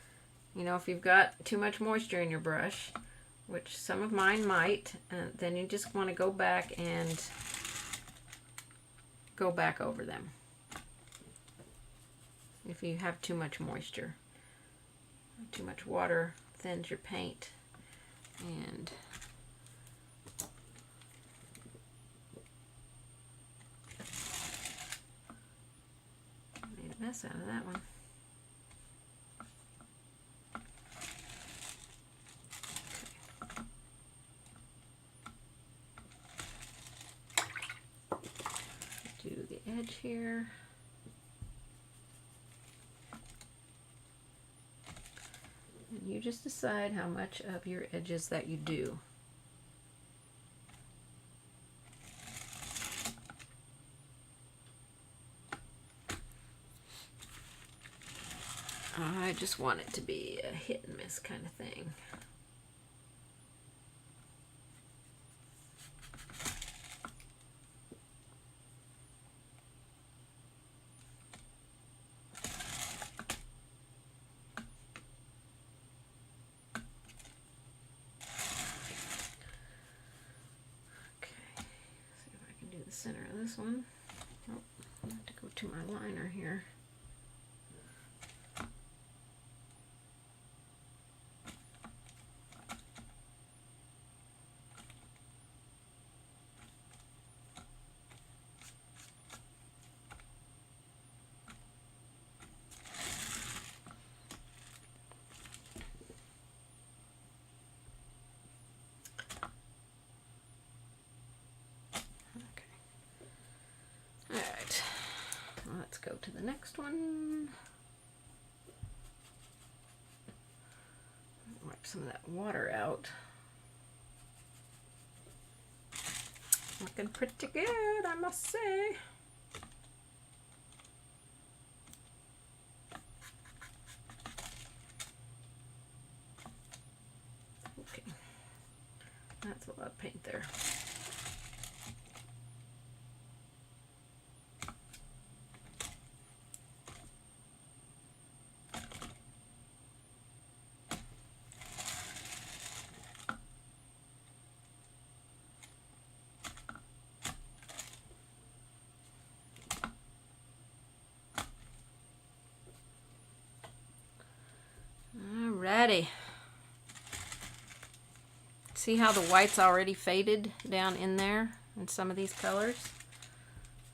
you know, if you've got too much moisture in your brush, which some of mine might, then you just want to go back and go back over them if you have too much moisture. Too much water thins your paint, and made a mess out of that one. Do the edge here. And you just decide how much of your edges that you do. I just want it to be a hit and miss kind of thing. Center of this one. Oh, I have to go to my liner here. Let's go to the next one. Wipe some of that water out. Looking pretty good, I must say. Okay, that's a lot of paint there. Alrighty. See how the white's already faded down in there in some of these colors?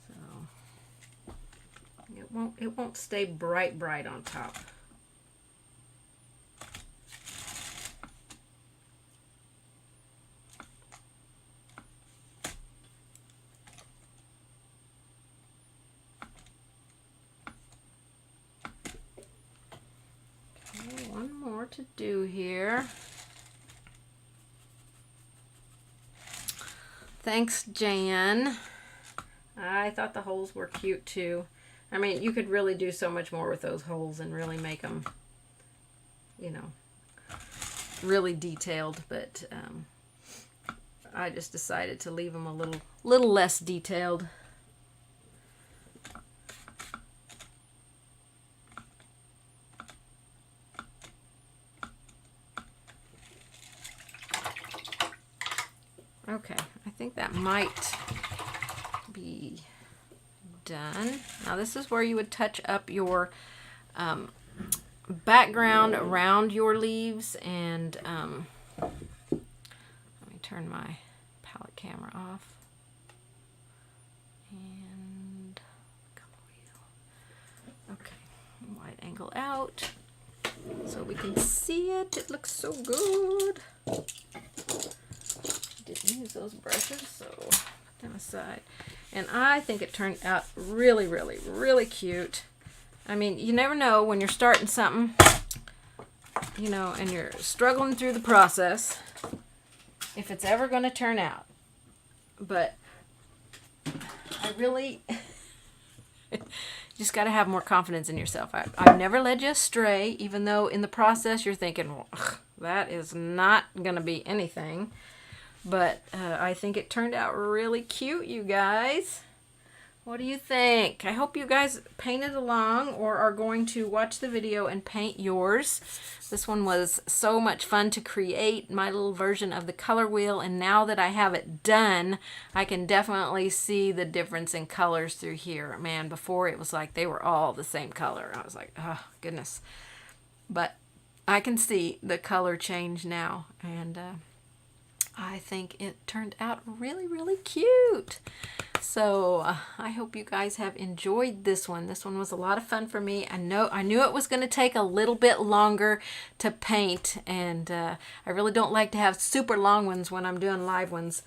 So it won't stay bright on top. One more to do here. Thanks, Jan. I thought the holes were cute too. I mean, you could really do so much more with those holes and really make them, you know, really detailed, but I just decided to leave them a little less detailed. think that might be done. Now this is where you would touch up your background around your leaves, and let me turn my palette camera off and color wheel. Okay, wide angle out so we can see it. It looks so good. Didn't use those brushes, so put them aside. And I think it turned out really, really, really cute. I mean, you never know when you're starting something, you know, and you're struggling through the process, if it's ever going to turn out. But I really just got to have more confidence in yourself. I've never led you astray, even though in the process you're thinking, well, that is not going to be anything. But I think it turned out really cute, you guys. What do you think? I hope you guys painted along or are going to watch the video and paint yours. This one was so much fun to create, my little version of the color wheel. And now that I have it done, I can definitely see the difference in colors through here. Man, before it was like they were all the same color. I was like, oh, goodness. But I can see the color change now. And I think it turned out really, really cute. So I hope you guys have enjoyed this one. This one was a lot of fun for me. I knew it was going to take a little bit longer to paint, and I really don't like to have super long ones when I'm doing live ones.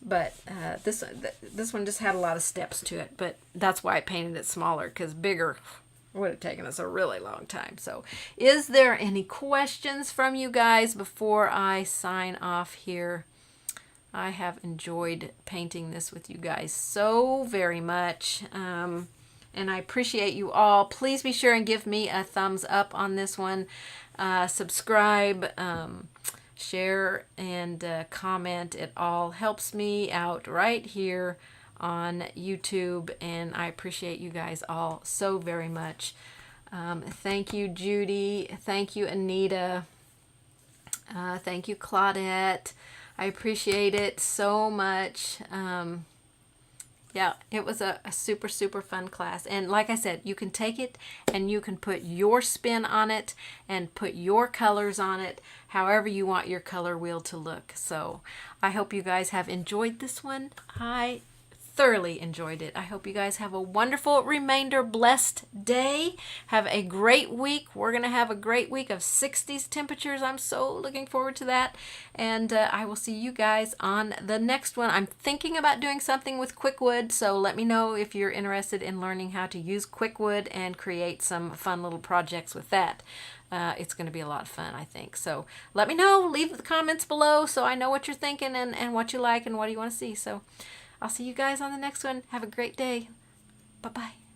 But this one just had a lot of steps to it, but that's why I painted it smaller, because bigger would have taken us a really long time. So is there any questions from you guys before I sign off here? I have enjoyed painting this with you guys so very much. And I appreciate you all. Please be sure and give me a thumbs up on this one. Subscribe, share, and comment. It all helps me out right here on YouTube, and I appreciate you guys all so very much. Thank you, Judy. Thank you, Anita. Thank you, Claudette. I appreciate it so much. Yeah, it was a super, super fun class. And like I said, you can take it and you can put your spin on it and put your colors on it, however you want your color wheel to look. So I hope you guys have enjoyed this one. I thoroughly enjoyed it. I hope you guys have a wonderful remainder, blessed day. Have a great week. We're going to have a great week of 60s temperatures. I'm so looking forward to that. And I will see you guys on the next one. I'm thinking about doing something with Quickwood, so let me know if you're interested in learning how to use Quickwood and create some fun little projects with that. It's going to be a lot of fun, I think. So let me know. Leave the comments below so I know what you're thinking and what you like and what you want to see. So I'll see you guys on the next one. Have a great day. Bye-bye.